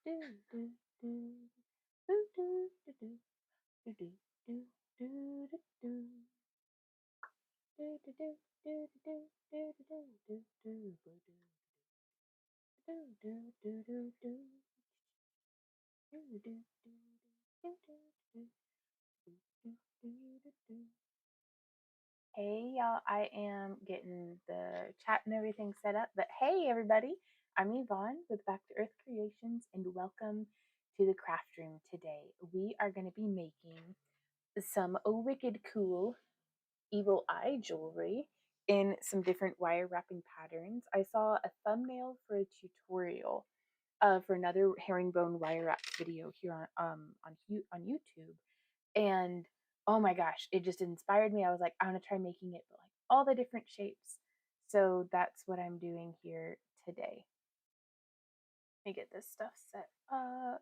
Hey y'all, I am getting the chat and everything set up, but hey everybody, I'm Yvonne with Back to Earth Creations and welcome to the craft room today. We are going to be making some wicked cool evil eye jewelry in some different wire wrapping patterns. I saw a thumbnail for a tutorial for another herringbone wire wrap video here on YouTube, and oh my gosh, it just inspired me. I was like, I want to try making it, but like all the different shapes. So that's what I'm doing here today. Let me get this stuff set up.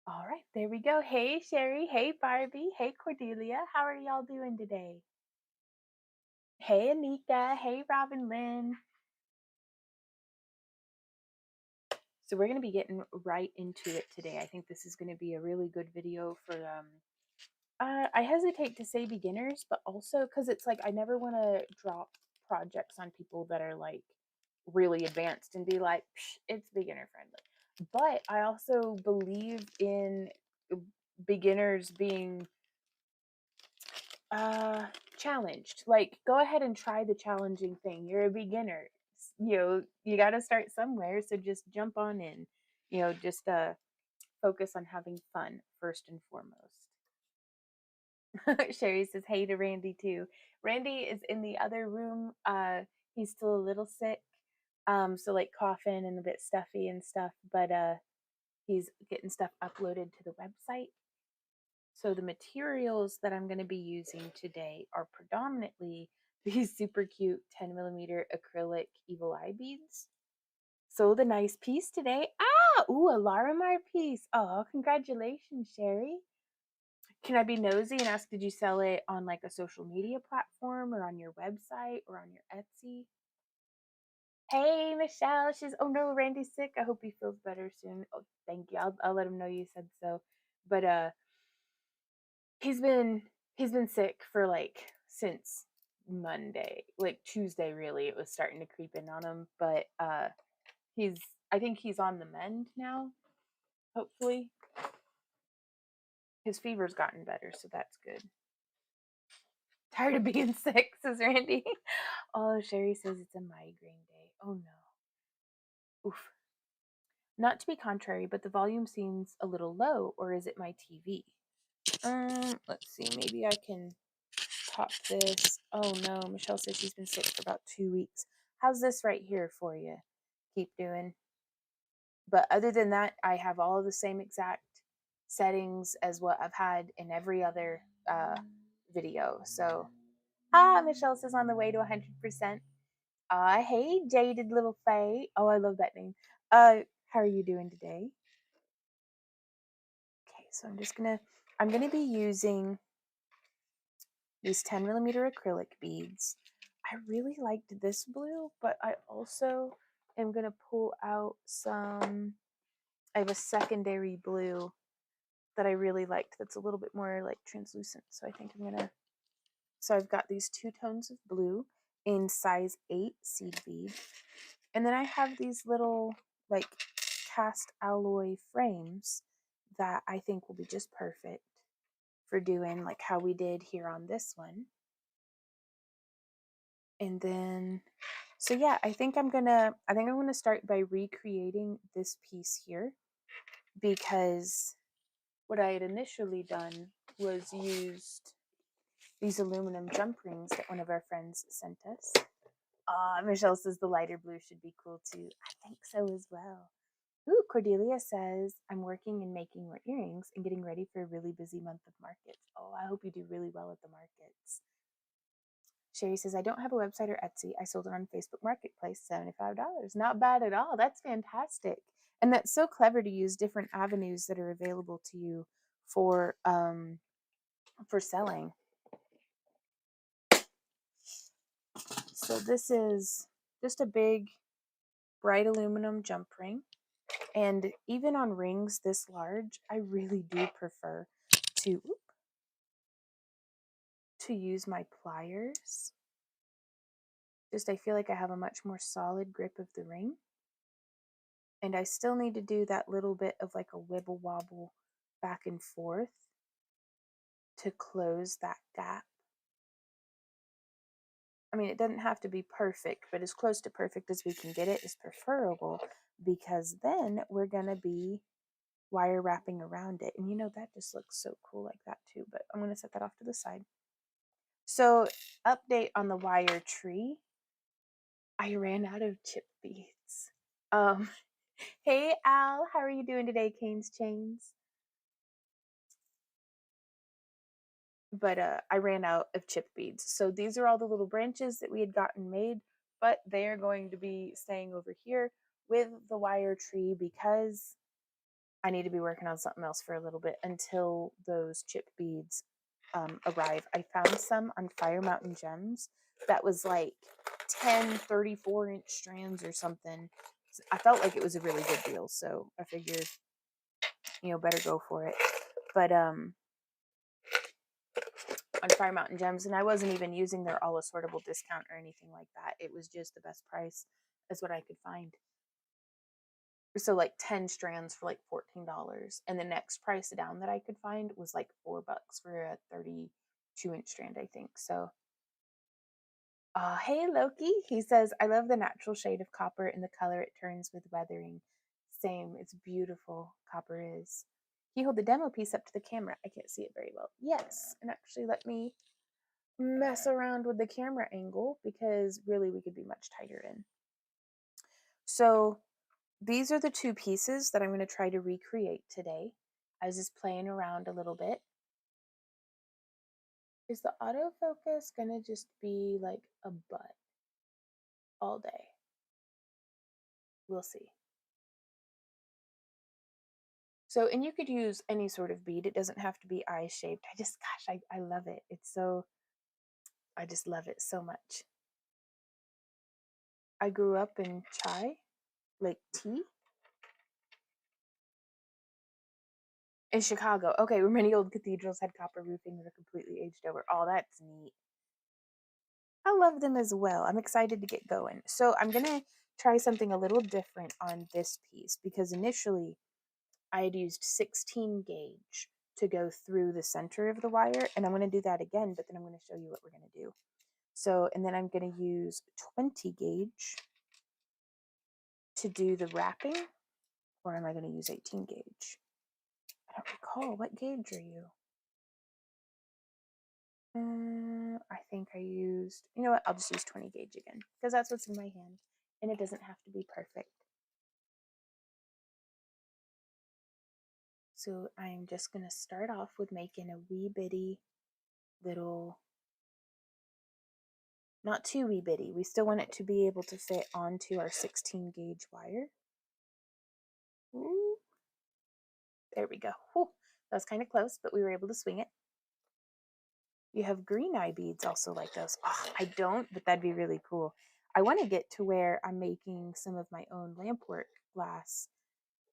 All right, there we go. Hey Sherry, hey Barbie, hey Cordelia. How are y'all doing today? Hey Anika, hey Robin Lynn. So we're going to be getting right into it today. I think this is going to be a really good video for I hesitate to say beginners, but also because it's like I never want to drop projects on people that are like really advanced and be like, it's beginner friendly. But I also believe in beginners being challenged. Like, go ahead and try the challenging thing. You're a beginner. You got to start somewhere. So just jump on in. Just focus on having fun first and foremost. Sherry says hey to Randy too. Randy is in the other room. He's still a little sick. So like coughing and a bit stuffy and stuff, but he's getting stuff uploaded to the website. So the materials that I'm going to be using today are predominantly these super cute 10mm acrylic evil eye beads. So the nice piece today. A Larimar piece. Oh, congratulations, Sherry. Can I be nosy and ask, did you sell it on like a social media platform or on your website or on your Etsy? Hey, Michelle. Oh no, Randy's sick. I hope he feels better soon. Oh, thank you. I'll let him know you said so. But he's been sick for like since Monday, like Tuesday really. It was starting to creep in on him, but I think he's on the mend now. Hopefully. His fever's gotten better, so that's good. Tired of being sick, says Randy. Oh, Sherry says it's a migraine day. Oh no. Oof. Not to be contrary, but the volume seems a little low, or is it my TV? Let's see, maybe I can pop this. Oh no, Michelle says she's been sick for about 2 weeks. How's this right here for you? Keep doing. But other than that, I have all of the same exact settings as what I've had in every other video. So, Michelle says on the way to 100%. Hey, Jaded Little Faye. Oh, I love that name. How are you doing today? Okay, so I'm gonna be using these 10mm acrylic beads. I really liked this blue, but I also am gonna pull out I have a secondary blue that I really liked that's a little bit more like translucent. So I think so I've got these 2 tones of blue in size 8 seed bead. And then I have these little like cast alloy frames that I think will be just perfect for doing like how we did here on this one. And then, so yeah, I think I'm gonna start by recreating this piece here, because what I had initially done was used these aluminum jump rings that one of our friends sent us. Michelle says the lighter blue should be cool too. I think so as well. Ooh, Cordelia says, I'm working and making more earrings and getting ready for a really busy month of markets. Oh, I hope you do really well at the markets. Sherry says, I don't have a website or Etsy. I sold it on Facebook Marketplace, $75. Not bad at all. That's fantastic. And that's so clever to use different avenues that are available to you for selling. So this is just a big bright aluminum jump ring. And even on rings this large, I really do prefer to use my pliers. Just I feel like I have a much more solid grip of the ring. And I still need to do that little bit of like a wibble wobble back and forth to close that gap. I mean, it doesn't have to be perfect, but as close to perfect as we can get it is preferable, because then we're going to be wire wrapping around it. And you know, that just looks so cool like that too, but I'm going to set that off to the side. So, update on the wire tree. I ran out of chip beads. Hey Al, how are you doing today, Cane's Chains? But I ran out of chip beads. So these are all the little branches that we had gotten made, but they are going to be staying over here with the wire tree because I need to be working on something else for a little bit until those chip beads arrive. I found some on Fire Mountain Gems that was like 10 34-inch strands or something. I felt like it was a really good deal, so I figured, better go for it. But on Fire Mountain Gems, and I wasn't even using their all assortable discount or anything like that. It was just the best price is what I could find. So like 10 strands for like $14, and the next price down that I could find was like $4 for a 32-inch strand, I think. So hey Loki, he says, I love the natural shade of copper and the color it turns with weathering. Same, it's beautiful, copper is. Can you hold the demo piece up to the camera? I can't see it very well. Yes, and actually let me mess around with the camera angle, because really we could be much tighter in. So these are the two pieces that I'm going to try to recreate today. I was just playing around a little bit. Is the autofocus going to just be like a butt all day? We'll see. So, and you could use any sort of bead. It doesn't have to be eye shaped. I love it. I just love it so much. I grew up in chai, like tea. In Chicago. Okay, where many old cathedrals had copper roofing that are completely aged over. Oh, that's neat. I love them as well. I'm excited to get going. So I'm going to try something a little different on this piece, because initially I had used 16 gauge to go through the center of the wire, and I'm going to do that again, but then I'm going to show you what we're going to do. So, and then I'm going to use 20 gauge to do the wrapping, or am I going to use 18 gauge? I don't recall. What gauge are you? I think I used, you know what, I'll just use 20 gauge again, because that's what's in my hand, and it doesn't have to be perfect. So I'm just going to start off with making a wee bitty little, not too wee bitty, we still want it to be able to fit onto our 16 gauge wire. Ooh. There we go. Whew. That was kind of close, but we were able to swing it. You have green eye beads also like those. Oh, I don't, but that'd be really cool. I want to get to where I'm making some of my own lampwork glass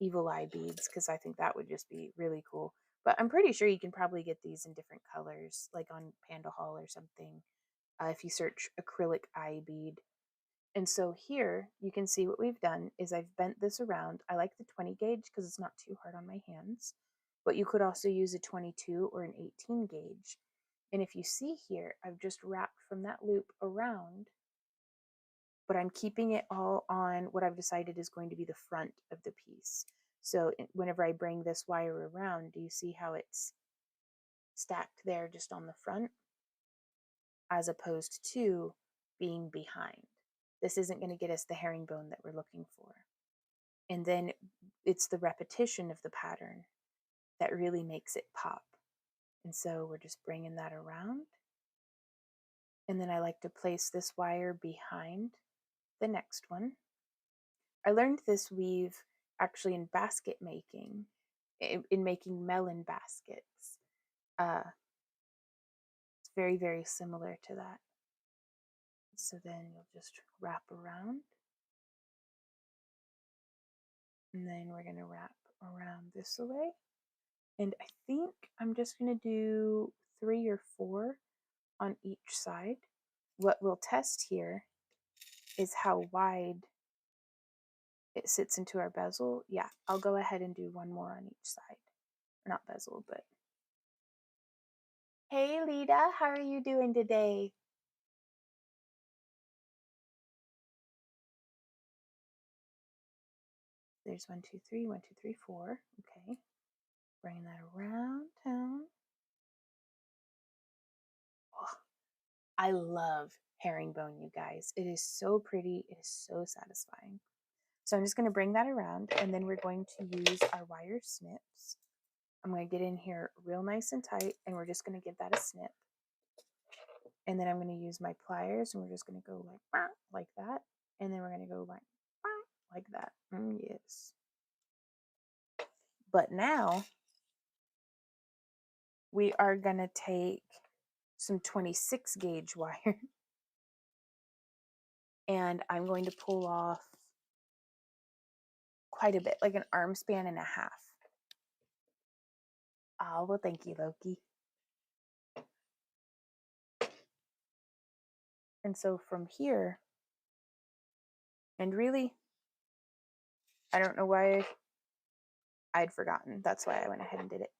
evil eye beads, because I think that would just be really cool. But I'm pretty sure you can probably get these in different colors, like on Panda Hall or something, if you search acrylic eye bead. And so here you can see what we've done is I've bent this around. I like the 20 gauge because it's not too hard on my hands, but you could also use a 22 or an 18 gauge. And if you see here, I've just wrapped from that loop around, but I'm keeping it all on what I've decided is going to be the front of the piece. So whenever I bring this wire around, do you see how it's stacked there just on the front, as opposed to being behind? This isn't going to get us the herringbone that we're looking for. And then it's the repetition of the pattern that really makes it pop. And so we're just bringing that around. And then I like to place this wire behind the next one. I learned this weave actually in basket making, in making melon baskets. It's very, very similar to that. So then you'll just wrap around. And then we're going to wrap around this way. And I think I'm just going to do 3 or 4 on each side. What we'll test here is how wide it sits into our bezel. Yeah, I'll go ahead and do 1 more on each side. Not bezel, but. Hey, Lita, how are you doing today? There's 1, 2, 3, 1, 2, 3, 4. Okay. Bring that around town. Oh, I love herringbone, you guys. It is so pretty. It is so satisfying. So I'm just going to bring that around, and then we're going to use our wire snips. I'm going to get in here real nice and tight, and we're just going to give that a snip. And then I'm going to use my pliers, and we're just going to go like that. And then we're going to go like that. Yes. But now we are going to take some 26 gauge wire, and I'm going to pull off quite a bit, like an arm span and a half. Oh, well, thank you, Loki. And so from here, and really, I don't know why I'd forgotten. That's why I went ahead and did it.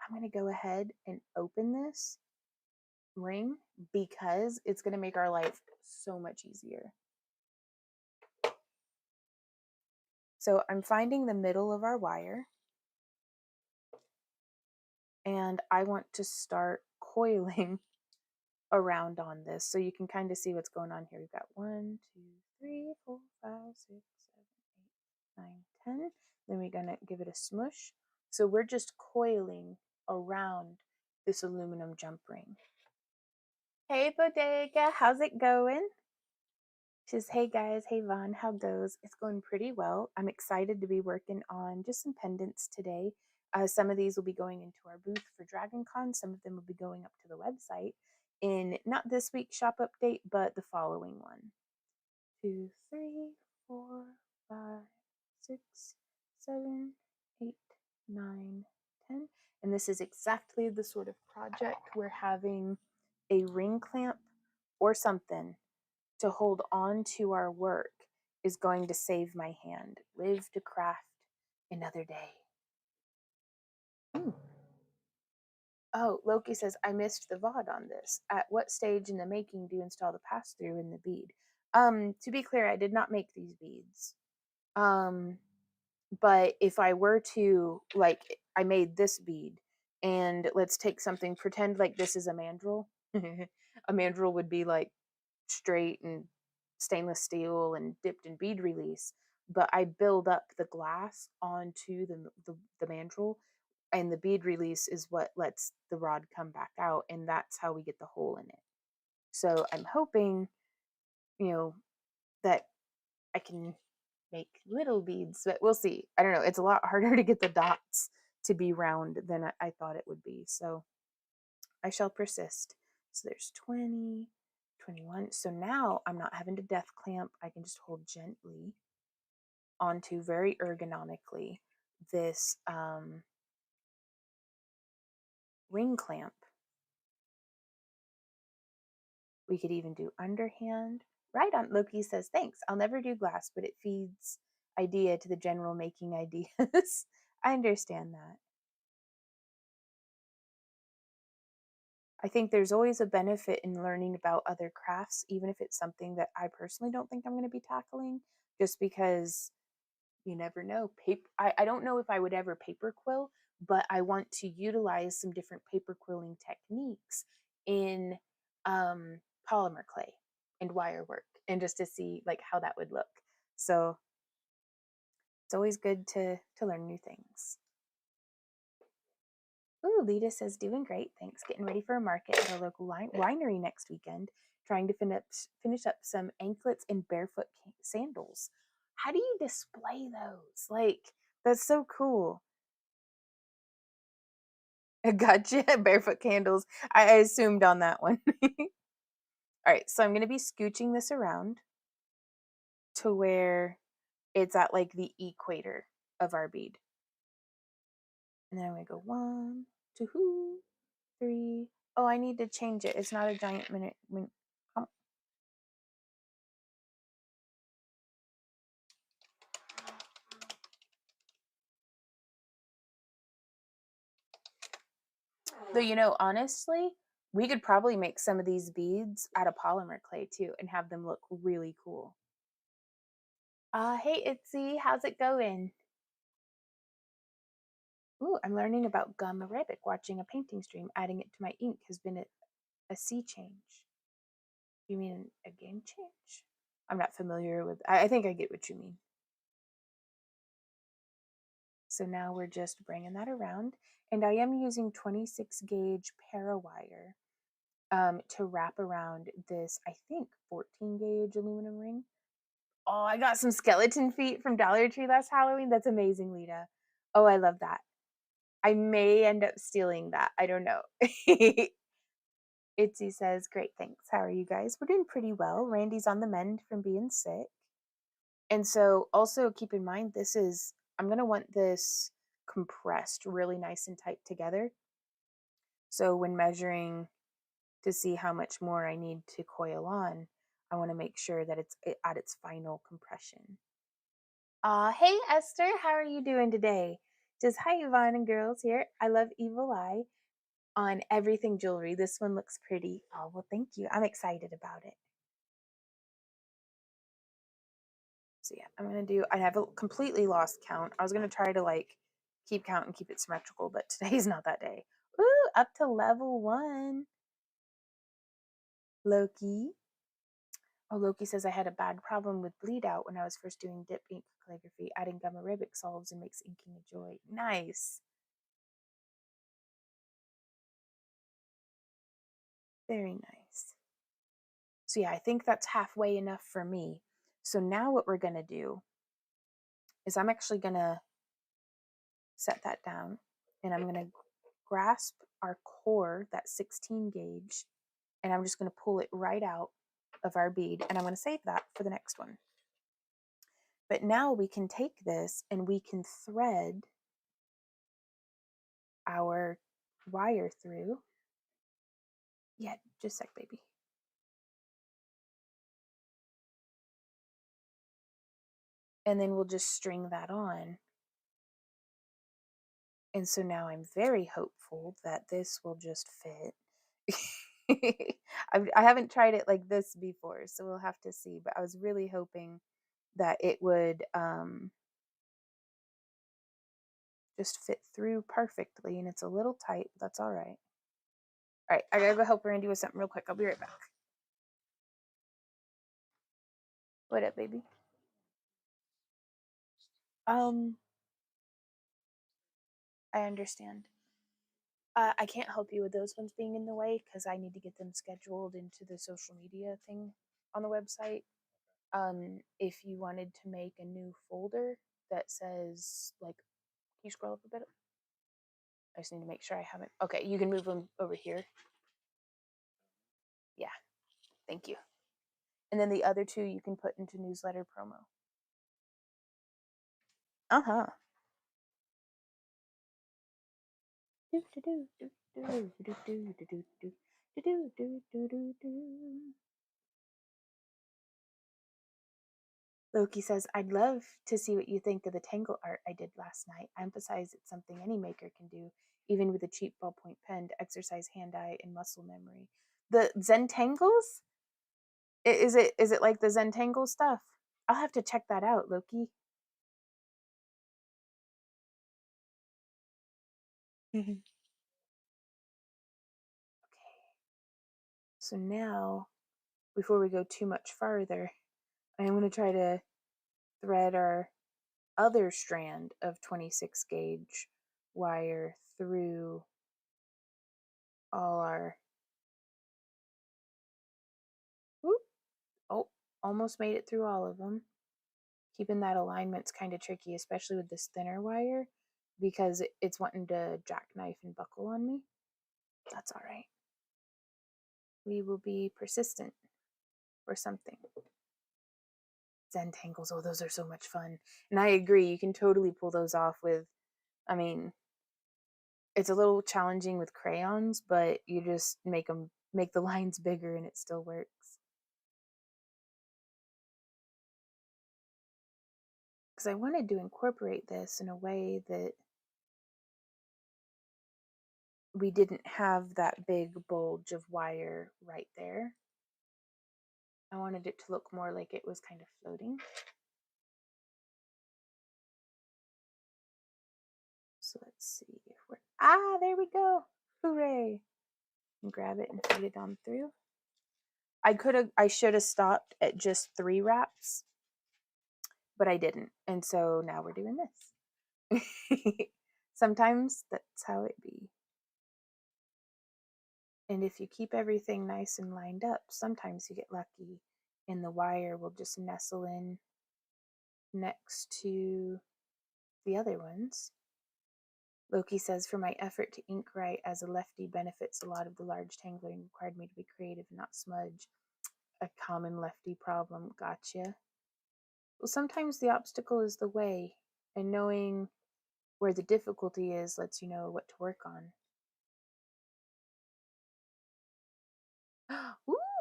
I'm going to go ahead and open this ring because it's going to make our life so much easier. So I'm finding the middle of our wire, and I want to start coiling around on this so you can kind of see what's going on here. We've got 1, 2, 3, 4, 5, 6, 7, 8, 9, 10. Then we're going to give it a smush. So we're just coiling around this aluminum jump ring. Hey, Bodega, how's it going? She says, hey guys, hey Vaughn, how goes? It's going pretty well. I'm excited to be working on just some pendants today. Some of these will be going into our booth for DragonCon. Some of them will be going up to the website in not this week's shop update, but the following one. 2, 3, 4, 5, 6, 7, 8, 9, 10. And this is exactly the sort of project where having a ring clamp or something to hold on to our work is going to save my hand. Live to craft another day. Ooh. Oh, Loki says, I missed the VOD on this. At what stage in the making do you install the pass-through in the bead? To be clear, I did not make these beads. But if I were to, like, I made this bead, and let's take something, pretend like this is a mandrel. A mandrel would be like straight and stainless steel and dipped in bead release, but I build up the glass onto the mandrel, and the bead release is what lets the rod come back out, and that's how we get the hole in it. So I'm hoping, that I can make little beads, but we'll see. I don't know. It's a lot harder to get the dots to be round than I thought it would be. So I shall persist. So there's 20, 21. So now I'm not having to death clamp. I can just hold gently onto very ergonomically this ring clamp. We could even do underhand. Right on. Loki says, thanks. I'll never do glass, but it feeds idea to the general making ideas. I understand that. I think there's always a benefit in learning about other crafts, even if it's something that I personally don't think I'm going to be tackling, just because you never know. I don't know if I would ever paper quill, but I want to utilize some different paper quilling techniques in polymer clay and wire work, and just to see like how that would look. So it's always good to learn new things. Ooh, Lita says, doing great, thanks. Getting ready for a market at our local winery next weekend. Trying to finish up some anklets and barefoot sandals. How do you display those? Like, that's so cool. Gotcha. Barefoot candles. I assumed on that one. All right, so I'm going to be scooching this around to where it's at like the equator of our bead. And then I'm going to go 1, 2, 3. Oh, I need to change it. It's not a giant minute. Though, you know, honestly, we could probably make some of these beads out of polymer clay too and have them look really cool. Hey, Itzy, how's it going? Ooh, I'm learning about gum arabic, watching a painting stream. Adding it to my ink has been a sea change. You mean a game change? I'm not familiar with, I think I get what you mean. So now we're just bringing that around. And I am using 26 gauge parawire to wrap around this, I think, 14 gauge aluminum ring. Oh, I got some skeleton feet from Dollar Tree last Halloween. That's amazing, Lita. Oh, I love that. I may end up stealing that. I don't know. Itzy says, great, thanks. How are you guys? We're doing pretty well. Randy's on the mend from being sick. And so also keep in mind, I'm going to want this compressed really nice and tight together. So when measuring to see how much more I need to coil on, I want to make sure that it's at its final compression. Hey Esther, how are you doing today? Just hi Yvonne and girls here. I love Evil Eye on everything jewelry. This one looks pretty. Oh, well, thank you. I'm excited about it. So yeah, I have a completely lost count. I was going to try to like keep count and keep it symmetrical, but today's not that day. Ooh, up to level 1. Loki. Oh, Loki says I had a bad problem with bleed out when I was first doing dip ink calligraphy. Adding gum arabic solves and makes inking a joy. Nice. Very nice. So yeah, I think that's halfway enough for me. So now what we're going to do is I'm actually going to set that down and I'm going to grasp our core, that 16 gauge, and I'm just going to pull it right out of our bead and I'm going to save that for the next one. But now we can take this and we can thread our wire through. Yeah, just a sec, baby. And then we'll just string that on. And so now I'm very hopeful that this will just fit. I haven't tried it like this before, so we'll have to see. But I was really hoping that it would just fit through perfectly. And it's a little tight, but that's all right. All right, I gotta go help Randy with something real quick. I'll be right back. What up, baby? I understand. I can't help you with those ones being in the way because I need to get them scheduled into the social media thing on the website. If you wanted to make a new folder that says, like, can you scroll up a bit? I just need to make sure I haven't. Okay, you can move them over here. Yeah, thank you. And then the other 2 you can put into newsletter promo. Uh-huh. Loki says, I'd love to see what you think of the tangle art I did last night. I emphasize it's something any maker can do, even with a cheap ballpoint pen, to exercise hand-eye and muscle memory. The Zentangles? Is it like the Zentangle stuff? I'll have to check that out, Loki. Okay. So now, before we go too much farther, I'm going to try to thread our other strand of 26 gauge wire through all our, whoop, oh, almost made it through all of them. Keeping that alignment's kind of tricky, especially with this thinner wire, because it's wanting to jackknife and buckle on me. That's all right. We will be persistent. or something. Zentangles, oh, those are so much fun. And I agree, you can totally pull those off with, I mean, it's a little challenging with crayons, but you just make the lines bigger and it still works. Because I wanted to incorporate this in a way that we didn't have that big bulge of wire right there. I wanted it to look more like it was kind of floating. So let's see if we're, there we go. Hooray. And grab it and feed it on through. I should have stopped at just 3 wraps, but I didn't. And so now we're doing this. Sometimes that's how it be. And if you keep everything nice and lined up, sometimes you get lucky and the wire will just nestle in next to the other ones. Loki says, for my effort to ink right as a lefty benefits a lot of the large tangling required me to be creative and not smudge. A common lefty problem. Gotcha. Well, sometimes the obstacle is the way, and knowing where the difficulty is lets you know what to work on.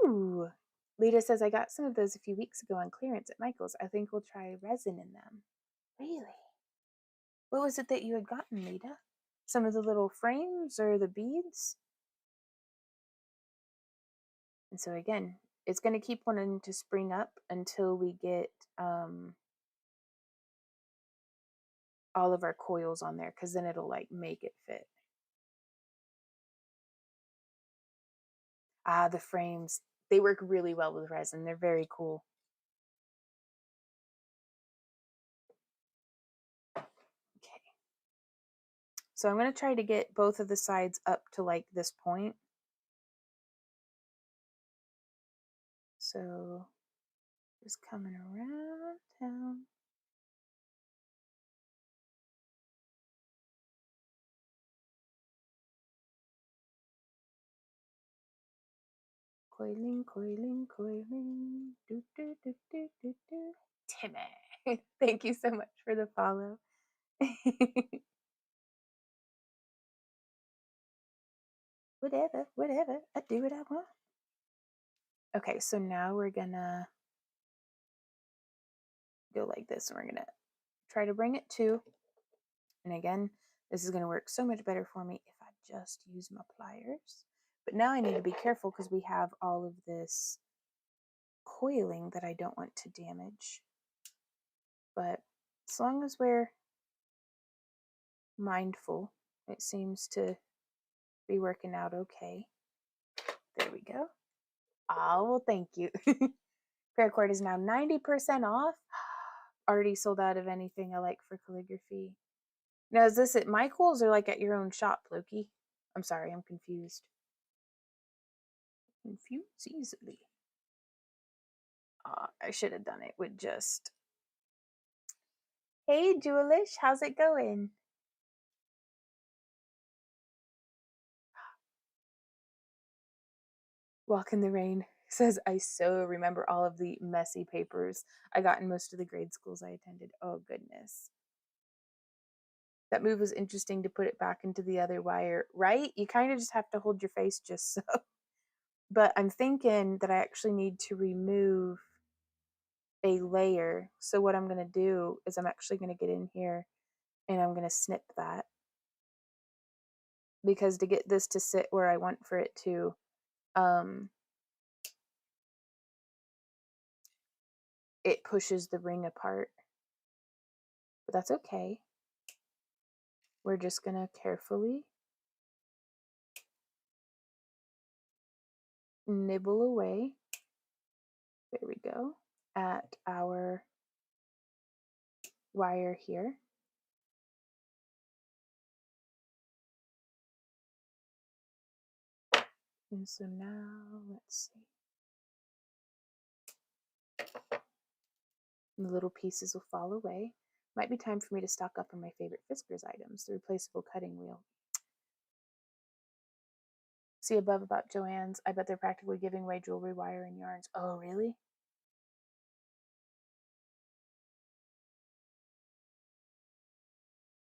Ooh! Lita says, I got some of those a few weeks ago on clearance at Michael's. I think we'll try resin in them. Really? What was it that you had gotten, Lita? Some of the little frames or the beads? And so again, it's going to keep wanting to spring up until we get all of our coils on there, because then it'll like make it fit. The frames, they work really well with resin. They're very cool. Okay. So I'm going to try to get both of the sides up to like this point. So just coming around town. Coiling, coiling, coiling. Do, do, do, do, do, do. Timmy. Thank you so much for the follow. Whatever. I do what I want. Okay, so now we're gonna go like this, and we're gonna try to bring it to. And again, this is gonna work so much better for me if I just use my pliers. But now I need to be careful because we have all of this coiling that I don't want to damage. But as long as we're mindful, it seems to be working out okay. There we go. Oh, well, thank you. Paracord is now 90% off. Already sold out of anything I like for calligraphy. Now, is this at Michael's or like at your own shop, Loki? I'm sorry, I'm confused. Confuse easily. I should have done it with just. Hey, Jewelish, how's it going? Walk in the Rain says, I so remember all of the messy papers I got in most of the grade schools I attended. Oh, goodness. That move was interesting to put it back into the other wire, right? You kind of just have to hold your face just so. But I'm thinking that I actually need to remove a layer. So what I'm going to do is I'm actually going to get in here and I'm going to snip that. Because to get this to sit where I want for it to, it pushes the ring apart. But that's okay. We're just going to carefully nibble away. There we go. At our wire here. And so now, let's see. And the little pieces will fall away. Might be time for me to stock up on my favorite Fiskars items, the replaceable cutting wheel. See above about Joann's. I bet they're practically giving away jewelry wire and yarns. Oh, really?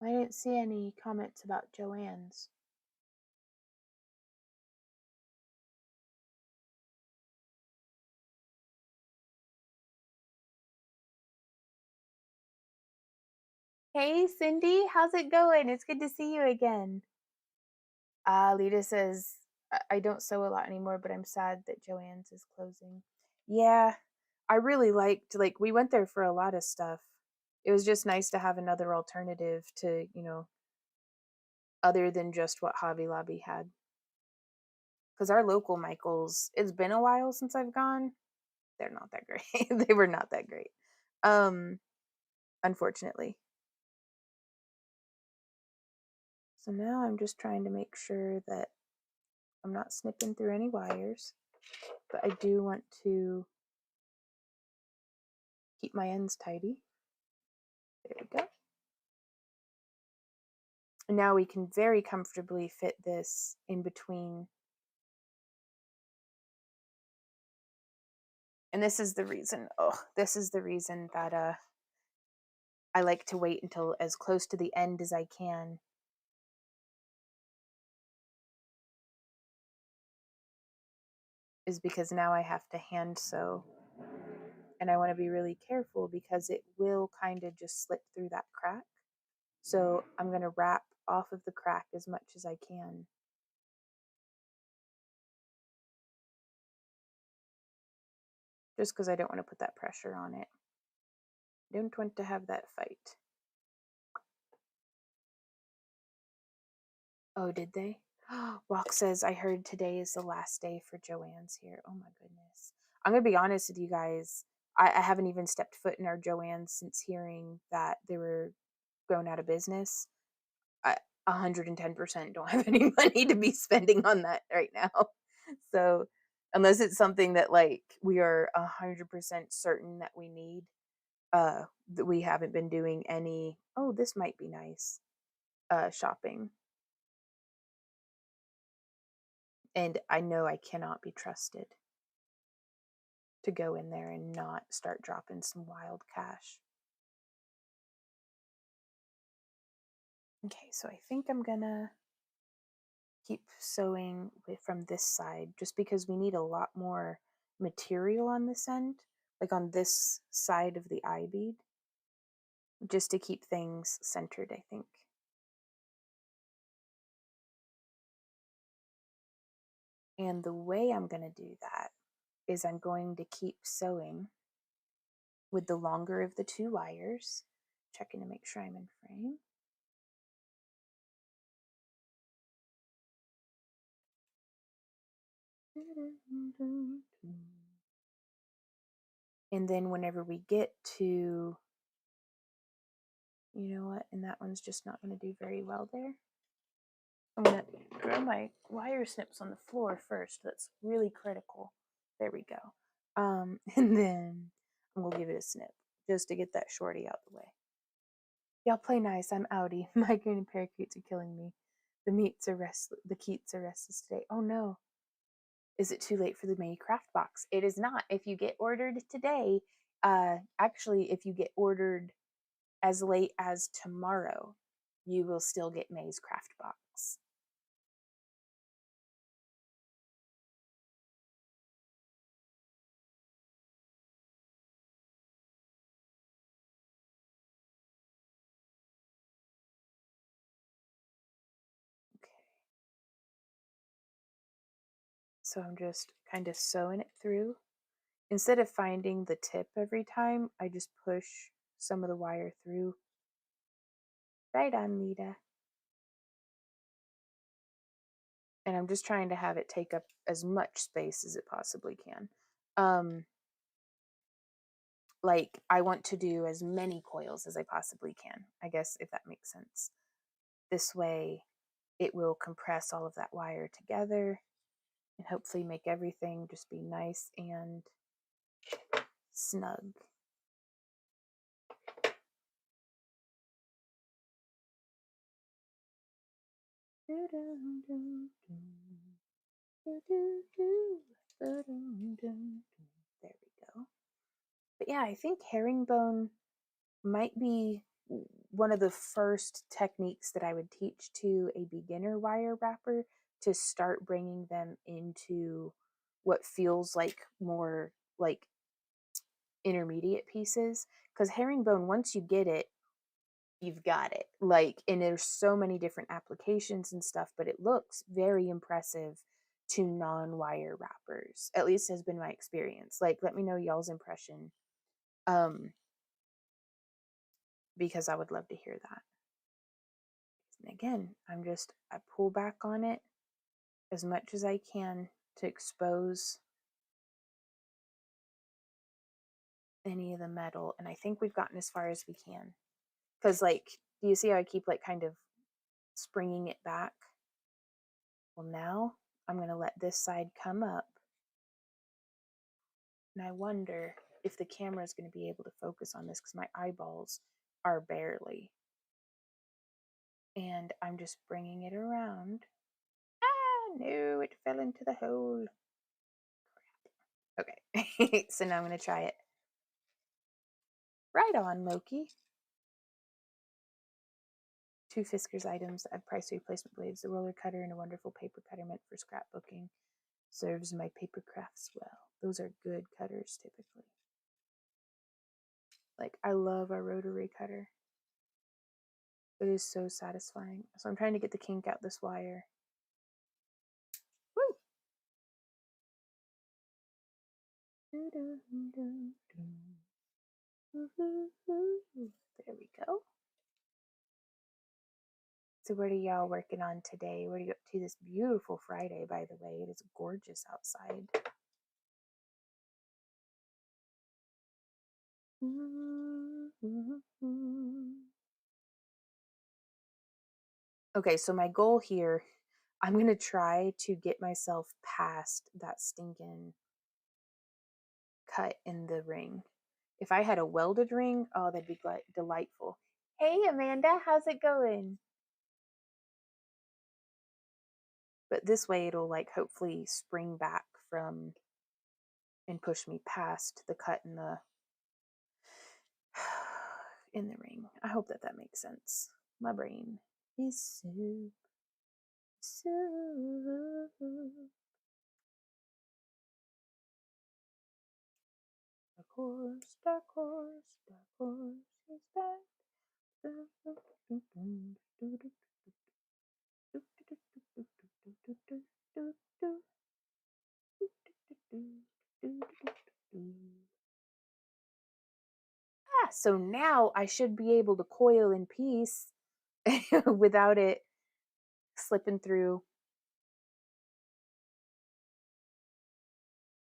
I didn't see any comments about Joann's. Hey, Cindy, how's it going? It's good to see you again. Lita says, I don't sew a lot anymore, but I'm sad that Joann's is closing. Yeah, I really liked, like, we went there for a lot of stuff. It was just nice to have another alternative to, other than just what Hobby Lobby had. Because our local Michaels, it's been a while since I've gone. They're not that great. They were not that great. Um, Unfortunately. So now I'm just trying to make sure that I'm not snipping through any wires, but I do want to keep my ends tidy. There we go. And now we can very comfortably fit this in between. And this is the reason, that I like to wait until as close to the end as I can. Is because now I have to hand sew. And I want to be really careful because it will kind of just slip through that crack. So I'm going to wrap off of the crack as much as I can. Just because I don't want to put that pressure on it. Don't want to have that fight. Oh, did they? Walk says, I heard today is the last day for Joann's here. Oh my goodness. I'm going to be honest with you guys. I haven't even stepped foot in our Joann's since hearing that they were going out of business. I 110% don't have any money to be spending on that right now. So unless it's something that like we are 100% certain that we need, that we haven't been doing any, oh, this might be nice, shopping. And I know I cannot be trusted to go in there and not start dropping some wild cash. Okay, so I think I'm gonna keep sewing from this side just because we need a lot more material on this end, like on this side of the eye bead, just to keep things centered, I think. And the way I'm going to do that is I'm going to keep sewing with the longer of the two wires, checking to make sure I'm in frame. And then whenever we get to, you know what, and that one's just not going to do very well there. I'm going to throw my wire snips on the floor first. That's really critical. There we go. And then I'm going to give it a snip just to get that shorty out the way. Y'all play nice. I'm outie. Migraine and parakeets are killing me. The keats are restless today. Oh no. Is it too late for the May craft box? It is not. If you get ordered today, actually, if you get ordered as late as tomorrow, you will still get May's craft box. Okay. So I'm just kind of sewing it through. Instead of finding the tip every time, I just push some of the wire through. Right on, Lita. And I'm just trying to have it take up as much space as it possibly can. Like I want to do as many coils as I possibly can, I guess, if that makes sense. This way it will compress all of that wire together and hopefully make everything just be nice and snug. There we go. But yeah, I think herringbone might be one of the first techniques that I would teach to a beginner wire wrapper to start bringing them into what feels like more like intermediate pieces. Because herringbone, once you get it, you've got it. Like, and there's so many different applications and stuff, but it looks very impressive to non-wire wrappers. At least has been my experience. Like, let me know y'all's impression. Because I would love to hear that. And again, I pull back on it as much as I can to expose any of the metal. And I think we've gotten as far as we can. Because, like, do you see how I keep, like, kind of springing it back? Well, now I'm going to let this side come up. And I wonder if the camera is going to be able to focus on this because my eyeballs are barely. And I'm just bringing it around. Ah, no, it fell into the hole. Okay, so now I'm going to try it. Right on, Loki. 2 Fiskars items, I have price replacement blades, the roller cutter, and a wonderful paper cutter meant for scrapbooking. Serves my paper crafts well. Those are good cutters, typically. Like, I love our rotary cutter. It is so satisfying. So I'm trying to get the kink out this wire. Woo! There we go. So what are y'all working on today? What are you up to this beautiful Friday, by the way? It is gorgeous outside. Okay, so my goal here, I'm going to try to get myself past that stinking cut in the ring. If I had a welded ring, oh, that'd be delightful. Hey, Amanda, how's it going? But this way it'll, like, hopefully spring back from and push me past the cut in the in the ring. I hope that makes sense. My brain is soup. Dark horse, dark horse, dark horse is back. So now I should be able to coil in peace without it slipping through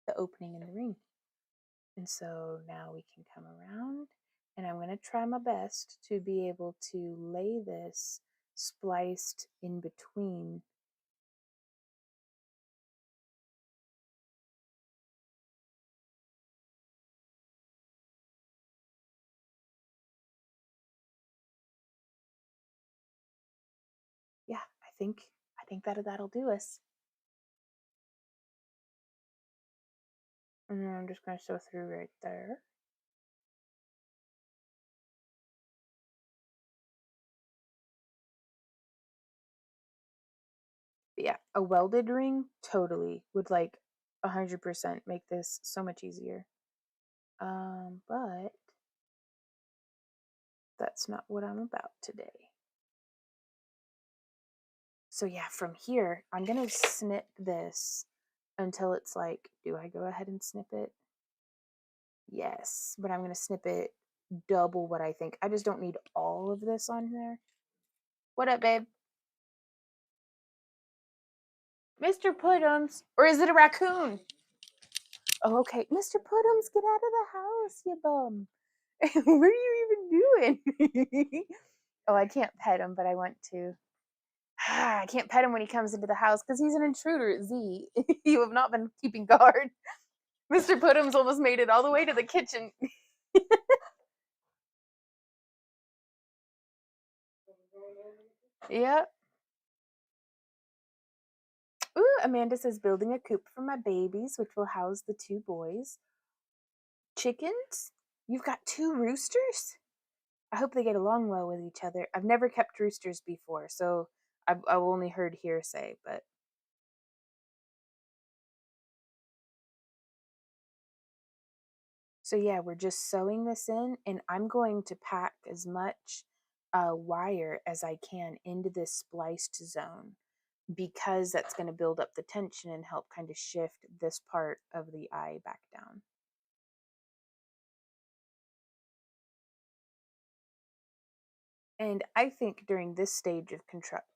the opening in the ring. And so now we can come around, and I'm going to try my best to be able to lay this spliced in between. Yeah, I think that'll do us. And then I'm just going to sew through right there. But yeah, a welded ring totally would, like, 100% make this so much easier. But that's not what I'm about today. So yeah, from here, I'm going to snip this until it's like, do I go ahead and snip it? Yes, but I'm going to snip it double what I think. I just don't need all of this on there. What up, babe? Mr. Puddums. Or is it a raccoon? Oh, okay. Mr. Puddums, get out of the house, you bum. What are you even doing? Oh, I can't pet him, but I want to. I can't pet him when he comes into the house because he's an intruder, Z. You have not been keeping guard. Mr. Puddums almost made it all the way to the kitchen. Yep. Ooh, Amanda says building a coop for my babies, which will house the 2 boys. Chickens? You've got 2 roosters? I hope they get along well with each other. I've never kept roosters before, so I've only heard hearsay, but so yeah, we're just sewing this in, and I'm going to pack as much wire as I can into this spliced zone because that's going to build up the tension and help kind of shift this part of the eye back down. And I think during this stage of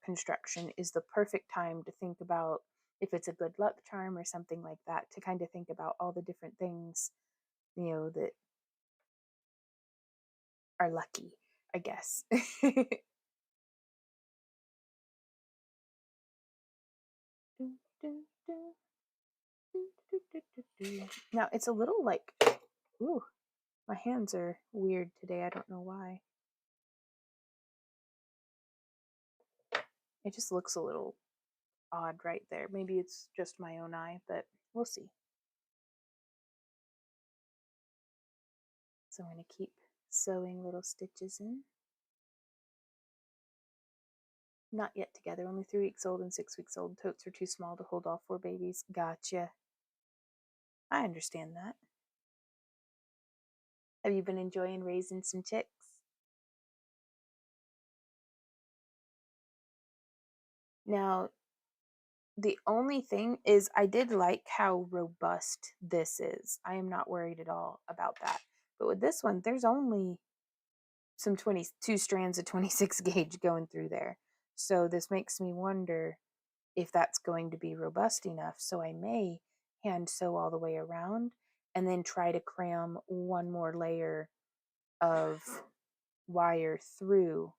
construction is the perfect time to think about if it's a good luck charm or something like that, to kind of think about all the different things, that are lucky, I guess. Now it's a little like, ooh, my hands are weird today. I don't know why. It just looks a little odd right there. Maybe it's just my own eye, but we'll see. So I'm going to keep sewing little stitches in. Not yet together, only 3 weeks old and 6 weeks old. Totes are too small to hold all 4 babies. Gotcha. I understand that. Have you been enjoying raising some chicks? Now, the only thing is I did like how robust this is. I am not worried at all about that. But with this one, there's only some 22 strands of 26 gauge going through there. So this makes me wonder if that's going to be robust enough. So I may hand sew all the way around and then try to cram one more layer of wire through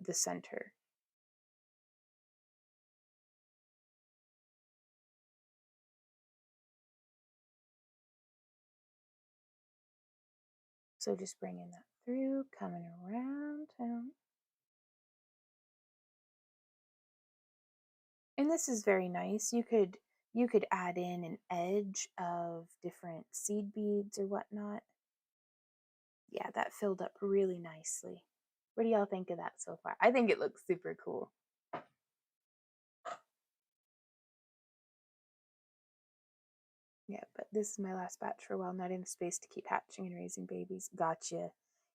the center. So just bringing that through, coming around. And this is very nice. You could add in an edge of different seed beads or whatnot. Yeah, that filled up really nicely. What do y'all think of that so far? I think it looks super cool. Yeah, but this is my last batch for a while. Not enough space to keep hatching and raising babies. Gotcha.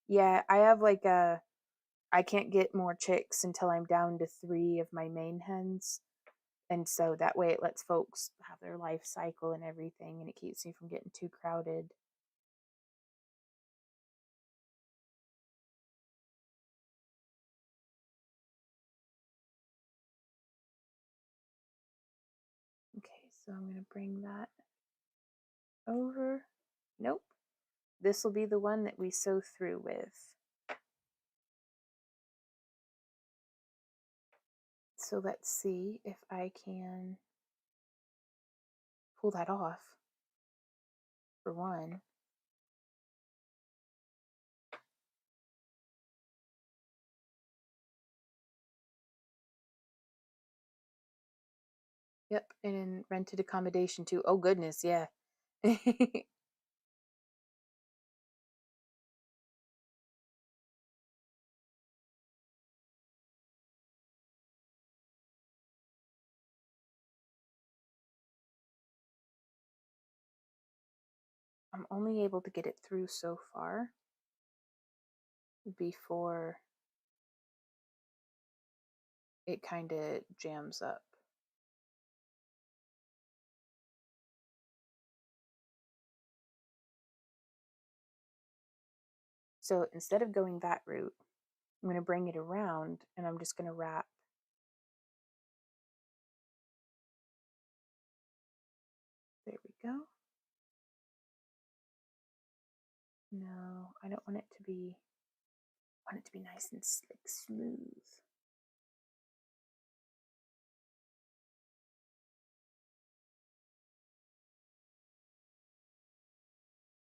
Yeah, I have I can't get more chicks until I'm down to 3 of my main hens. And so that way it lets folks have their life cycle and everything, and it keeps me from getting too crowded. Okay, so I'm going to bring that over. Nope. This will be the one that we sew through with. So let's see if I can pull that off for one. Yep, and rented accommodation too. Oh goodness, yeah. I'm only able to get it through so far before it kind of jams up. So instead of going that route, I'm going to bring it around and I'm just going to wrap. There we go. No, I don't want it to be, I want it to be nice and slick, smooth.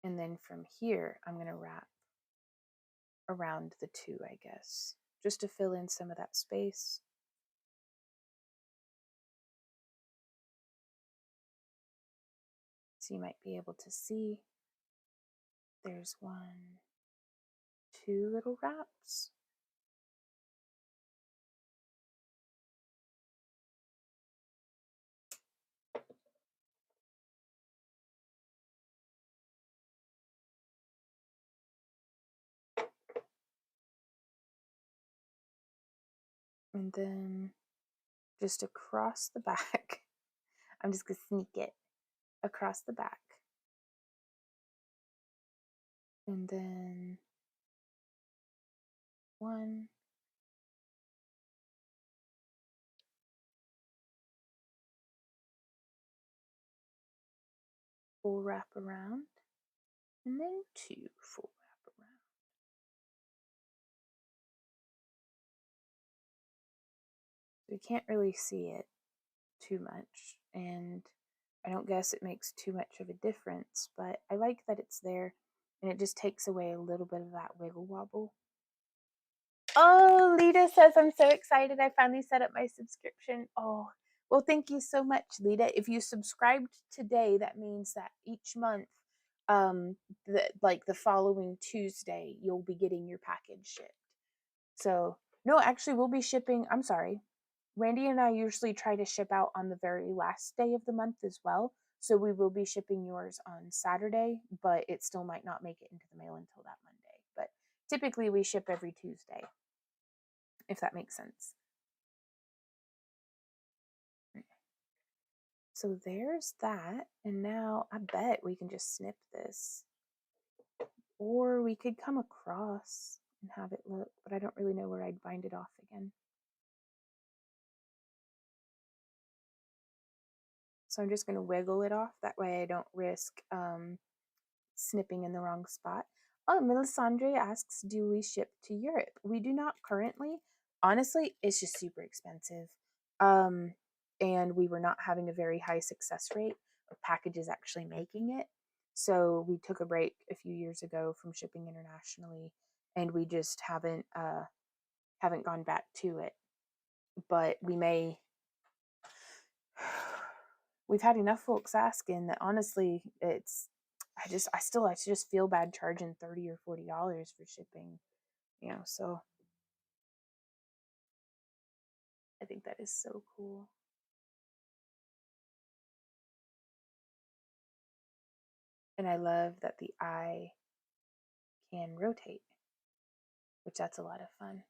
And then from here, I'm going to wrap around the 2, I guess, just to fill in some of that space. So you might be able to see there's 1, 2 little wraps. And then just across the back, I'm just going to sneak it across the back. And then 1, full wrap around, and then 2 full wrap around. You can't really see it too much, and I don't guess it makes too much of a difference, but I like that it's there, and it just takes away a little bit of that wiggle wobble. Oh, Lita says, I'm so excited. I finally set up my subscription. Oh, well, thank you so much, Lita. If you subscribed today, that means that each month, the following Tuesday, you'll be getting your package shipped. So, no, actually, we'll be shipping. I'm sorry. Randy and I usually try to ship out on the very last day of the month as well. So we will be shipping yours on Saturday, but it still might not make it into the mail until that Monday. But typically we ship every Tuesday, if that makes sense. So there's that. And now I bet we can just snip this. Or we could come across and have it look, but I don't really know where I'd bind it off again. So I'm just going to wiggle it off. That way I don't risk snipping in the wrong spot. Oh, Melisandre asks, do we ship to Europe? We do not currently. Honestly, it's just super expensive. And we were not having a very high success rate of packages actually making it. So we took a break a few years ago from shipping internationally, and we just haven't gone back to it. But we may. We've had enough folks asking that honestly, it's. I just feel bad charging $30 or $40 for shipping, so I think that is so cool. And I love that the eye can rotate, which that's a lot of fun.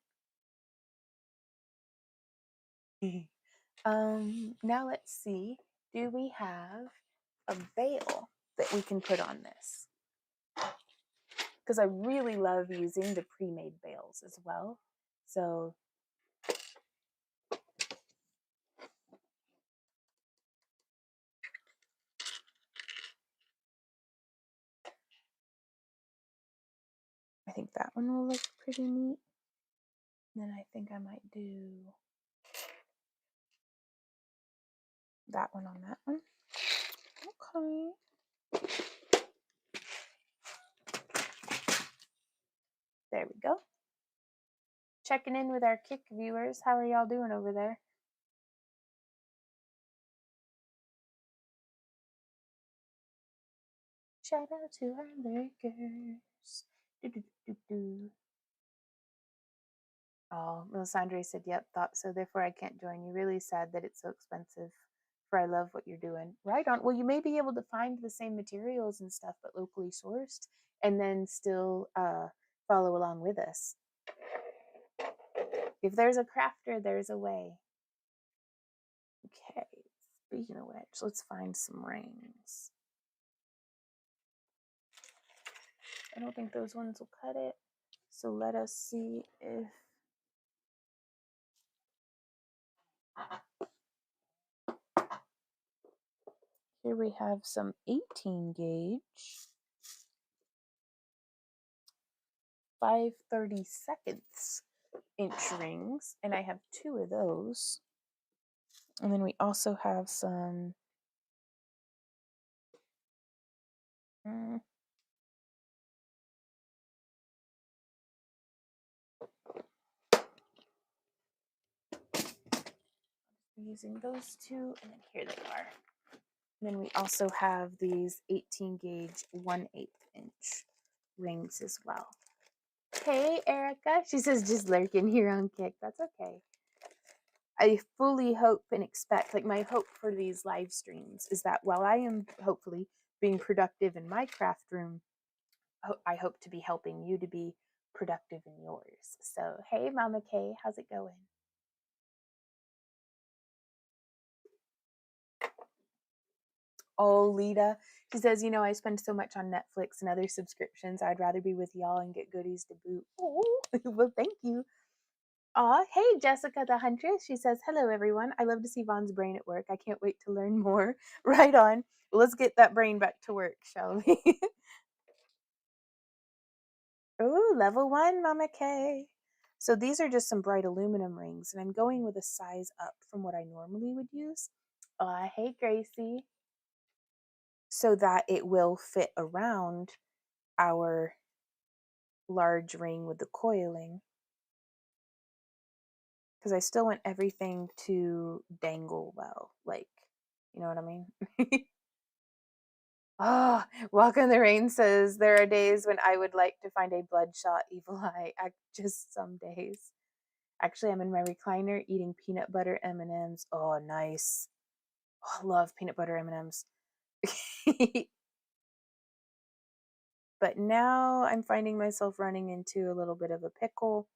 Now let's see, do we have a veil that we can put on this? Because I really love using the pre-made veils as well. So I think that one will look pretty neat. And then I think I might do that one on that one. Okay. There we go. Checking in with our Kick viewers. How are y'all doing over there? Shout out to our lurkers. Oh, Melisandre said, yep, thought so. Therefore, I can't join you. Really sad that it's so expensive. For I love what you're doing. Right on. Well, you may be able to find the same materials and stuff, but locally sourced, and then still follow along with us. If there's a crafter, there's a way. Okay. Speaking of which, let's find some rings. I don't think those ones will cut it. So let us see if here we have some 18 gauge 5/32 inch rings, and I have 2 of those. And then we also have some using those 2, and then here they are. And then we also have these 18 gauge 1/8 inch rings as well. Hey, Erica. She says just lurking here on Kick. That's okay. I fully hope and expect, like my hope for these live streams is that while I am hopefully being productive in my craft room, I hope to be helping you to be productive in yours. So, hey, Mama Kay, how's it going? Oh, Lita. She says, you know, I spend so much on Netflix and other subscriptions. I'd rather be with y'all and get goodies to boot. Oh, well, thank you. Aw, hey, Jessica the Huntress. She says, hello, everyone. I love to see Vaughn's brain at work. I can't wait to learn more. Right on. Well, let's get that brain back to work, shall we? Oh, level 1, Mama K. So these are just some bright aluminum rings, and I'm going with a size up from what I normally would use. Hey, Gracie. So that it will fit around our large ring with the coiling. Because I still want everything to dangle well. Like, you know what I mean? Oh, Walk in the Rain says, there are days when I would like to find a bloodshot evil eye. Just some days. Actually, I'm in my recliner eating peanut butter M&Ms. Oh, nice. Oh, I love peanut butter M&Ms. But now I'm finding myself running into a little bit of a pickle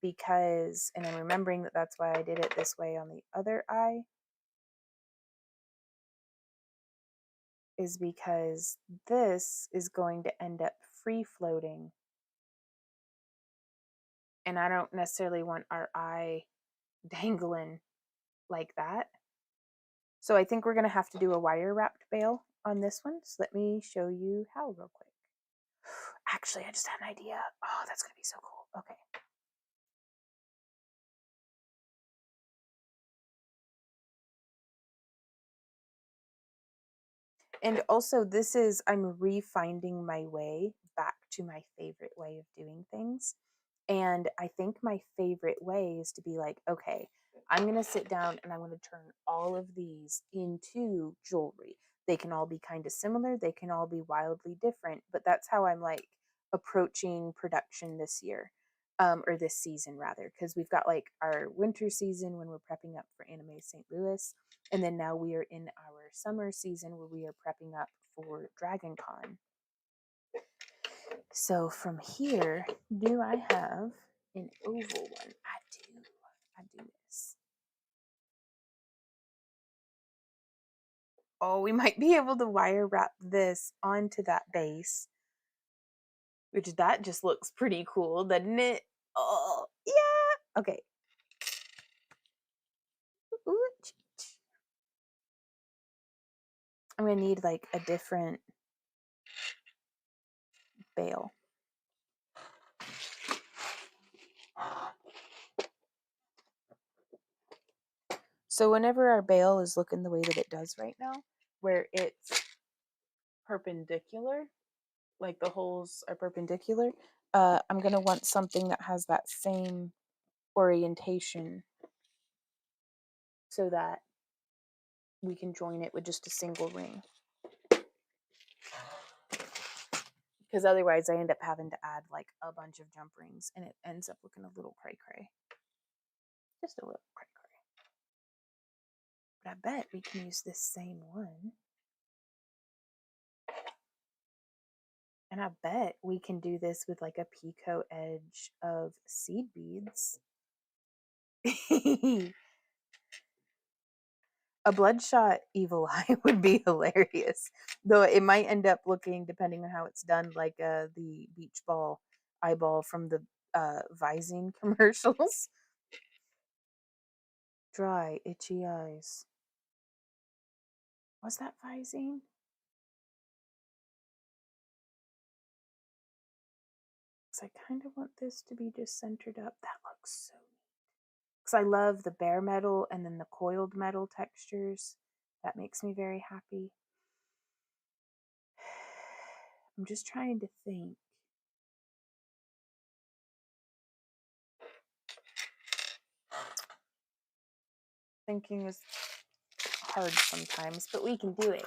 because, and I'm remembering that that's why I did it this way on the other eye, is because this is going to end up free floating. And I don't necessarily want our eye dangling like that. So I think we're going to have to do a wire wrapped bail on this one. So let me show you how real quick. Actually, I just had an idea. Oh, that's going to be so cool. Okay. And also, this is, I'm refinding my way back to my favorite way of doing things. And I think my favorite way is to be like, okay, I'm going to sit down and I'm going to turn all of these into jewelry. They can all be kind of similar. They can all be wildly different. But that's how I'm like approaching production this year, or this season rather, because we've got like our winter season when we're prepping up for Anime St. Louis. And then now we are in our summer season where we are prepping up for Dragon Con. So from here, do I have an oval one? I do. I do this. Oh, we might be able to wire wrap this onto that base, which that just looks pretty cool, doesn't it? Oh, yeah. Okay. I'm going to need like a different bail. So whenever our bail is looking the way that it does right now, where it's perpendicular, like the holes are perpendicular, I'm going to want something that has that same orientation so that we can join it with just a single ring. Because otherwise I end up having to add like a bunch of jump rings and it ends up looking a little cray-cray. Just a little cray-cray. But I bet we can use this same one. And I bet we can do this with like a picot edge of seed beads. A bloodshot evil eye would be hilarious. Though it might end up looking, depending on how it's done, like the beach ball eyeball from the Visine commercials. Dry, itchy eyes. Was that Visine? Because I kind of want this to be just centered up. That looks so neat. Because I love the bare metal and then the coiled metal textures. That makes me very happy. I'm just trying to think. Thinking is hard sometimes, but we can do it.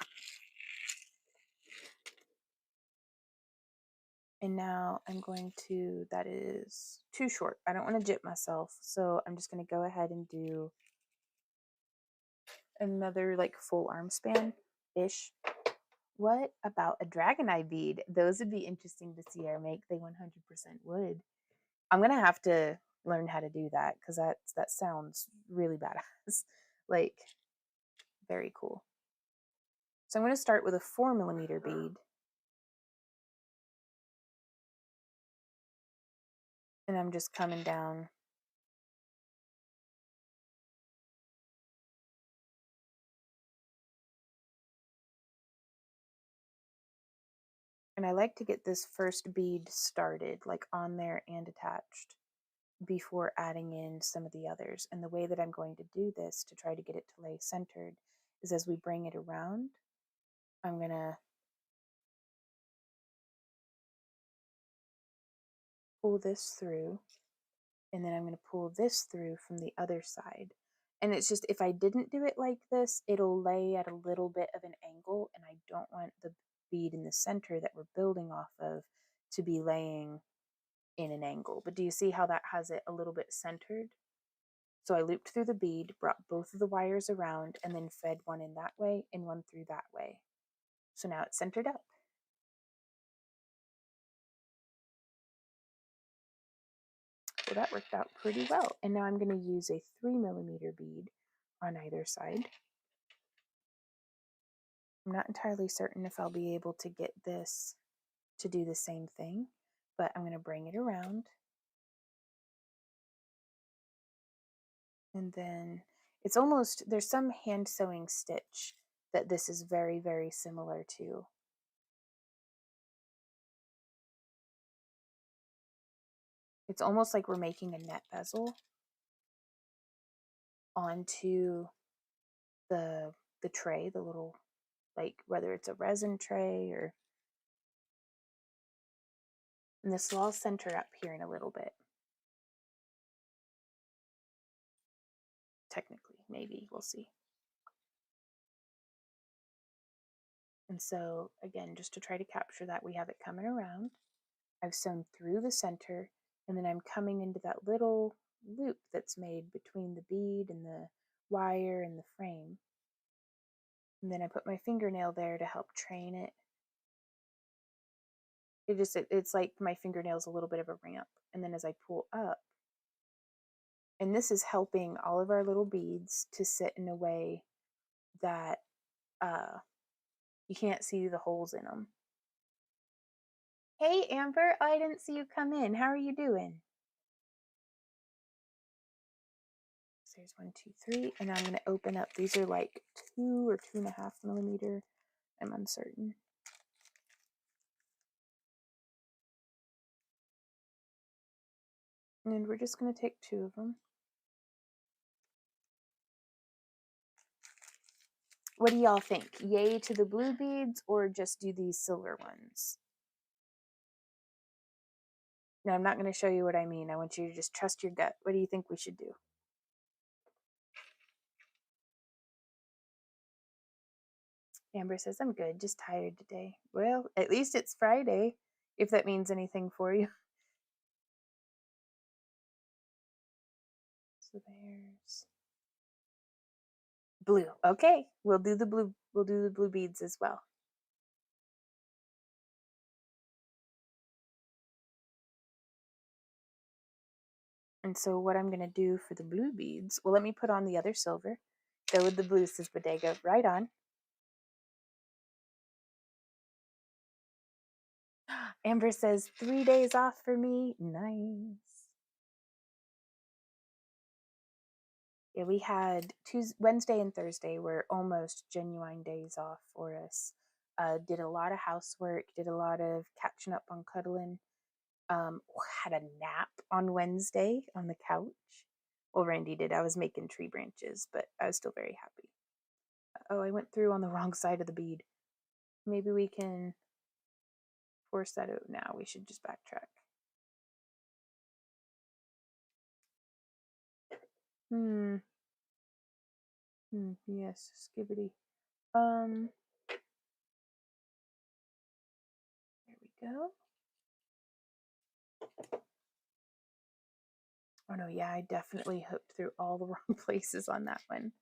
And now I'm going to, that is too short. I don't want to jip myself. So I'm just going to go ahead and do another like full arm span-ish. What about a dragon eye bead? Those would be interesting to see her make. They 100% would. I'm going to have to learn how to do that because that sounds really badass. Like, very cool. So I'm going to start with a 4mm bead. And I'm just coming down. And I like to get this first bead started, like on there and attached, before adding in some of the others. And the way that I'm going to do this to try to get it to lay centered is as we bring it around, I'm going to pull this through, and then I'm going to pull this through from the other side. And it's just, if I didn't do it like this, it'll lay at a little bit of an angle, and I don't want the bead in the center that we're building off of to be laying in an angle. But do you see how that has it a little bit centered? So I looped through the bead, brought both of the wires around, and then fed one in that way and one through that way. So now it's centered up. So that worked out pretty well. And now I'm going to use a 3mm bead on either side. I'm not entirely certain if I'll be able to get this to do the same thing, but I'm going to bring it around. And then it's almost, there's some hand sewing stitch that this is very, very similar to. It's almost like we're making a net bezel onto the tray, the little, like whether it's a resin tray or, and this will all center up here in a little bit. Technically, maybe, we'll see. And so again, just to try to capture that, we have it coming around. I've sewn through the center, and then I'm coming into that little loop that's made between the bead and the wire and the frame. And then I put my fingernail there to help train it. It's like my fingernail's a little bit of a ramp. And then as I pull up, and this is helping all of our little beads to sit in a way that you can't see the holes in them. Hey, Amber, I didn't see you come in. How are you doing? So there's 1, 2, 3, and I'm going to open up. These are like 2 or 2.5mm. I'm uncertain. And we're just going to take 2 of them. What do y'all think? Yay to the blue beads or just do these silver ones? No, I'm not going to show you what I mean. I want you to just trust your gut. What do you think we should do? Amber says, I'm good, just tired today. Well, at least it's Friday, if that means anything for you. So there's blue. Okay, we'll do the blue. We'll do the blue beads as well. And so what I'm going to do for the blue beads, well, let me put on the other silver. Go with the blue, says Bodega. Right on. Amber says, 3 days off for me. Nice. Yeah, we had Wednesday and Thursday were almost genuine days off for us. Did a lot of housework, did a lot of catching up on cuddling. Had a nap on Wednesday on the couch. Well, Randy did. I was making tree branches, but I was still very happy. Oh, I went through on the wrong side of the bead. Maybe we can force that out now. We should just backtrack. Yes, skibbity. There we go. Oh no, yeah, I definitely hooked through all the wrong places on that one.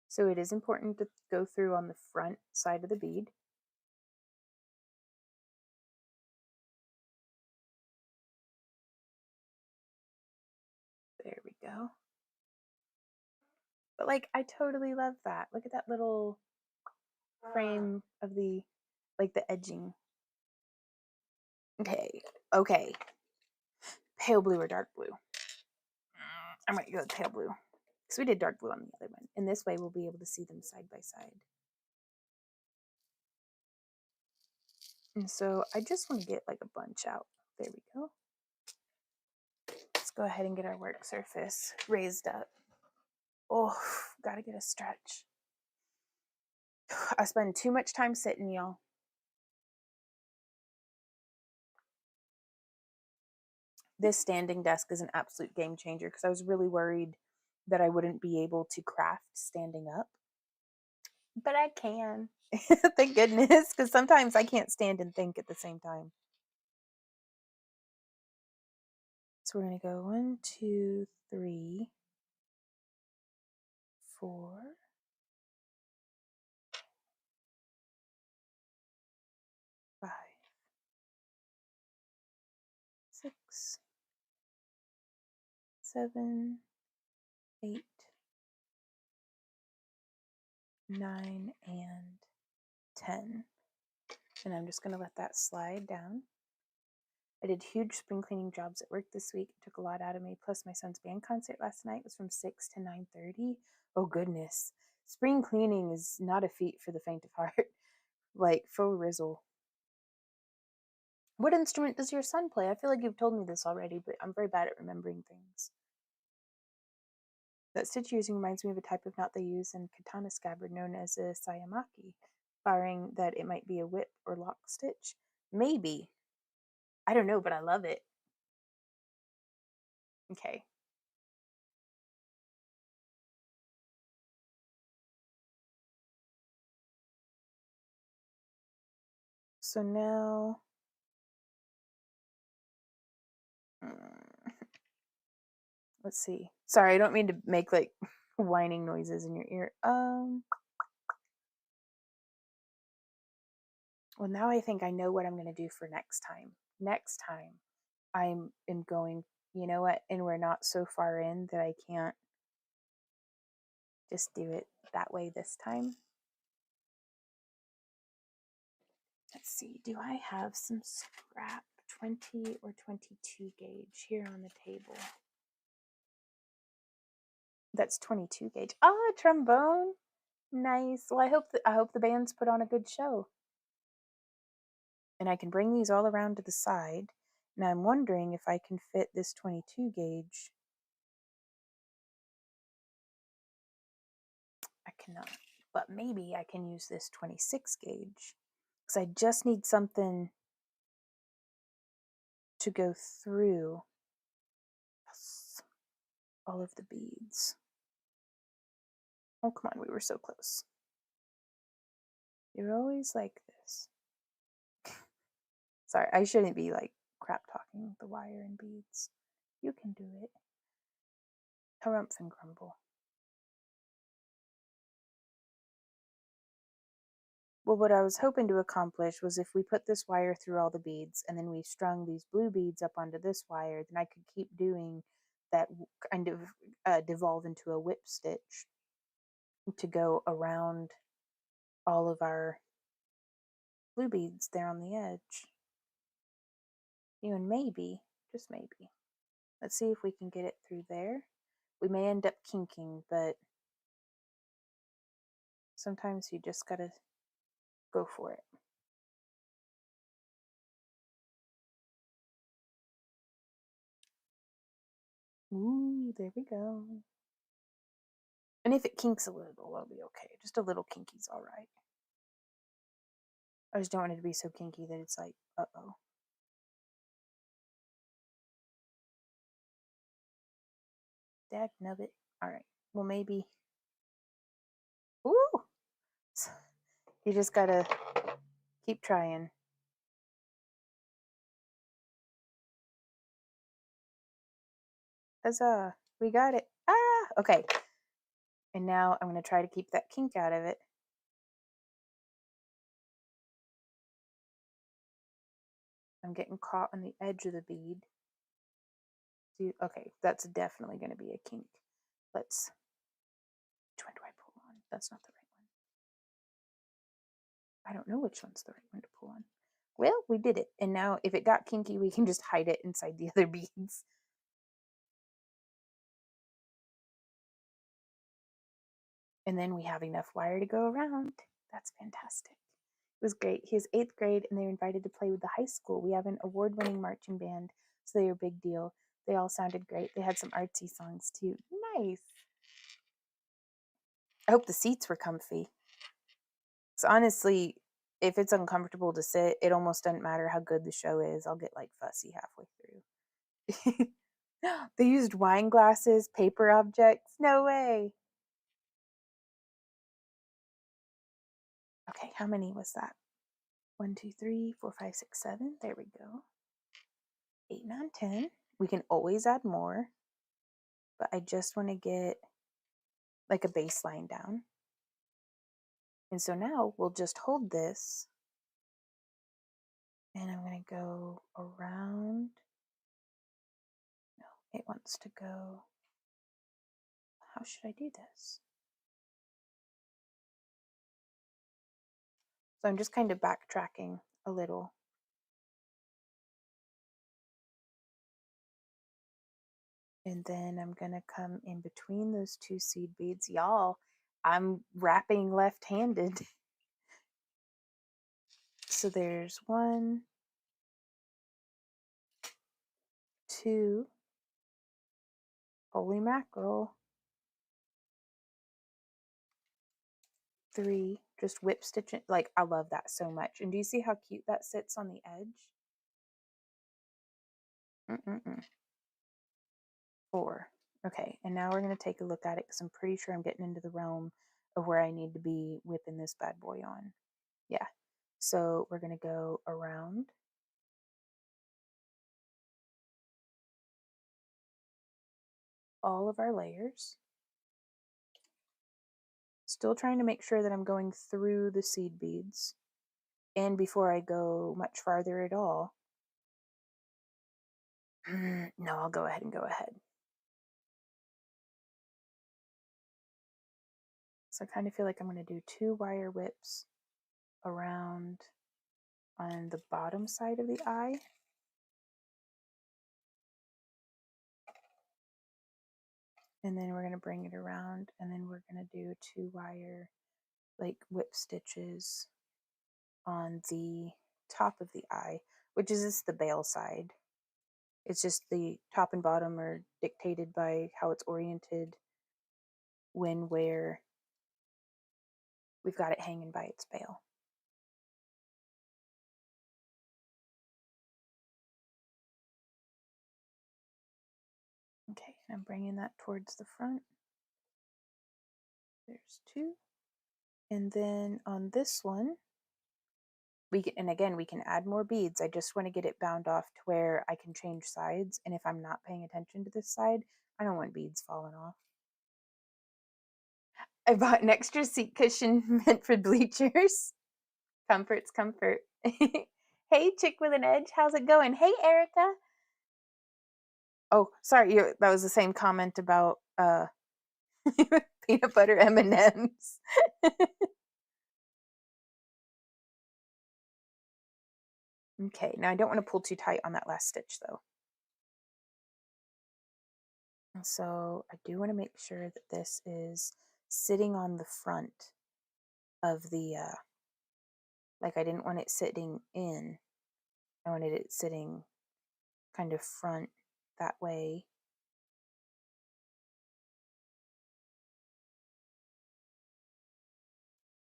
So it is important to go through on the front side of the bead. There we go. But like, I totally love that. Look at that little frame of the, like the edging. Okay, okay. Pale blue or dark blue? I might go with pale blue. Because we did dark blue on the other one. And this way we'll be able to see them side by side. And so I just want to get like a bunch out. There we go. Let's go ahead and get our work surface raised up. Oh, gotta get a stretch. I spend too much time sitting, y'all. This standing desk is an absolute game changer because I was really worried that I wouldn't be able to craft standing up. But I can. Thank goodness, because sometimes I can't stand and think at the same time. So we're going to go 1, 2, 3, 4, 5, 6, 7, 8, 9, and 10. And I'm just going to let that slide down. I did huge spring cleaning jobs at work this week. It took a lot out of me. Plus, my son's band concert last night was from 6 to 9:30. Oh, goodness. Spring cleaning is not a feat for the faint of heart. Like, faux rizzle. What instrument does your son play? I feel like you've told me this already, but I'm very bad at remembering things. That stitch using reminds me of a type of knot they use in katana scabbard known as a sayamaki, barring that it might be a whip or lock stitch. Maybe. I don't know, but I love it. Okay. So now, let's see. Sorry, I don't mean to make like whining noises in your ear. Well, now I think I know what I'm going to do for next time. Next time, I am going, you know what, and we're not so far in that I can't just do it that way this time. Let's see, do I have some scrap 20 or 22 gauge here on the table? That's 22 gauge. Ah, trombone. Nice. Well, I hope the band's put on a good show. And I can bring these all around to the side. Now I'm wondering if I can fit this 22 gauge. I cannot, but maybe I can use this 26 gauge because I just need something to go through all of the beads. Oh, come on, we were so close. You're always like this. Sorry, I shouldn't be like crap talking the wire and beads. You can do it. Harumph and grumble. Well, what I was hoping to accomplish was if we put this wire through all the beads and then we strung these blue beads up onto this wire, then I could keep doing that kind of devolve into a whip stitch to go around all of our blue beads there on the edge. And maybe, just maybe, let's see if we can get it through there. We may end up kinking, but sometimes you just gotta go for it. Ooh, there we go. And if it kinks a little, that'll be okay. Just a little kinky's all right. I just don't want it to be so kinky that it's like, uh-oh. Dagnubbit. All right. Well, maybe. Ooh! You just gotta keep trying. Huzzah. We got it. Ah, okay. And now I'm going to try to keep that kink out of it. I'm getting caught on the edge of the bead. See, okay, that's definitely going to be a kink. Let's, which one do I pull on? That's not the right one. I don't know which one's the right one to pull on. Well, we did it. And now if it got kinky, we can just hide it inside the other beads. And then we have enough wire to go around. That's fantastic. It was great. He was 8th grade and they were invited to play with the high school. We have an award-winning marching band, so they were a big deal. They all sounded great. They had some artsy songs too. Nice. I hope the seats were comfy. So honestly, if it's uncomfortable to sit, it almost doesn't matter how good the show is. I'll get like fussy halfway through. They used wine glasses, paper objects. No way. Okay, how many was that? 1, 2, 3, 4, 5, 6, 7. There we go. 8, 9, 10. We can always add more, but I just want to get like a baseline down. And so now we'll just hold this and I'm going to go around. No, it wants to go. How should I do this? So I'm just kind of backtracking a little. And then I'm going to come in between those 2 seed beads. Y'all, I'm wrapping left-handed. So there's 1, 2, holy mackerel, 3, just whip stitching. Like, I love that so much. And do you see how cute that sits on the edge? 4. Okay, and now we're going to take a look at it because I'm pretty sure I'm getting into the realm of where I need to be whipping this bad boy on. Yeah, so we're going to go around. All of our layers. Still trying to make sure that I'm going through the seed beads. And before I go much farther at all, no, I'll go ahead and go ahead. So I kind of feel like I'm going to do 2 wire whips around on the bottom side of the eye. And then we're going to bring it around and then we're going to do 2 wire like whip stitches on the top of the eye, which is just the bail side. It's just the top and bottom are dictated by how it's oriented when where we've got it hanging by its bail. Okay, and I'm bringing that towards the front. There's 2. And then on this one, we can, and again, we can add more beads. I just want to get it bound off to where I can change sides. And if I'm not paying attention to this side, I don't want beads falling off. I bought an extra seat cushion meant for bleachers. Comfort's comfort. Hey, chick with an edge, how's it going? Hey, Erica. Oh, sorry, that was the same comment about peanut butter M&Ms. Okay, now I don't want to pull too tight on that last stitch though. And so I do want to make sure that this is sitting on the front of the, like I didn't want it sitting in. I wanted it sitting kind of front that way.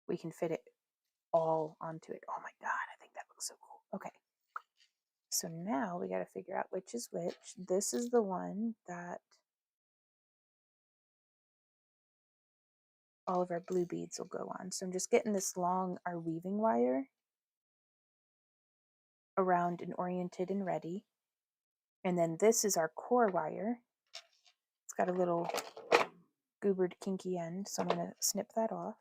We can fit it all onto it. Oh my God, I think that looks so cool. Okay. So now we got to figure out which is which. This is the one that all of our blue beads will go on. So I'm just getting this long, our weaving wire around and oriented and ready. And then this is our core wire. It's got a little goobered kinky end, so I'm going to snip that off.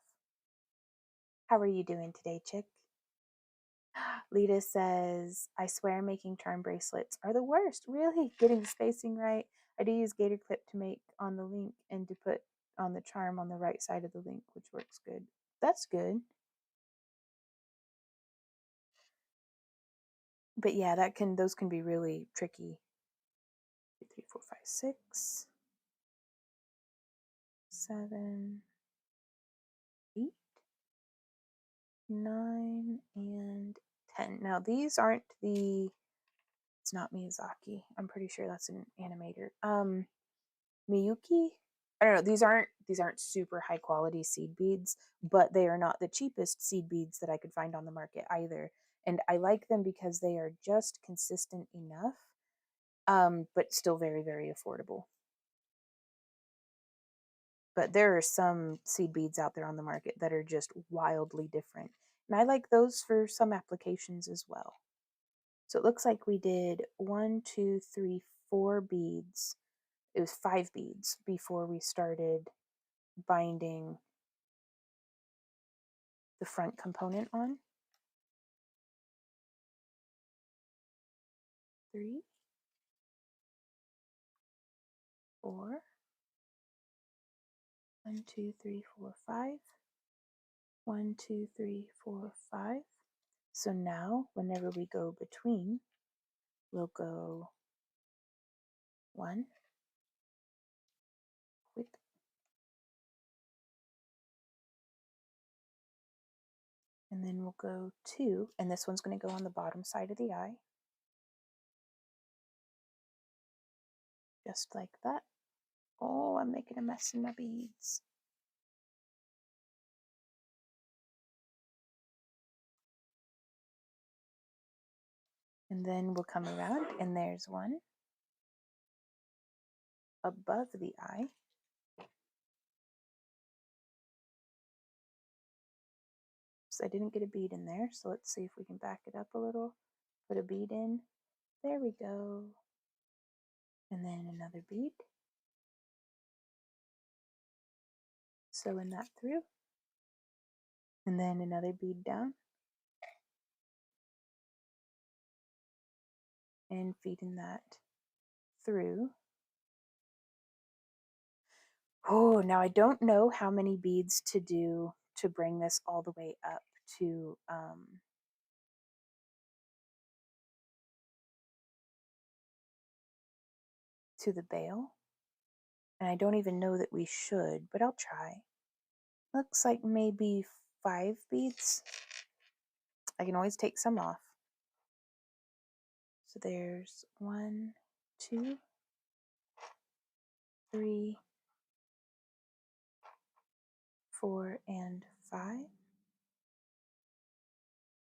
How are you doing today, chick? Lita says, I swear making charm bracelets are the worst. Really? Getting the spacing right. I do use gator clip to make on the link and to put on the charm on the right side of the link, which works good. That's good. But yeah, those can be really tricky. 2, 3, 4, 5, 6, 7, 8, 9, and 10. Now these aren't it's not Miyazaki. I'm pretty sure that's an animator. Miyuki? I don't know. These aren't super high quality seed beads, but they are not the cheapest seed beads that I could find on the market either. And I like them because they are just consistent enough, but still very, very affordable. But there are some seed beads out there on the market that are just wildly different. And I like those for some applications as well. So it looks like we did 1, 2, 3, 4 beads. It was 5 beads before we started binding the front component on. 3, 4, 1, 2, 3, 4, 5. 1, 2, 3, 4, 5. So now, whenever we go between, we'll go 1, whip, and then we'll go 2, and this one's going to go on the bottom side of the eye, just like that. Oh, I'm making a mess in my beads. And then we'll come around, and there's one above the eye. So I didn't get a bead in there, so let's see if we can back it up a little. Put a bead in. There we go. And then another bead. Sewing that through. And then another bead down. And feeding that through. Oh, now I don't know how many beads to do to bring this all the way up to the bail. And I don't even know that we should, but I'll try. Looks like maybe 5 beads. I can always take some off. So there's 1, 2, 3, 4, and 5.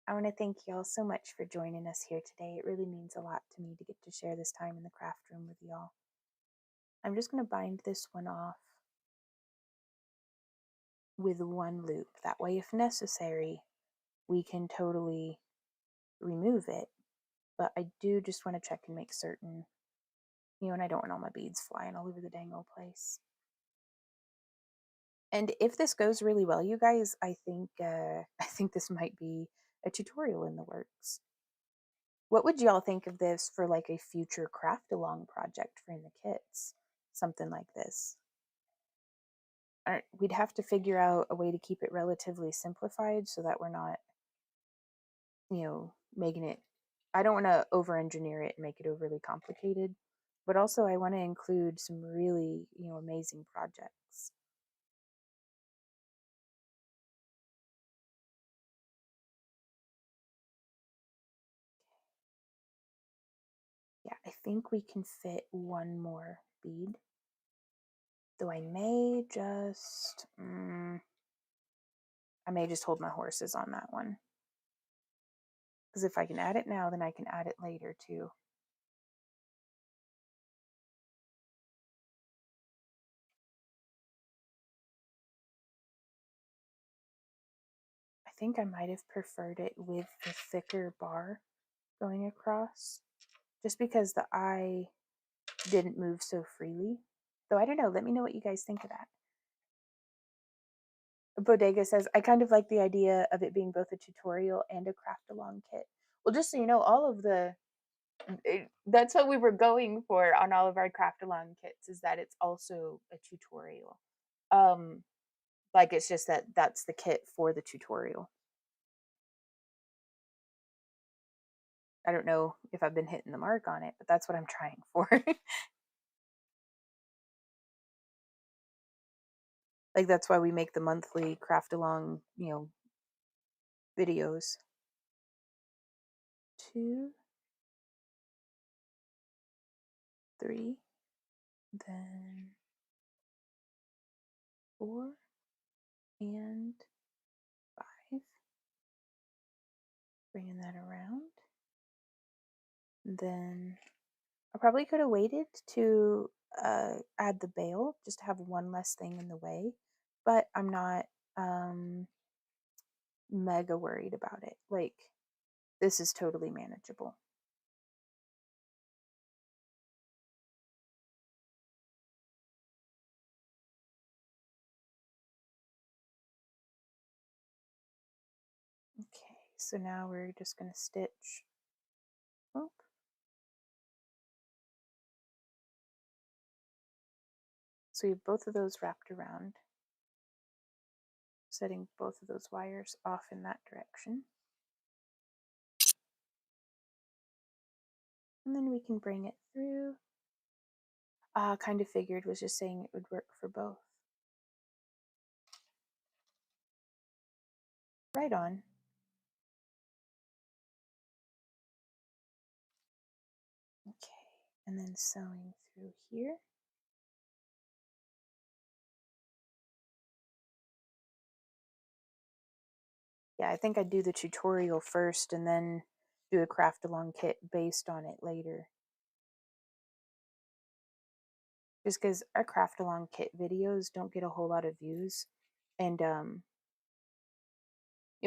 I want to thank you all so much for joining us here today. It really means a lot to me to get to share this time in the craft room with y'all. I'm just going to bind this one off with 1 loop. That way, if necessary, we can totally remove it. But I do just want to check and make certain, and I don't want all my beads flying all over the dang old place. And if this goes really well, you guys, I think this might be a tutorial in the works. What would y'all think of this for like a future craft along project for the kits? Something like this. We'd have to figure out a way to keep it relatively simplified so that we're not, making it, I don't want to over engineer it and make it overly complicated, but also I want to include some really, amazing projects. Yeah, I think we can fit 1 more bead. Though I may just, hold my horses on that one. Because if I can add it now, then I can add it later too. I think I might have preferred it with the thicker bar going across, just because the eye didn't move so freely. So I don't know. Let me know what you guys think of that. Bodega says, I kind of like the idea of it being both a tutorial and a craft along kit. Well, just so you know, all of that's what we were going for on all of our craft along kits, is that it's also a tutorial. Like it's just that that's the kit for the tutorial. I don't know if I've been hitting the mark on it, but that's what I'm trying for. Like that's why we make the monthly craft along, videos. 2, 3, then 4 and 5. Bringing that around. Then I probably could have waited to add the bail just to have one less thing in the way, but I'm not mega worried about it. Like, this is totally manageable. Okay, so now we're just going to stitch. Oh. So we have both of those wrapped around, setting both of those wires off in that direction. And then we can bring it through. Kind of figured, was just saying it would work for both. Right on. Okay, and then sewing through here. Yeah, I think I'd do the tutorial first and then do a craft along kit based on it later. Just because our craft along kit videos don't get a whole lot of views, and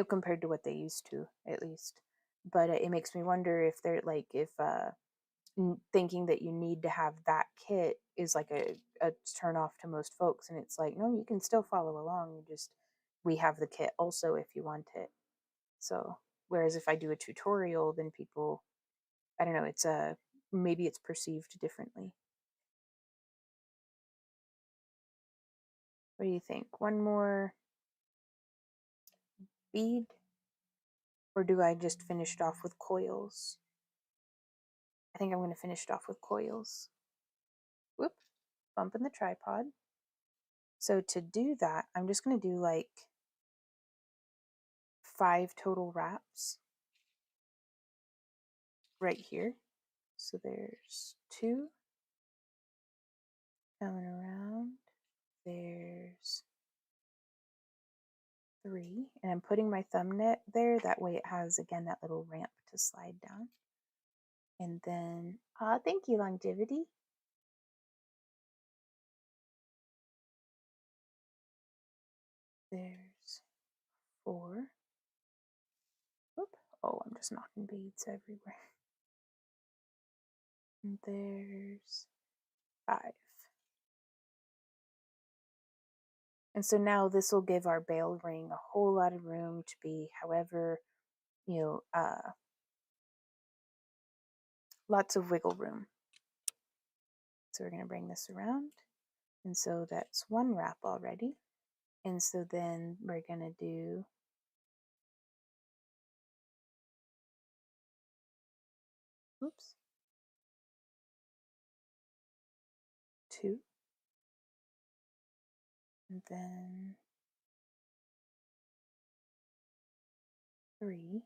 compared to what they used to, at least. But it makes me wonder if they're like, if thinking that you need to have that kit is like a turn off to most folks, and it's like, no, you can still follow along. We have the kit also if you want it. So whereas if I do a tutorial, then people, I don't know, it's maybe it's perceived differently. What do you think? One more bead, or do I just finish it off with coils? I think I'm going to finish it off with coils. Whoop, bumping the tripod. So to do that, I'm just going to do like 5 total wraps right here. So there's 2 coming around. There's 3, and I'm putting my thumb net there. That way it has, again, that little ramp to slide down. And then, thank you, Longevity. There's 4. Whoop. Oh, I'm just knocking beads everywhere. And there's 5. And so now this will give our bail ring a whole lot of room to be however, lots of wiggle room. So we're going to bring this around. And so that's 1 wrap already. And so then we're going to do oops, 2, and then 3,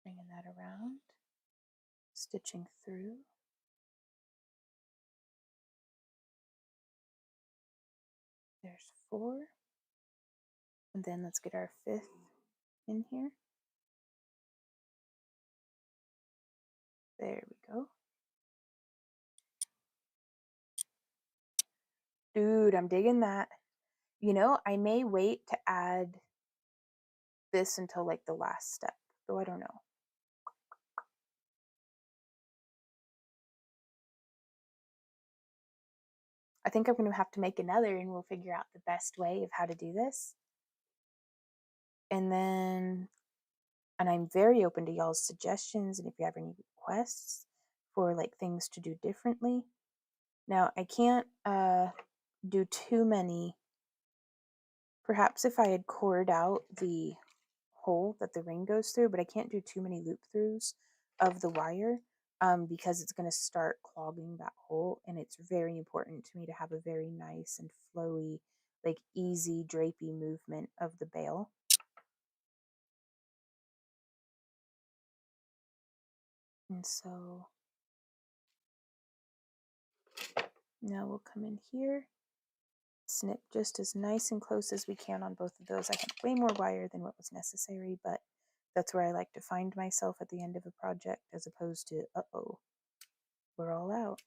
bringing that around, stitching through. There's 4, and then let's get our 5th in here. There we go. Dude, I'm digging that. I may wait to add this until like the last step, though I don't know. I think I'm going to have to make another and we'll figure out the best way of how to do this. And then, and I'm very open to y'all's suggestions and if you have any requests for like things to do differently. Now, I can't do too many. Perhaps if I had cored out the hole that the ring goes through, but I can't do too many loop throughs of the wire because it's going to start clogging that hole. And it's very important to me to have a very nice and flowy, like easy drapey movement of the bail. And so now we'll come in here, snip just as nice and close as we can on both of those. I had way more wire than what was necessary, but that's where I like to find myself at the end of a project as opposed to, uh-oh, we're all out.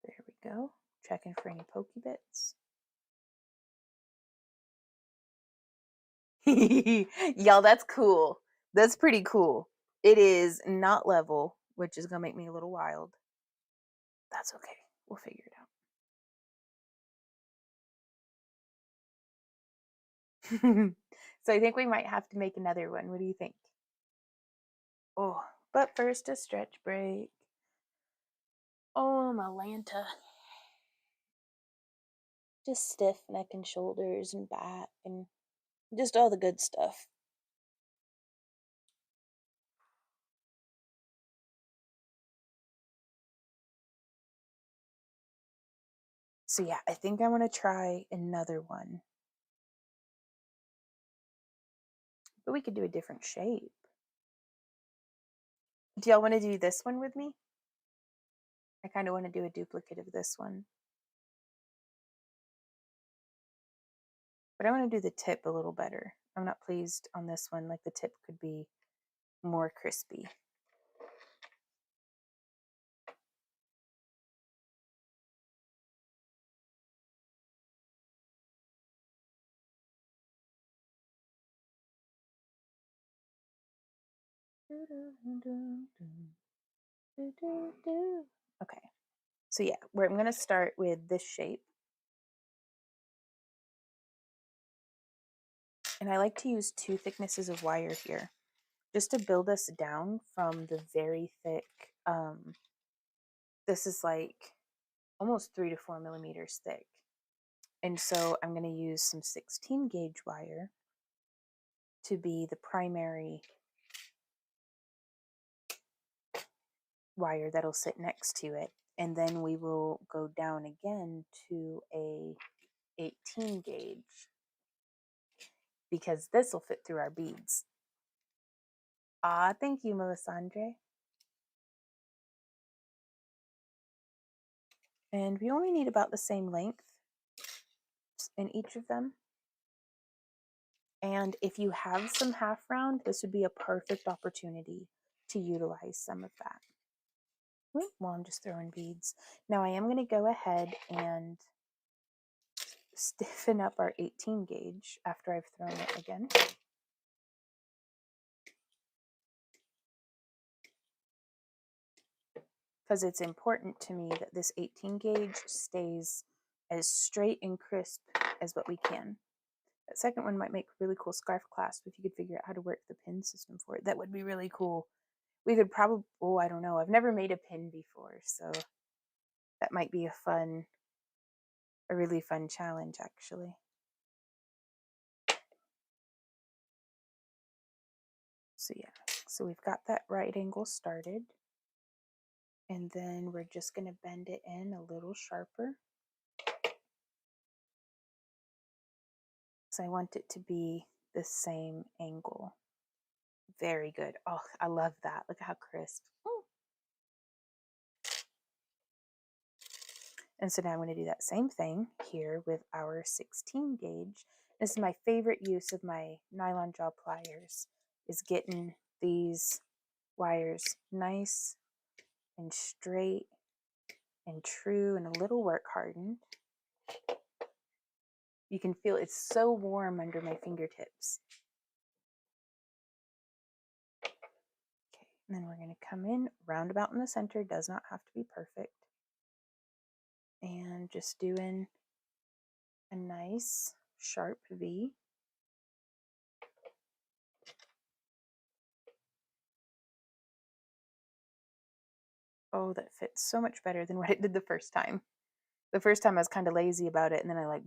There we go. Checking for any pokey bits. Y'all, that's cool. That's pretty cool. It is not level, which is going to make me a little wild. That's okay. We'll figure it out. So I think we might have to make another one. What do you think? Oh, but first a stretch break. Oh, my Lanta. Just stiff neck and shoulders and back and just all the good stuff. So yeah, I think I want to try another one. But we could do a different shape. Do y'all want to do this one with me? I kind of want to do a duplicate of this one. But I want to do the tip a little better. I'm not pleased on this one. Like the tip could be more crispy. Okay. So yeah, I'm going to start with this shape. And I like to use 2 thicknesses of wire here just to build us down from the very thick. This is like almost 3 to 4 millimeters thick. And so I'm going to use some 16 gauge wire to be the primary wire that'll sit next to it. And then we will go down again to a 18 gauge because this will fit through our beads. Ah, thank you, Melisandre. And we only need about the same length in each of them. And if you have some half round, this would be a perfect opportunity to utilize some of that. Well, I'm just throwing beads. Now I am going to go ahead and stiffen up our 18 gauge after I've thrown it again. Because it's important to me that this 18 gauge stays as straight and crisp as what we can. That second one might make a really cool scarf clasp if you could figure out how to work the pin system for it. That would be really cool. We could probably, oh, I don't know. I've never made a pin before, so that might be a really fun challenge, actually. So yeah, so we've got that right angle started. And then we're just going to bend it in a little sharper. So I want it to be the same angle. Very good. Oh, I love that. Look at how crisp. Ooh. And so now I'm going to do that same thing here with our 16 gauge. This is my favorite use of my nylon jaw pliers, is getting these wires nice and straight and true and a little work hardened. You can feel it's so warm under my fingertips. Okay, and then we're going to come in roundabout in the center. Does not have to be perfect. and just doing a nice sharp V. Oh, that fits so much better than what it did the first time. The first time I was kind of lazy about it, and then I like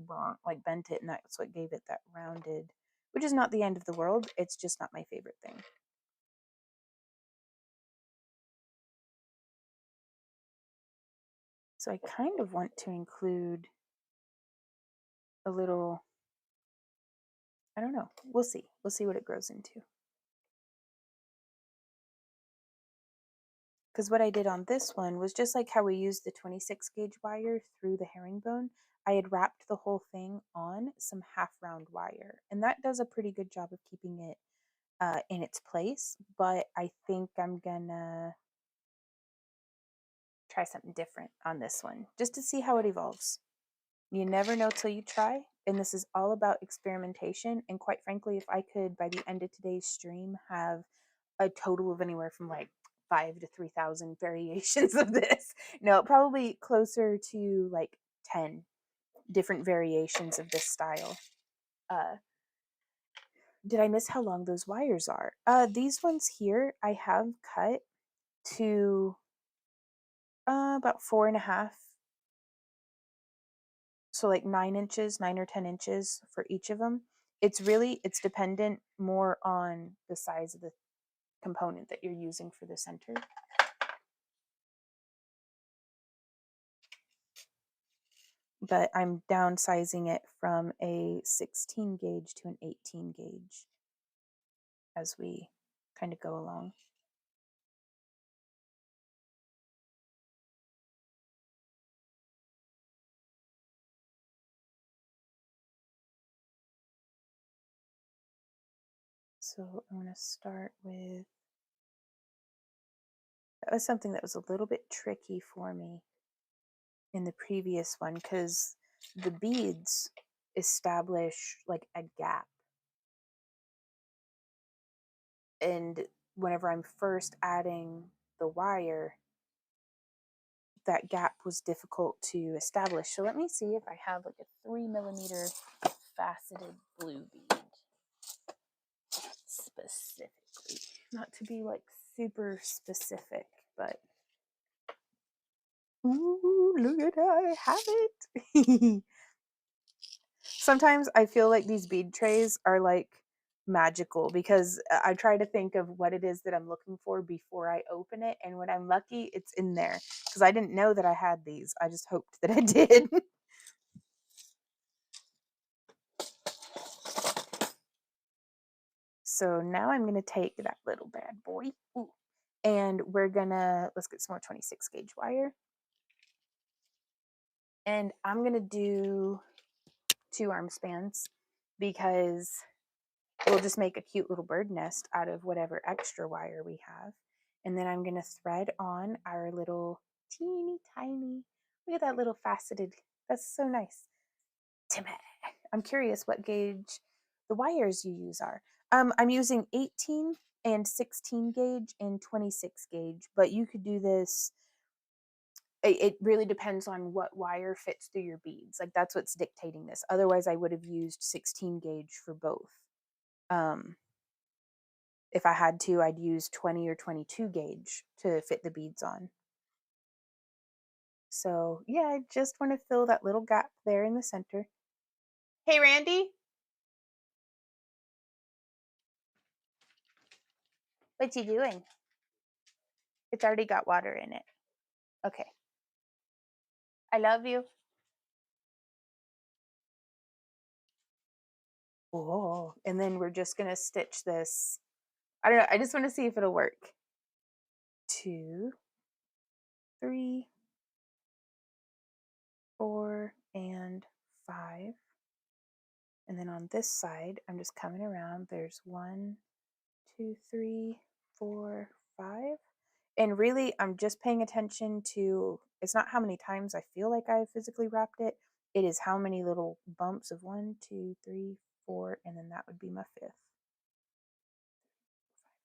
bent it, and that's what gave it that rounded, which is not the end of the world. It's just not my favorite thing. So I kind of want to include a little, I don't know. We'll see. We'll see what it grows into. Because what I did on this one was just like how we used the 26 gauge wire through the herringbone. I had wrapped the whole thing on some half round wire, and that does a pretty good job of keeping it in its place. But I think I'm gonna try something different on this one just to see how it evolves. You never know till you try, and this is all about experimentation. And quite frankly, if I could by the end of today's stream have a total of anywhere from like 5 to 3,000 variations of this, no, probably closer to like 10 different variations of this style. Did I miss how long those wires are? These ones here I have cut to about 4.5, so like 9 inches, 9 or 10 inches for each of them. It's dependent more on the size of the component that you're using for the center. But I'm downsizing it from a 16 gauge to an 18 gauge as we kind of go along. So I'm going to start with, that was something that was a little bit tricky for me in the previous one because the beads establish like a gap. And whenever I'm first adding the wire, that gap was difficult to establish. So let me see if I have like a 3mm faceted blue bead specifically. Not to be like super specific, but ooh, look at how I have it. Sometimes I feel like these bead trays are like magical because I try to think of what it is that I'm looking for before I open it, and when I'm lucky, it's in there because I didn't know that I had these. I just hoped that I did. So now I'm going to take that little bad boy, and let's get some more 26 gauge wire. And I'm going to do 2 arm spans because we'll just make a cute little bird nest out of whatever extra wire we have. And then I'm going to thread on our little teeny tiny, look at that little faceted, that's so nice. Timmy. I'm curious what gauge the wires you use are. I'm using 18 and 16 gauge and 26 gauge, but you could do this. It really depends on what wire fits through your beads. Like that's what's dictating this. Otherwise, I would have used 16 gauge for both. If I had to, I'd use 20 or 22 gauge to fit the beads on. So yeah, I just want to fill that little gap there in the center. Hey, Randy. What you doing? It's already got water in it. Okay. I love you. Oh, and then we're just going to stitch this. I don't know. I just want to see if it'll work. 2, 3, 4, and 5. And then on this side, I'm just coming around. There's 1, 2, 3, 4, 5. And really, I'm just paying attention to, it's not how many times I feel like I physically wrapped it. It is how many little bumps of 1, 2, 3, 4, and then that would be my 5th.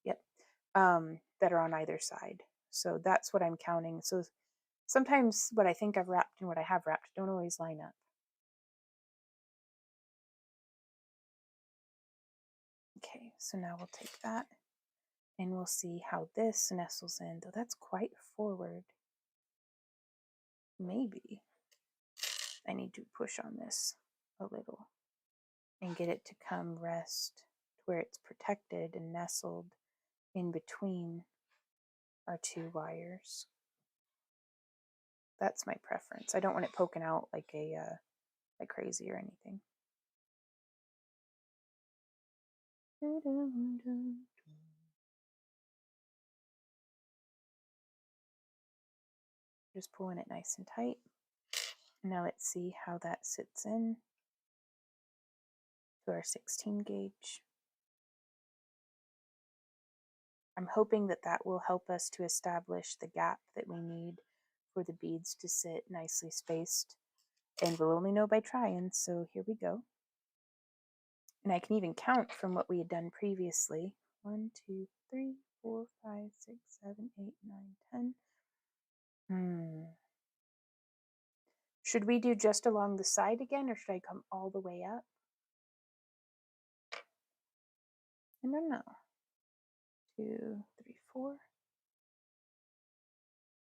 Yep. That are on either side. So that's what I'm counting. So Sometimes what I think I've wrapped and what I have wrapped don't always line up. Okay, so now we'll take that and we'll see how this nestles in, though that's quite forward. Maybe I need to push on this a little and get it to come rest where it's protected and nestled in between our two wires. That's my preference. I don't want it poking out like like crazy or anything. Just pulling it nice and tight. Now let's see how that sits in to our 16 gauge. I'm hoping that that will help us to establish the gap that we need for the beads to sit nicely spaced. And we'll only know by trying, so here we go. And I can even count from what we had done previously. 1, 2, 3, 4, 5, 6, 7, 8, 9, 10. Should we do just along the side again, or should I come all the way up? I don't know. 2, 3, 4.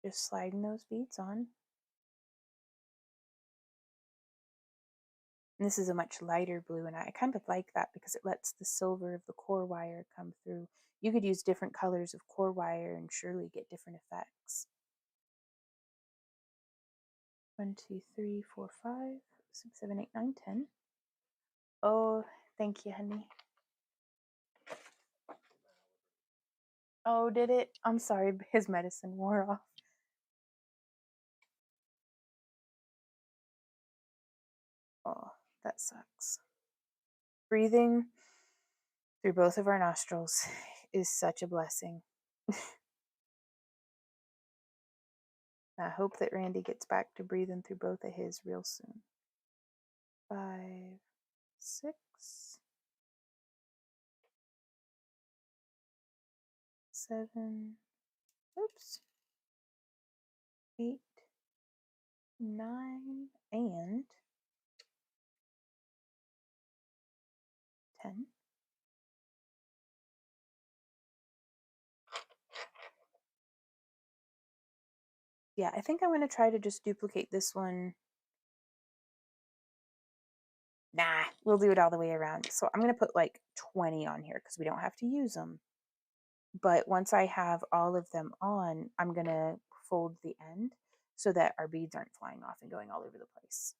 Just sliding those beads on. And this is a much lighter blue, and I kind of like that because it lets the silver of the core wire come through. You could use different colors of core wire and surely get different effects. 1, 2, 3, 4, 5, 6, 7, 8, 9, 10. Oh, thank you, honey. Oh, did it? I'm sorry, his medicine wore off. Oh, that sucks. Breathing through both of our nostrils is such a blessing. I hope that Randy gets back to breathing through both of his real soon. 5, 6, 7, oops, 8, 9, and 10. Yeah, I think I'm going to try to just duplicate this one. Nah, we'll do it all the way around. So I'm going to put like 20 on here because we don't have to use them. But once I have all of them on, I'm going to fold the end so that our beads aren't flying off and going all over the place.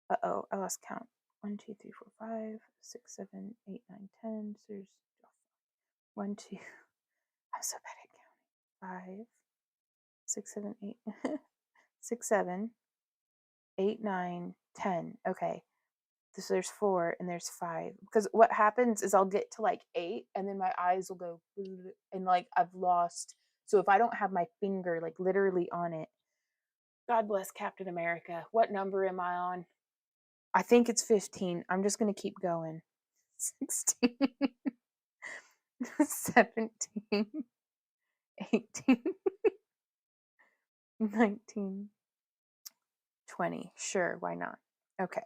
Uh-oh, I lost count. 1, 2, 3, 4, 5, 6, 7, 8, 9, 10. So there's 1, 2. I'm so bad at counting. 5, 6, 7, 8. 6, 7, 8, 9, 10. Okay. So there's 4 and there's 5. Because what happens is I'll get to like 8 and then my eyes will go and like I've lost. So if I don't have my finger like literally on it, God bless Captain America. What number am I on? I think it's 15. I'm just going to keep going. 16, 17, 18, 19, 20. Sure, why not? Okay.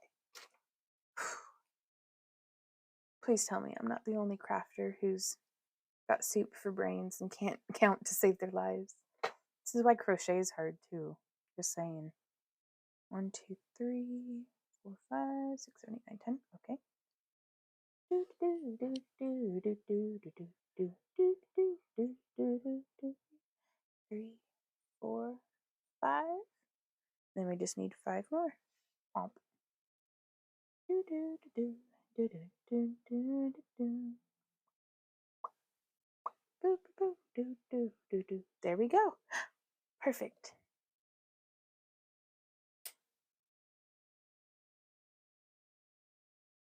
Please tell me I'm not the only crafter who's got soup for brains and can't count to save their lives. This is why crochet is hard too. Just saying. 1, 2, 3, 4, 5, 6, 7, 8, 9, 10. Okay. 3, 4, 5. Then we just need 5 more. Omp. There we go. Perfect.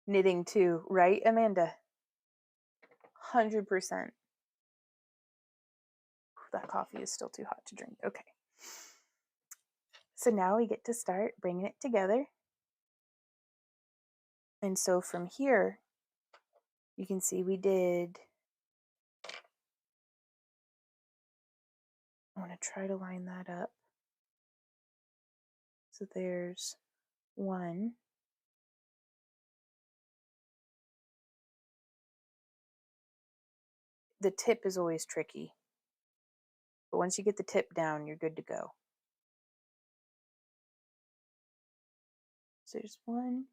Knitting too, right, Amanda? 100%. That coffee is still too hot to drink. Okay. So now we get to start bringing it together. And so from here, you can see we did, I want to try to line that up. So there's one. The tip is always tricky, but once you get the tip down, you're good to go. So there's one.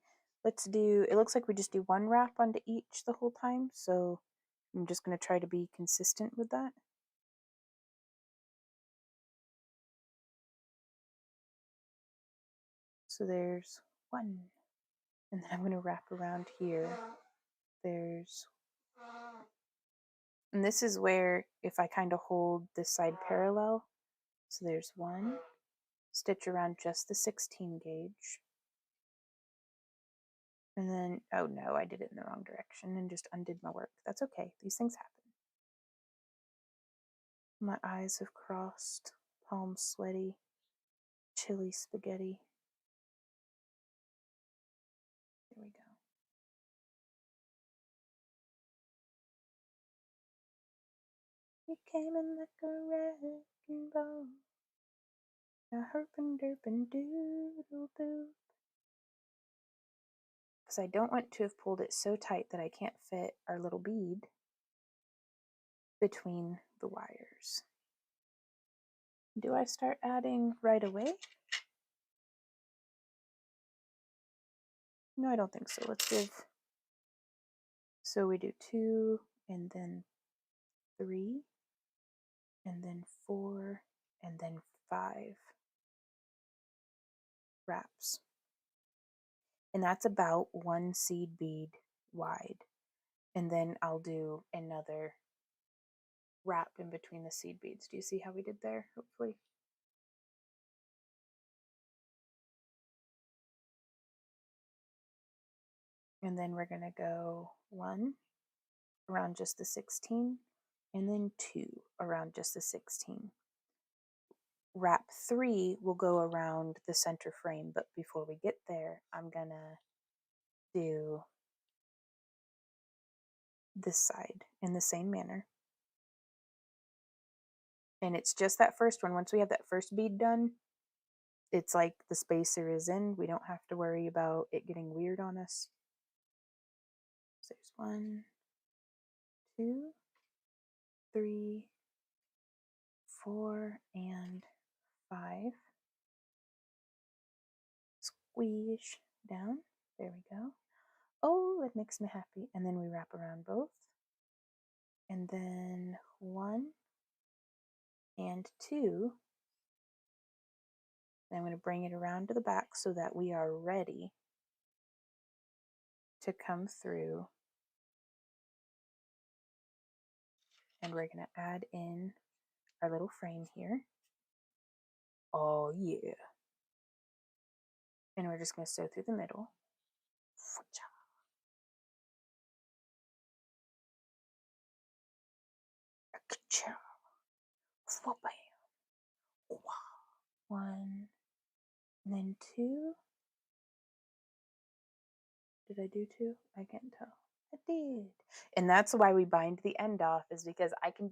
Let's do, it looks like we just do one wrap onto each the whole time, so I'm just going to try to be consistent with that. So there's one, and then I'm going to wrap around here. There's, and this is where if I kind of hold this side parallel, so there's one, stitch around just the 16 gauge. And then, oh no, I did it in the wrong direction and just undid my work. That's okay. These things happen. My eyes have crossed, palms sweaty, chili spaghetti. There we go. You came in like a wrecking ball, a herpin' derpin' doodle doo. Because I don't want to have pulled it so tight that I can't fit our little bead between the wires. Do I start adding right away? No, I don't think so. Let's give, so we do 2 and then 3 and then 4 and then 5 wraps. And that's about 1 seed bead wide. And then I'll do another wrap in between the seed beads. Do you see how we did there? Hopefully. And then we're going to go 1 around just the 16 and then 2 around just the 16. Wrap 3 will go around the center frame, but before we get there, I'm going to do this side in the same manner. And it's just that first one. Once we have that first bead done, it's like the spacer is in. We don't have to worry about it getting weird on us. So there's 1, 2, 3, 4, and 5. Squeeze down. There we go. Oh, it makes me happy. And then we wrap around both. And then 1 and 2. And I'm going to bring it around to the back so that we are ready to come through. And we're going to add in our little frame here. Oh, yeah. And we're just going to sew through the middle. One, and then 2. Did I do 2? I can't tell. I did. And that's why we bind the end off, is because I can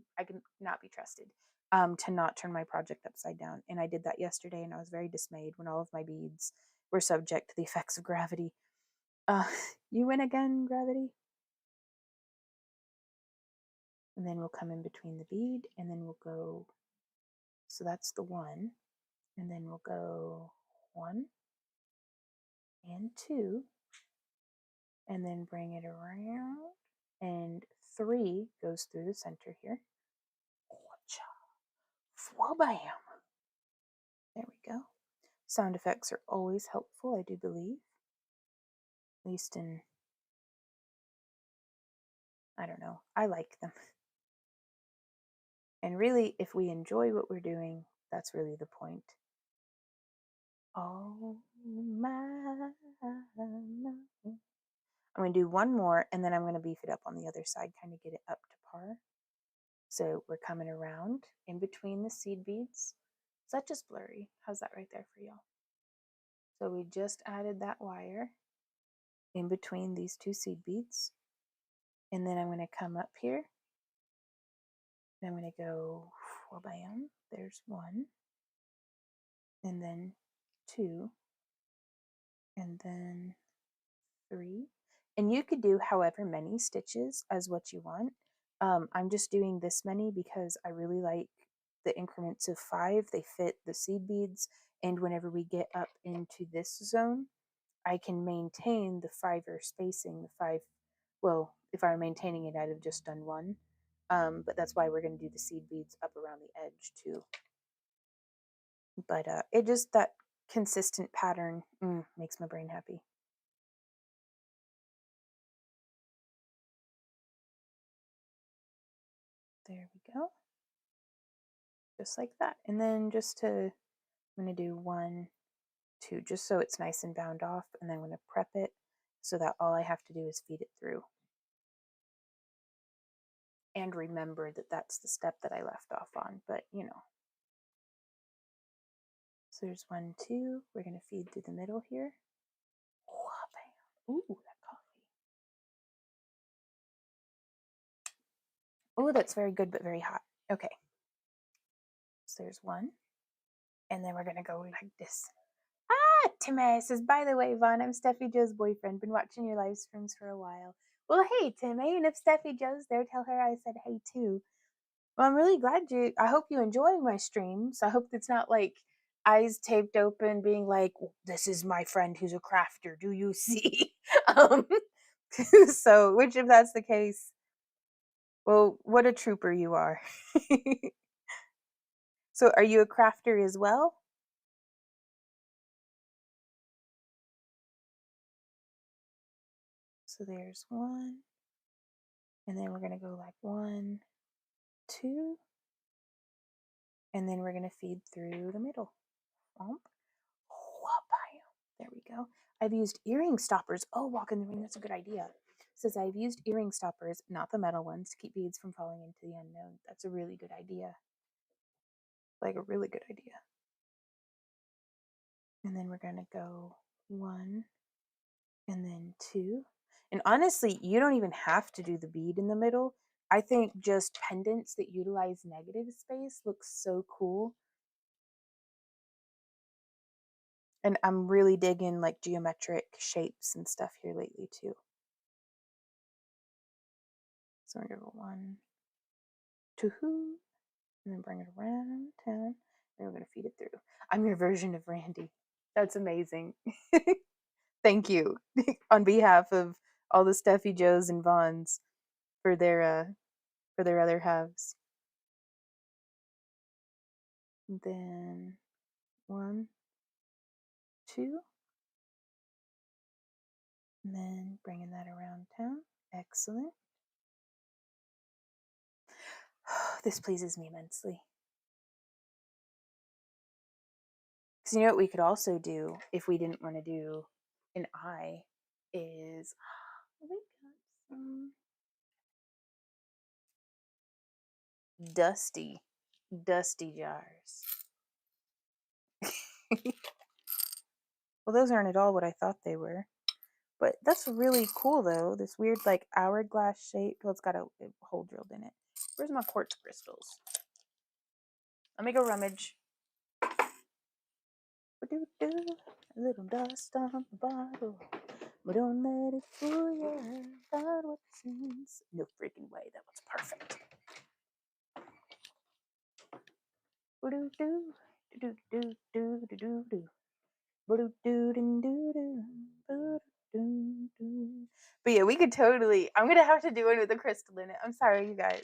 not be trusted to not turn my project upside down. And I did that yesterday, and I was very dismayed when all of my beads were subject to the effects of gravity. You win again, gravity. And then we'll come in between the bead, and then we'll go, so that's the 1, and then we'll go 1 and 2, and then bring it around, and 3 goes through the center here. Bam! There we go. Sound effects are always helpful, I do believe. At least in, I don't know, I like them. And really, if we enjoy what we're doing, that's really the point. Oh my. I'm going to do one more, and then I'm going to beef it up on the other side, kind of get it up to par. So we're coming around in between the seed beads. Is that just blurry? How's that right there for y'all? So we just added that wire in between these 2 seed beads. And then I'm going to come up here. And I'm going to go, bam, there's 1. And then 2. and then 3. And you could do however many stitches as what you want. I'm just doing this many because I really like the increments of 5. They fit the seed beads, and whenever we get up into this zone, I can maintain the 5 spacing, the 5. Well, if I were maintaining it, I'd have just done 1. But that's why we're going to do the seed beads up around the edge too. But it just, that consistent pattern makes my brain happy. There we go. Just like that. And then I'm going to do 1, 2, just so it's nice and bound off. And then I'm going to prep it so that all I have to do is feed it through. And remember that that's the step that I left off on, but you know. So there's 1, 2. We're going to feed through the middle here. Ooh, that coffee. Oh, that's very good, but very hot. Okay. So there's 1. And then we're going to go like this. Ah, Timmy says, by the way, Vaughn, I'm Steffi Joe's boyfriend. Been watching your live streams for a while. Well, hey, Timmy, and if Steffi Joe's there, tell her I said hey, too. Well, I'm really glad I hope you enjoy my streams. I hope it's not like eyes taped open being like, this is my friend who's a crafter. Do you see? So, which if that's the case, well, what a trooper you are. So are you a crafter as well? So there's 1. And then we're going to go like 1, 2. And then we're going to feed through the middle. There we go. I've used earring stoppers. Oh, walk in the ring. That's a good idea. It says I've used earring stoppers, not the metal ones, to keep beads from falling into the unknown. That's a really good idea. Like a really good idea. And then we're going to go 1 and then 2. And honestly, you don't even have to do the bead in the middle. I think just pendants that utilize negative space looks so cool. And I'm really digging like geometric shapes and stuff here lately too. So we're going to go 1, 2, and then bring it around town. And we're going to feed it through. I'm your version of Randy. That's amazing. Thank you on behalf of all the Steffi Joes and Vaughns for their other halves. Then 1, 2, and then bringing that around town. Excellent. This pleases me immensely. Because you know what we could also do if we didn't want to do an eye is we got some dusty jars. Well, those aren't at all what I thought they were. But that's really cool, though. This weird, like, hourglass shape. Well, it's got a hole drilled in it. Where's my quartz crystals? Let me go rummage. A little dust on the bottle. But don't let it fool you about what it seems. No freaking way. That was perfect. But yeah, we could totally. I'm gonna have to do it with a crystal in it. I'm sorry, you guys.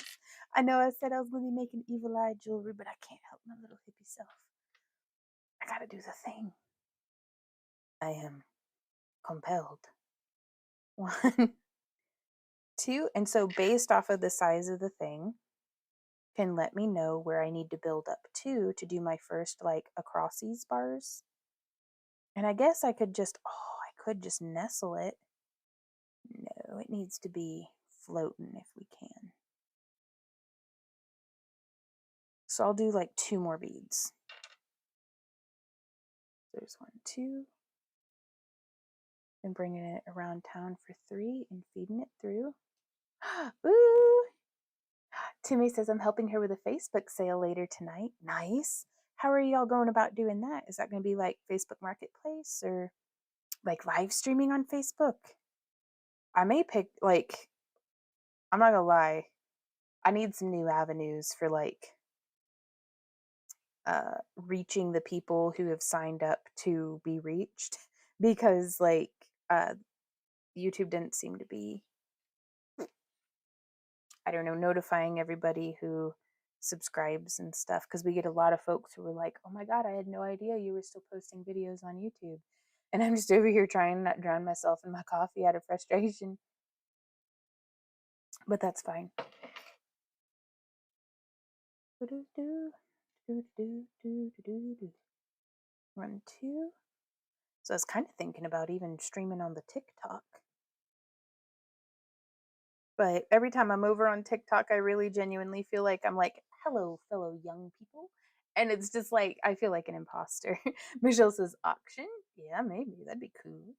I know I said I was gonna be making evil eye jewelry, but I can't help my little hippie self. I gotta do the thing. I am compelled. 1, 2, and so based off of the size of the thing, can let me know where I need to build up to do my first like across these bars. And I guess I could just nestle it. No, it needs to be floating if we can. So I'll do like 2 more beads. There's 1, 2. And bringing it around town for 3 and feeding it through. Ooh! Timmy says I'm helping her with a Facebook sale later tonight. Nice. How are y'all going about doing that? Is that going to be like Facebook Marketplace or like live streaming on Facebook. I may pick, like, I'm not gonna lie, I need some new avenues for like reaching the people who have signed up to be reached, because like YouTube didn't seem to be, I don't know, notifying everybody who subscribes and stuff, because we get a lot of folks who were like, oh my god, I had no idea you were still posting videos on YouTube, and I'm just over here trying not to drown myself in my coffee out of frustration, but that's fine. 1, 2. So I was kind of thinking about even streaming on the TikTok. But every time I'm over on TikTok, I really genuinely feel like I'm like, hello, fellow young people. And it's just like, I feel like an imposter. Michelle says, auction? Yeah, maybe. That'd be cool.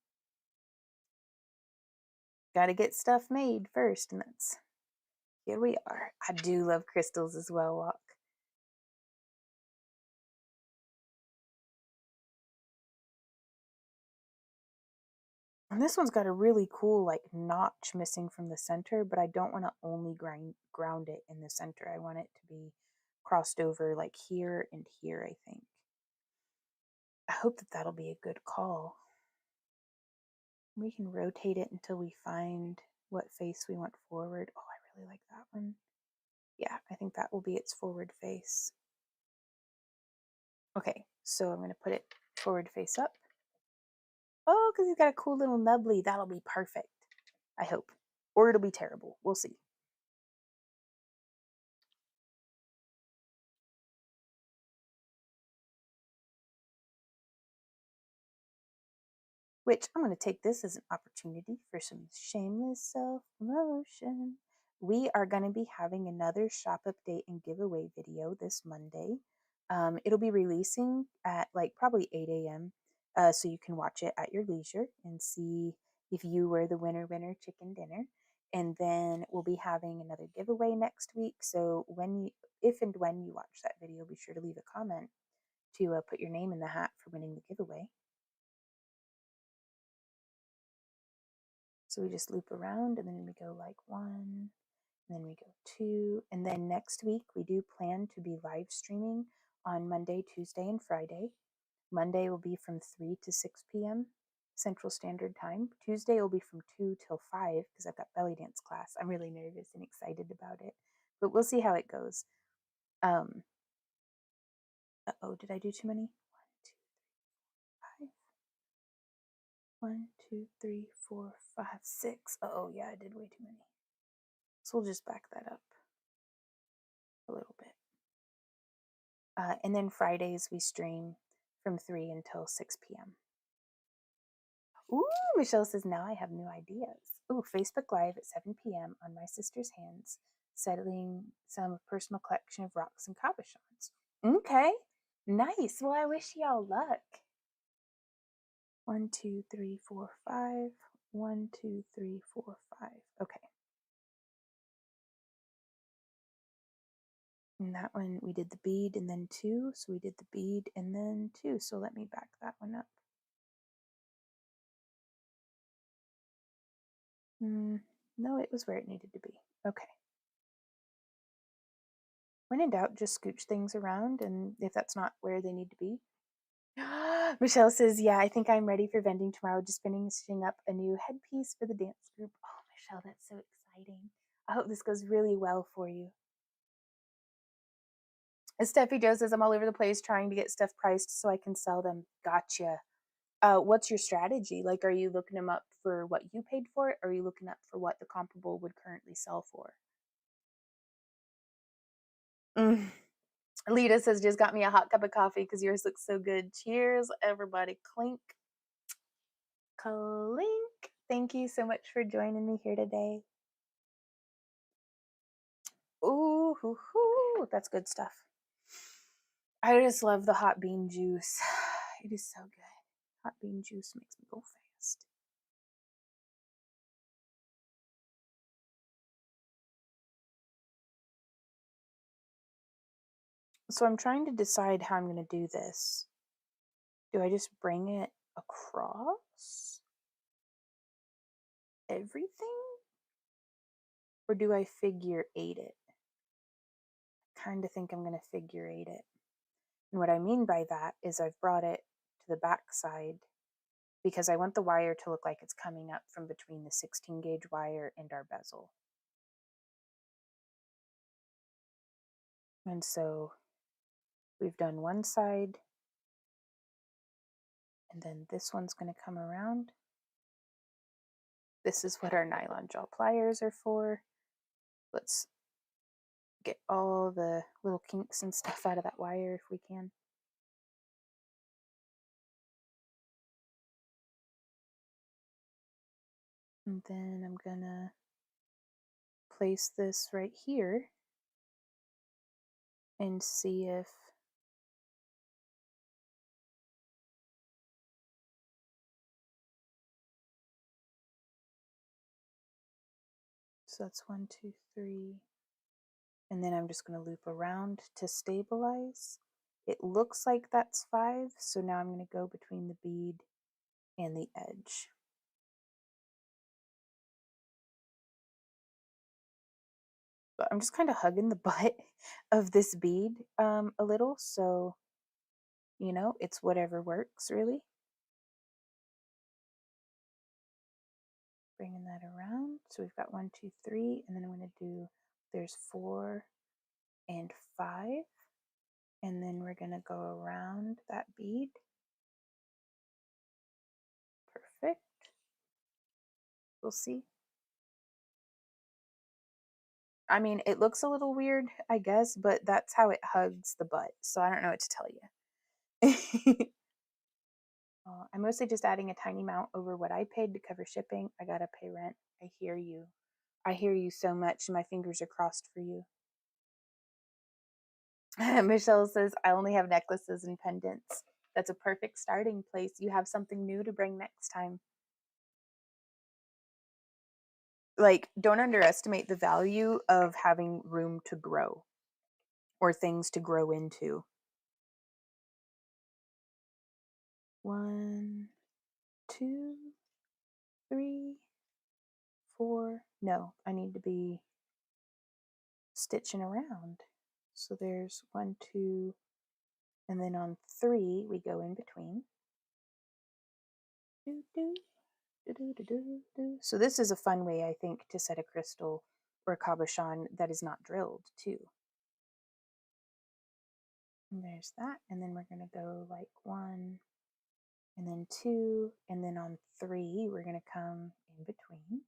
Got to get stuff made first. And that's, here we are. I do love crystals as well, Walk. And this one's got a really cool like notch missing from the center, but I don't want to only ground it in the center. I want it to be crossed over like here and here, I think. I hope that that'll be a good call. We can rotate it until we find what face we want forward. Oh, I really like that one. Yeah, I think that will be its forward face. Okay, so I'm going to put it forward face up. Oh, because he's got a cool little nubbly. That'll be perfect, I hope. Or it'll be terrible. We'll see. Which I'm going to take this as an opportunity for some shameless self-promotion. We are going to be having another shop update and giveaway video this Monday. It'll be releasing at like probably 8 a.m. So you can watch it at your leisure and see if you were the winner chicken dinner. And then we'll be having another giveaway next week. So if and when you watch that video, be sure to leave a comment to put your name in the hat for winning the giveaway. So we just loop around and then we go like 1, and then we go 2. And then next week we do plan to be live streaming on Monday, Tuesday, and Friday. Monday will be from 3 to 6 p.m. Central Standard Time. Tuesday will be from 2 till 5 because I've got belly dance class. I'm really nervous and excited about it, but we'll see how it goes. Uh-oh, did I do too many? 1, 2, 3, 4, 5, 6. Oh yeah, I did way too many. So we'll just back that up a little bit. And then Fridays we stream from 3 until 6 p.m. Ooh, Michelle says, now I have new ideas. Ooh, Facebook Live at 7 p.m. on my sister's hands, settling some personal collection of rocks and cabochons. Okay, nice. Well, I wish y'all luck. 1, 2, 3, 4, 5. 1, 2, 3, 4, 5. Okay. And that one, we did the bead and then 2. So we did the bead and then 2. So let me back that one up. No, it was where it needed to be. Okay. When in doubt, just scooch things around, and if that's not where they need to be. Michelle says, yeah, I think I'm ready for vending tomorrow, just finishing up a new headpiece for the dance group. Oh, Michelle, that's so exciting. I hope this goes really well for you. Steffi Joe says, I'm all over the place trying to get stuff priced so I can sell them. Gotcha. What's your strategy? Like, are you looking them up for what you paid for it, or are you looking up for what the comparable would currently sell for? Lita says, just got me a hot cup of coffee because yours looks so good. Cheers, everybody. Clink. Clink. Thank you so much for joining me here today. Ooh, hoo, hoo. That's good stuff. I just love the hot bean juice. It is so good. Hot bean juice makes me go fast. So I'm trying to decide how I'm going to do this. Do I just bring it across? everything? Or do I figure eight it? I kind of think I'm going to figure eight it. And what I mean by that is I've brought it to the back side because I want the wire to look like it's coming up from between the 16 gauge wire and our bezel. And so we've done one side, and then this one's going to come around. This is what our nylon jaw pliers are for. Let's get all the little kinks and stuff out of that wire if we can. And then I'm gonna place this right here and see if so that's 1, 2, 3. And then I'm just going to loop around to stabilize. It looks like that's 5, so now I'm going to go between the bead and the edge. But I'm just kind of hugging the butt of this bead a little, so you know, it's whatever works really. Bringing that around. So we've got 1, 2, 3, and then I'm going to do, there's 4 and 5. And then we're going to go around that bead. Perfect. We'll see. I mean, it looks a little weird, I guess, but that's how it hugs the butt. So I don't know what to tell you. I'm mostly just adding a tiny amount over what I paid to cover shipping. I gotta pay rent. I hear you. I hear you so much. My fingers are crossed for you. Michelle says, I only have necklaces and pendants. That's a perfect starting place. You have something new to bring next time. Like, don't underestimate the value of having room to grow or things to grow into. 1, 2, 3, 4. No, I need to be stitching around. So there's 1, 2, and then on 3 we go in between. So this is a fun way, I think, to set a crystal or a cabochon that is not drilled too. And there's that, and then we're going to go like 1, and then 2, and then on 3 we're going to come in between.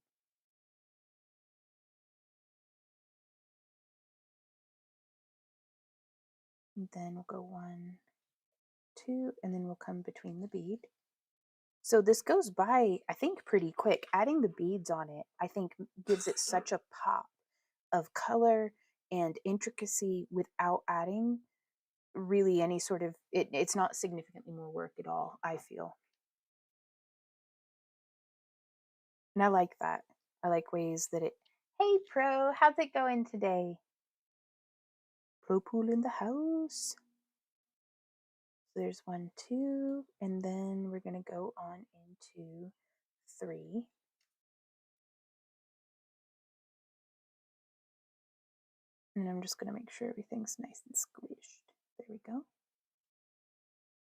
And then we'll go 1, 2, and then we'll come between the bead. So this goes by, I think, pretty quick. Adding the beads on it, I think, gives it such a pop of color and intricacy without adding really any sort of, it's not significantly more work at all, I feel. And I like that. I like ways that it, hey Pro, how's it going today? Pro Pool in the house. So there's 1, 2, and then we're going to go on into 3. And I'm just going to make sure everything's nice and squished. There we go.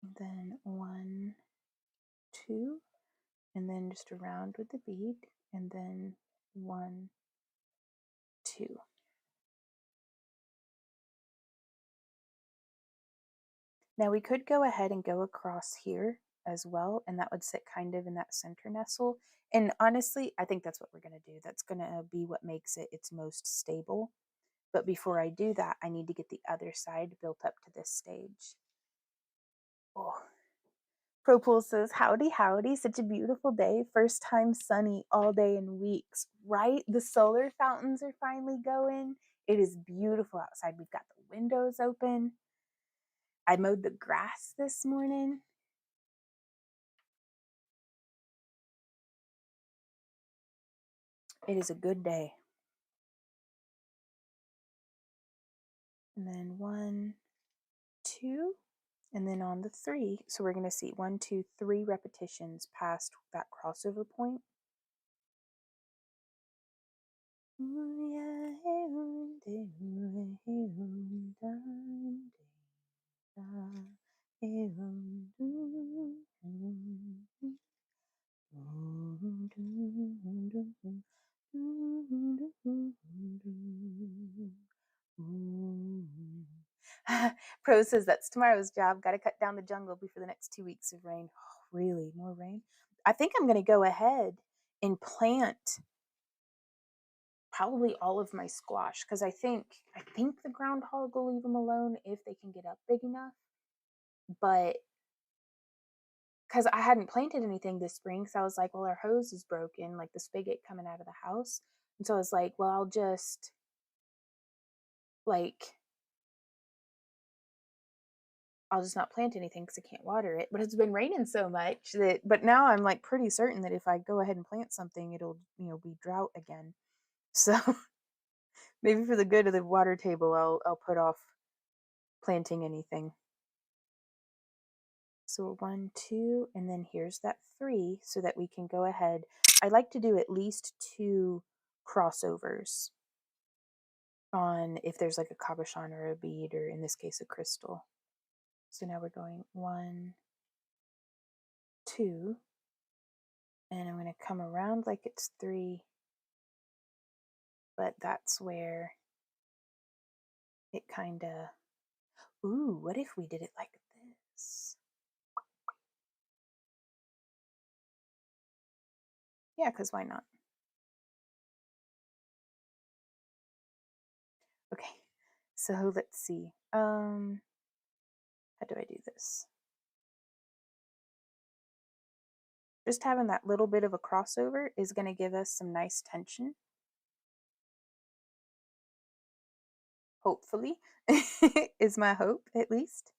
And then 1, 2, and then just around with the bead, and then 1, 2. Now we could go ahead and go across here as well, and that would sit kind of in that center nestle. And honestly, I think that's what we're going to do. That's going to be what makes it its most stable. But before I do that, I need to get the other side built up to this stage. Oh. ProPool says, howdy, howdy, such a beautiful day. First time sunny all day in weeks, right? The solar fountains are finally going. It is beautiful outside. We've got the windows open. I mowed the grass this morning. It is a good day. And then 1, 2, and then on the 3. So we're going to see 1, 2, 3 repetitions past that crossover point. Pro says that's tomorrow's job. Got to cut down the jungle before the next 2 weeks of rain. Oh, really? More rain? I think I'm going to go ahead and plant probably all of my squash because I think the groundhog will leave them alone if they can get up big enough. But because I hadn't planted anything this spring, so I was like, well, our hose is broken, like the spigot coming out of the house. And so I was like, well, I'll just not plant anything because I can't water it. But it's been raining so much but now I'm like pretty certain that if I go ahead and plant something, it'll, be drought again. So maybe for the good of the water table, I'll put off planting anything. So 1, 2, and then here's that 3 so that we can go ahead. I like to do at least 2 crossovers on if there's like a cabochon or a bead, or in this case, a crystal. So now we're going 1, 2, and I'm going to come around like it's 3, but that's where it kind of, ooh, what if we did it like this? Yeah, because why not? Okay, so let's see. How do I do this? Just having that little bit of a crossover is going to give us some nice tension. Hopefully, is my hope, at least.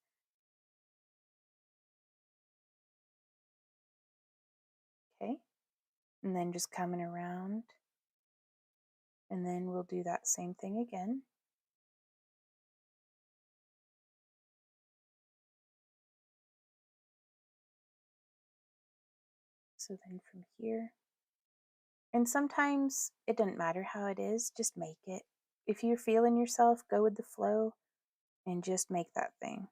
Okay, and then just coming around, and then we'll do that same thing again. So then from here, and sometimes it doesn't matter how it is, just make it. If you're feeling yourself, go with the flow and just make that thing.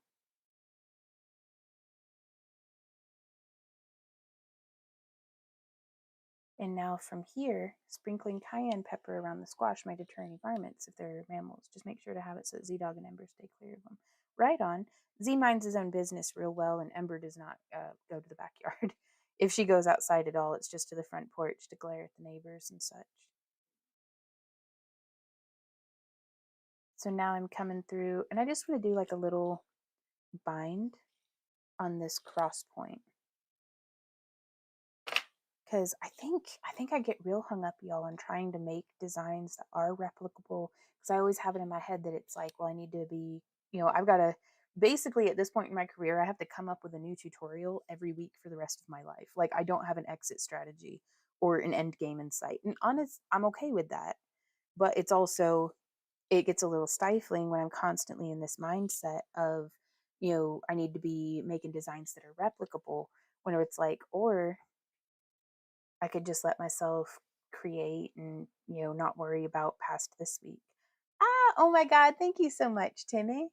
And now from here, sprinkling cayenne pepper around the squash might deter any varmints if they're mammals. Just make sure to have it so that Z-Dog and Ember stay clear of them. Right on. Z minds his own business real well, and Ember does not go to the backyard. If she goes outside at all, it's just to the front porch to glare at the neighbors and such. So now I'm coming through, and I just want to do like a little bind on this cross point. Because I think I get real hung up, y'all, on trying to make designs that are replicable. Because I always have it in my head that it's like, well, I need to be, I've got to basically at this point in my career, I have to come up with a new tutorial every week for the rest of my life. Like I don't have an exit strategy or an end game in sight. And honest, I'm okay with that. But it's also, it gets a little stifling when I'm constantly in this mindset of, I need to be making designs that are replicable, when it's like, or I could just let myself create and, not worry about past this week. Ah, oh my God. Thank you so much, Timmy.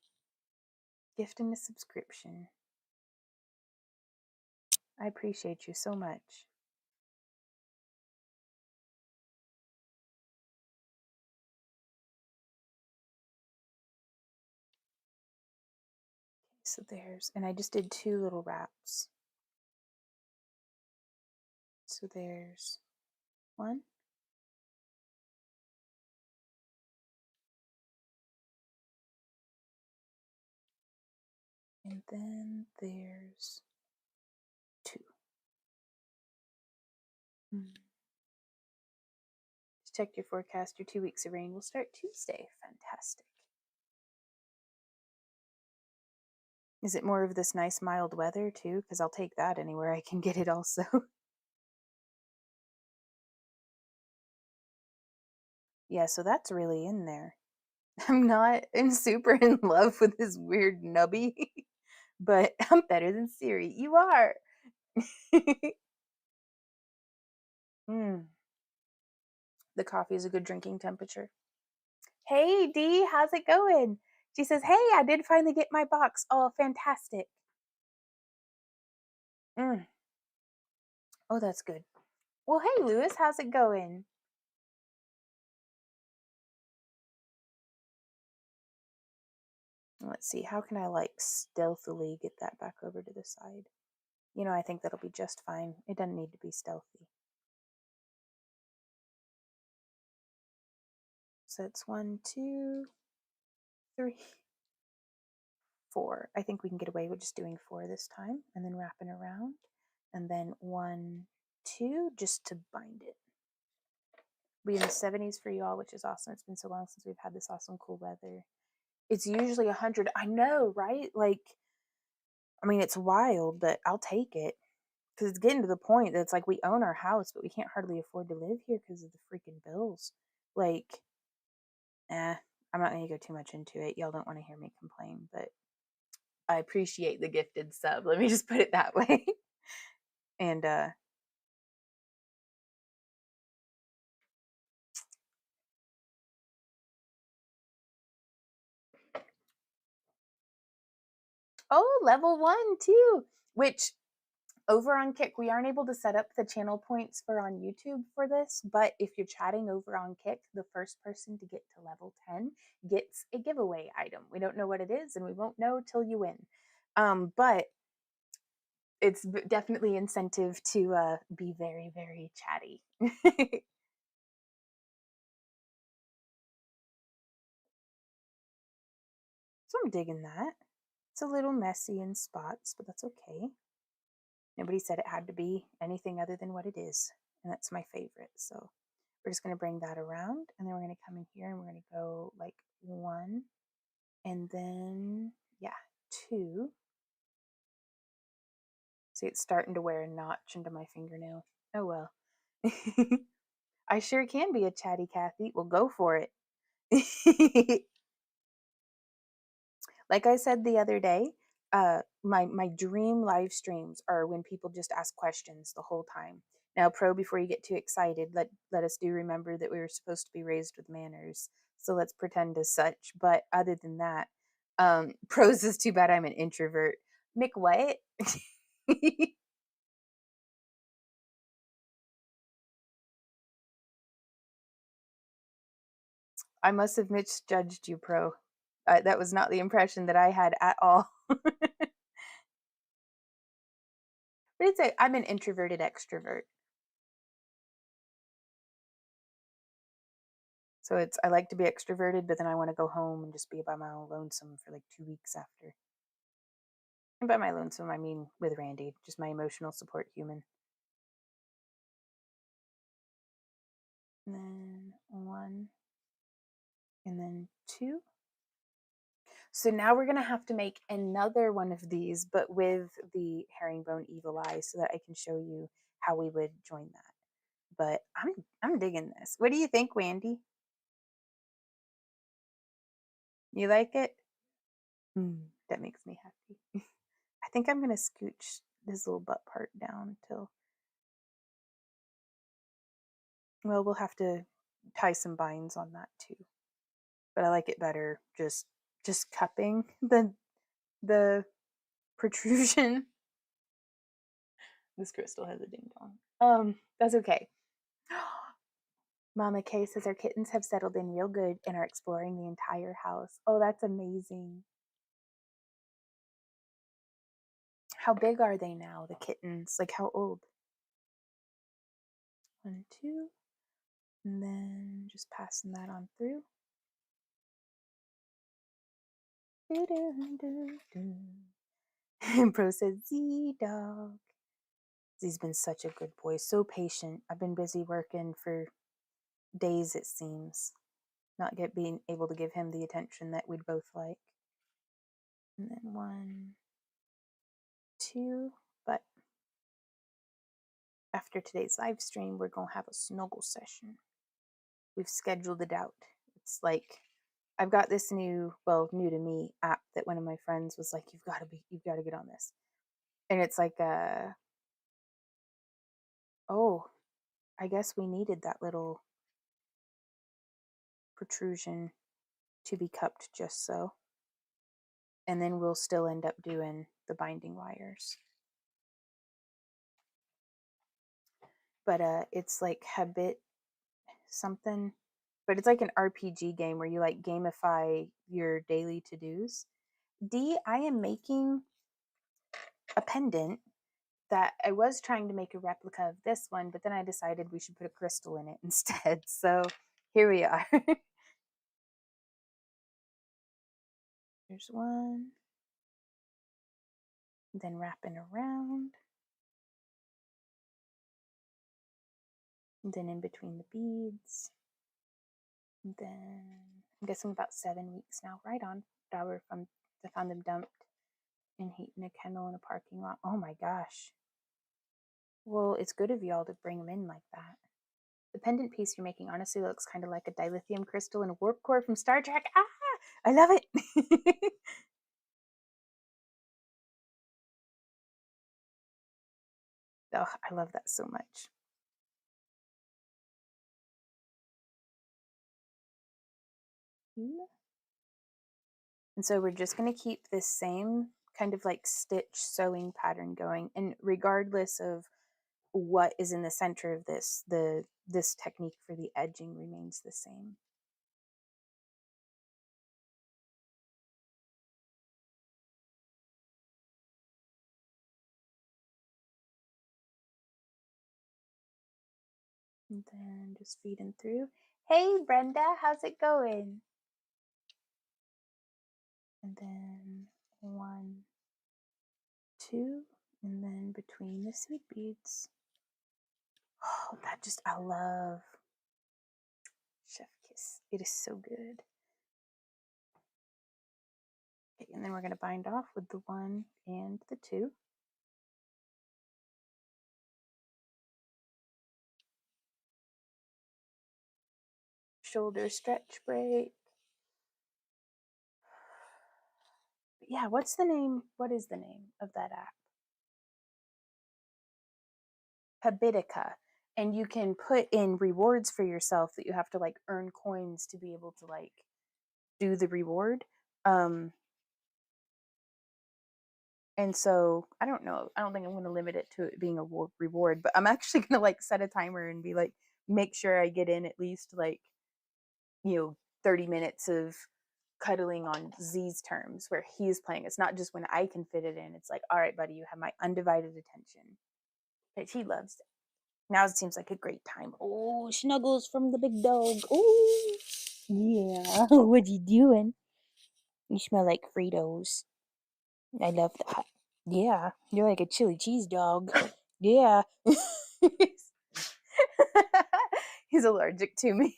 Gifting a subscription. I appreciate you so much. Okay, so there's, and I just did 2 little wraps. So there's 1. And then there's 2. Just check your forecast. Your 2 weeks of rain will start Tuesday. Fantastic. Is it more of this nice mild weather too? Because I'll take that anywhere I can get it also. Yeah, so that's really in there. I'm super in love with this weird nubby, but I'm better than Siri. You are. mm. The coffee is a good drinking temperature. Hey, Dee, how's it going? She says, hey, I did finally get my box. Oh, fantastic. Mm. Oh, that's good. Well, hey, Lewis, how's it going? Let's see, how can I like stealthily get that back over to the side? You know, I think that'll be just fine. It doesn't need to be stealthy. So it's 1, 2, 3, 4. I think we can get away with just doing 4 this time and then wrapping around. And then 1, 2, just to bind it. Be in the 70s for you all, which is awesome. It's been so long since we've had this awesome cool weather. It's usually 100. I know, right? Like, I mean, it's wild, but I'll take it. Because it's getting to the point that it's like we own our house, but we can't hardly afford to live here because of the freaking bills. Like, I'm not going to go too much into it. Y'all don't want to hear me complain, but I appreciate the gifted sub. Let me just put it that way. And, oh, level 1 too, which over on Kick, we aren't able to set up the channel points for on YouTube for this, but if you're chatting over on Kick, the first person to get to level 10 gets a giveaway item. We don't know what it is, and we won't know till you win. But it's definitely incentive to be very, very chatty. So I'm digging that. It's a little messy in spots, but that's okay. Nobody said it had to be anything other than what it is, and that's my favorite. So we're just going to bring that around, and then we're going to come in here and we're going to go like 1, and then, yeah, 2. See, it's starting to wear a notch into my fingernail. Oh well. I sure can be a chatty Kathy. Well, go for it. Like I said the other day, my dream live streams are when people just ask questions the whole time. Now, Pro, before you get too excited, let us do remember that we were supposed to be raised with manners. So let's pretend as such. But other than that, Pro's is too bad I'm an introvert. Mick, what? I must have misjudged you, Pro. That was not the impression that I had at all. But I'm an introverted extrovert. So I like to be extroverted, but then I want to go home and just be by my own lonesome for like 2 weeks after. And by my lonesome, I mean with Randy, just my emotional support human. And then 1, and then 2. So now we're gonna have to make another one of these, but with the herringbone evil eye, so that I can show you how we would join that. But I'm digging this. What do you think, Wendy? You like it? That makes me happy. I think I'm gonna scooch this little butt part down till, well, we'll have to tie some binds on that too. But I like it better just cupping the protrusion. This crystal has a ding dong. That's okay. Mama K says our kittens have settled in real good and are exploring the entire house. Oh, that's amazing. How big are they now, the kittens? Like how old? 1, 2, and then just passing that on through. And Pro says, Z dog. He's been such a good boy, so patient. I've been busy working for days, it seems, not being able to give him the attention that we'd both like. And then 1, 2, but after today's live stream, we're gonna have a snuggle session. We've scheduled it out. It's like I've got this new to me app that one of my friends was like, you've got to get on this. And it's like oh, I guess we needed that little protrusion to be cupped just so. And then we'll still end up doing the binding wires. But it's like habit something, but it's like an RPG game where you like gamify your daily to-dos. D, I am making a pendant that I was trying to make a replica of this one, but then I decided we should put a crystal in it instead. So here we are. There's one. Then wrapping around. And then in between the beads. And then I'm guessing about 7 weeks now. Right on. I found them dumped in heat in a kennel in a parking lot. Oh my gosh. Well, it's good of y'all to bring them in like that. The pendant piece you're making honestly looks kind of like a dilithium crystal in a warp core from Star Trek. Ah, I love it. Oh, I love that so much. And so we're just going to keep this same kind of like stitch sewing pattern going. And regardless of what is in the center of this, this technique for the edging remains the same. And then just feeding through. Hey Brenda, how's it going? And then 1, 2, and then between the seed beads. Oh, that just, I love Chef Kiss. It is so good. Okay, and then we're going to bind off with the 1 and the 2. Shoulder stretch break. Yeah, what is the name of that app? Habitica. And you can put in rewards for yourself that you have to like earn coins to be able to like do the reward. And so I don't know. I don't think I'm going to limit it to it being a reward, but I'm actually going to like set a timer and be like, make sure I get in at least like, 30 minutes of cuddling on Z's terms where he's playing. It's not just when I can fit it in. It's like, all right, buddy, you have my undivided attention. But he loves it. Now it seems like a great time. Oh, snuggles from the big dog. Oh, yeah. What you doing? You smell like Fritos. I love that. Yeah, you're like a chili cheese dog. Yeah. He's allergic to me.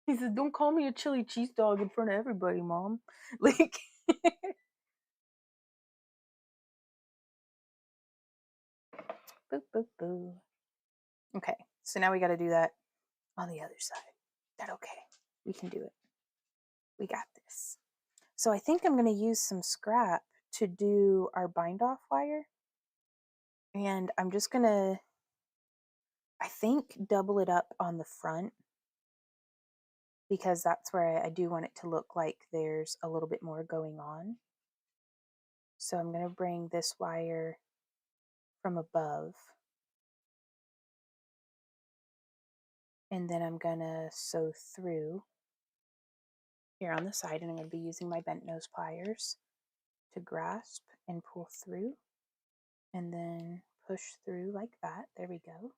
He said, "Don't call me a chili cheese dog in front of everybody, Mom." Like, boo, boo, boo. Okay, so now we got to do that on the other side. That okay? We can do it. We got this. So I think I'm going to use some scrap to do our bind off wire. And I'm just going to, I think, double it up on the front because that's where I do want it to look like there's a little bit more going on. So I'm going to bring this wire from above. And then I'm going to sew through here on the side. And I'm going to be using my bent nose pliers to grasp and pull through. And then push through like that. There we go.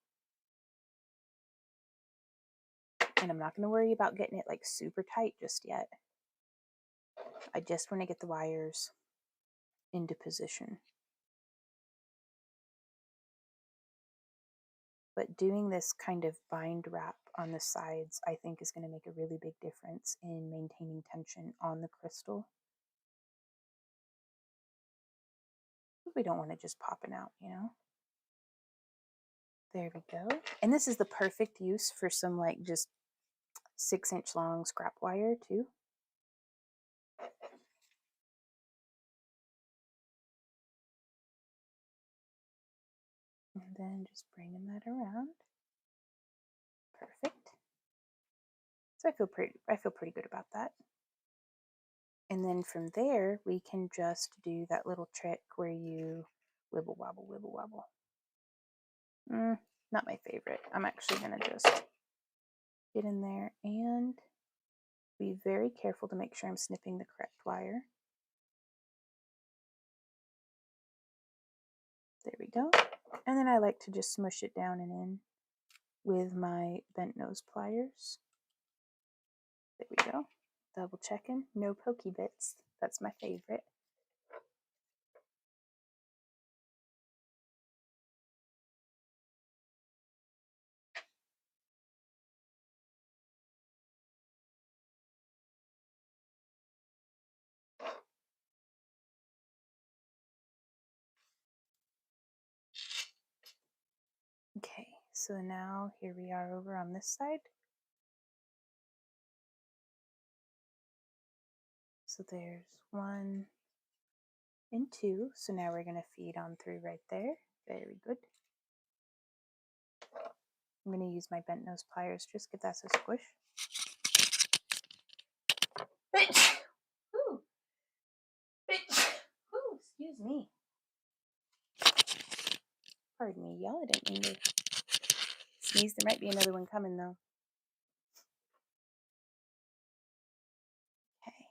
And I'm not going to worry about getting it like super tight just yet. I just want to get the wires into position. But doing this kind of bind wrap on the sides, I think is going to make a really big difference in maintaining tension on the crystal. We don't want it just popping out, There we go. And this is the perfect use for some like just 6-inch long scrap wire too. And then just bringing that around. Perfect. So I feel pretty good about that. And then from there, we can just do that little trick where you wibble wobble, wibble wobble. Not my favorite. I'm actually going to just get in there and be very careful to make sure I'm snipping the correct wire. There we go. And then I like to just smush it down and in with my bent nose pliers. There we go. Double checking. No pokey bits. That's my favorite. Okay, so now here we are over on this side. So there's 1 and 2. So now we're going to feed on through right there. Very good. I'm going to use my bent nose pliers. Just give that a squish. Bitch! Ooh. Bitch! Ooh, excuse me. Pardon me, y'all. I didn't mean to sneeze. There might be another one coming, though. Okay.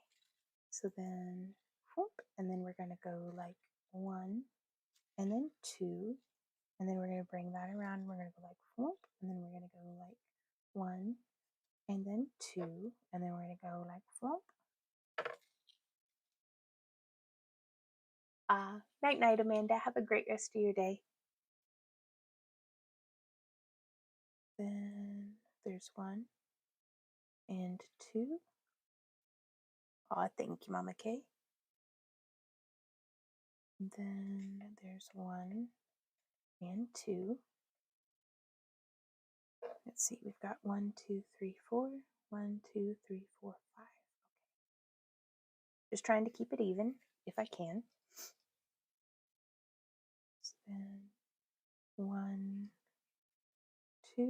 So then, whoop, and then we're going to go like 1, and then 2, and then we're going to bring that around, and we're going to go like whoop, and then we're going to go like 1, and then 2, and then we're going to go like whoop. Night night, Amanda. Have a great rest of your day. Then there's 1 and 2. Thank you, Mama K. And then there's 1 and 2. Let's see, we've got 1, 2, 3, 4. 1, 2, 3, 4, 5. Okay. Just trying to keep it even if I can. So then 1, 2,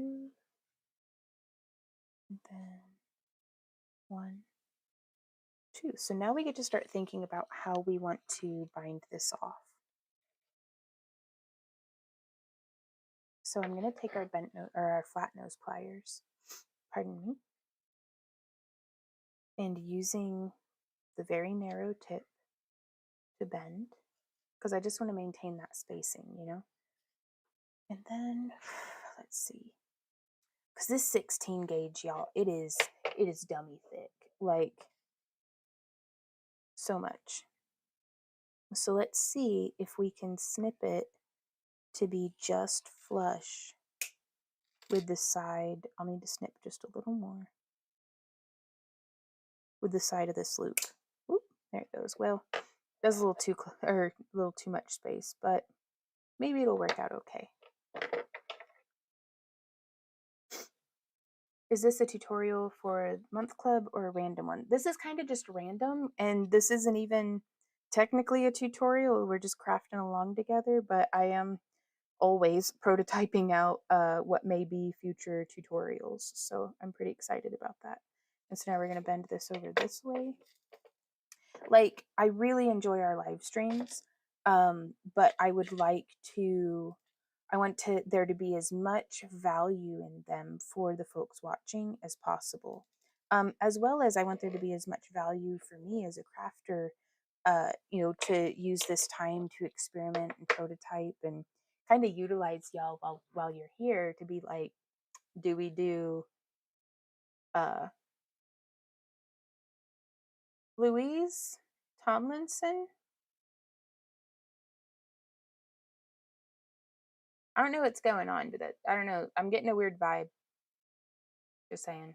and then 1, 2. So now we get to start thinking about how we want to bind this off. So I'm going to take our bent nose or our flat nose pliers, pardon me, and using the very narrow tip to bend, because I just want to maintain that spacing, you know. And then let's see, because this 16 gauge, y'all, it is dummy thick, like so much. So let's see if we can snip it to be just flush with the side. I'll need to snip just a little more with the side of this loop. Oop, there it goes. Well, that's a little too a little too much space, but maybe it'll work out okay. Is this a tutorial for a month club or a random one? This is kind of just random, and this isn't even technically a tutorial. We're just crafting along together, but I am always prototyping out what may be future tutorials. So I'm pretty excited about that. And so now we're going to bend this over this way. Like, I really enjoy our live streams, but I would like to, I want there to be as much value in them for the folks watching as possible. As well as I want there to be as much value for me as a crafter, you know, to use this time to experiment and prototype and kind of utilize y'all while you're here to be like, do we do Louise Tomlinson? I don't know what's going on, but I don't know. I'm getting a weird vibe. Just saying.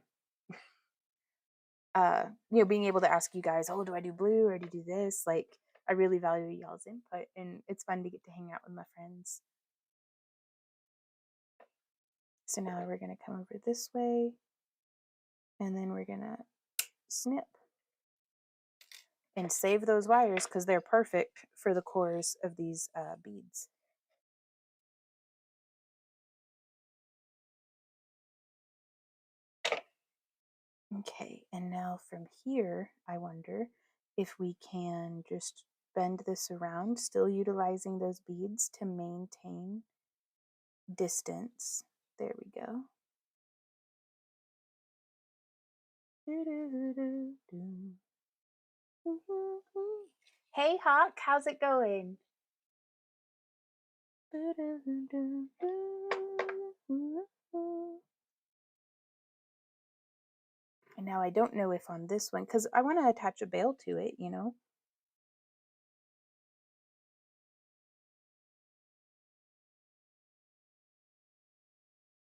You know, being able to ask you guys, oh, do I do blue or do you do this? Like, I really value y'all's input, and it's fun to get to hang out with my friends. So now we're going to come over this way, and then we're going to snip and save those wires because they're perfect for the cores of these beads. Okay, and now from here, I wonder if we can just bend this around, still utilizing those beads to maintain distance. There we go. Hey Hawk, how's it going? And now I don't know if on this one, because I want to attach a bail to it, you know?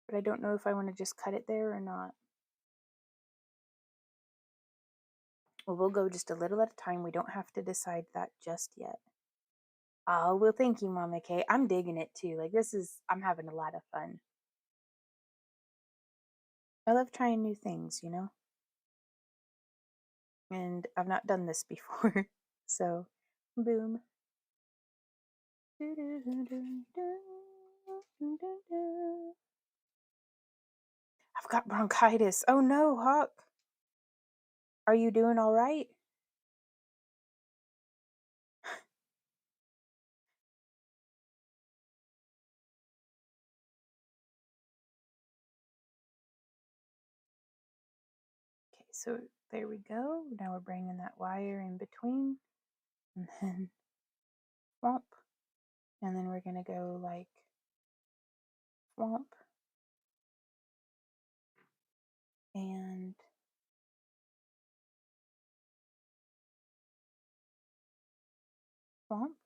But I don't know if I want to just cut it there or not. Well, we'll go just a little at a time. We don't have to decide that just yet. Oh, well, thank you, Mama Kay. I'm digging it too. Like, I'm having a lot of fun. I love trying new things, you know? And I've not done this before. So, boom. I've got bronchitis. Oh no, Hawk. Are you doing all right? Okay, so there we go. Now we're bringing that wire in between. And then swamp. And then we're going to go like swamp. And swamp.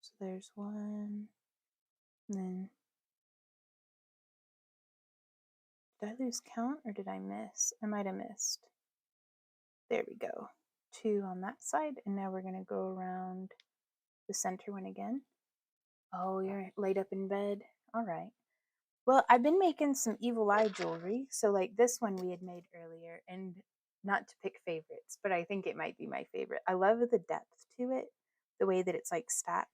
So there's one. And then, did I lose count or did I miss? I might have missed. There we go. 2 on that side. And now we're going to go around the center one again. Oh, you're laid up in bed. All right. Well, I've been making some evil eye jewelry. So like this one we had made earlier, and not to pick favorites, but I think it might be my favorite. I love the depth to it, the way that it's like stacked.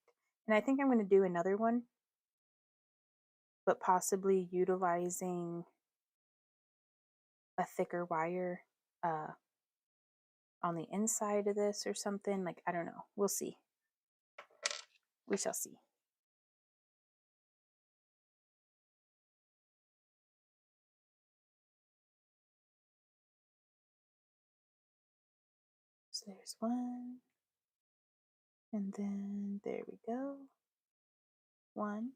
And I think I'm going to do another one, but possibly utilizing a thicker wire on the inside of this or something. Like, I don't know. We'll see. We shall see. So there's one. And then there we go. 1.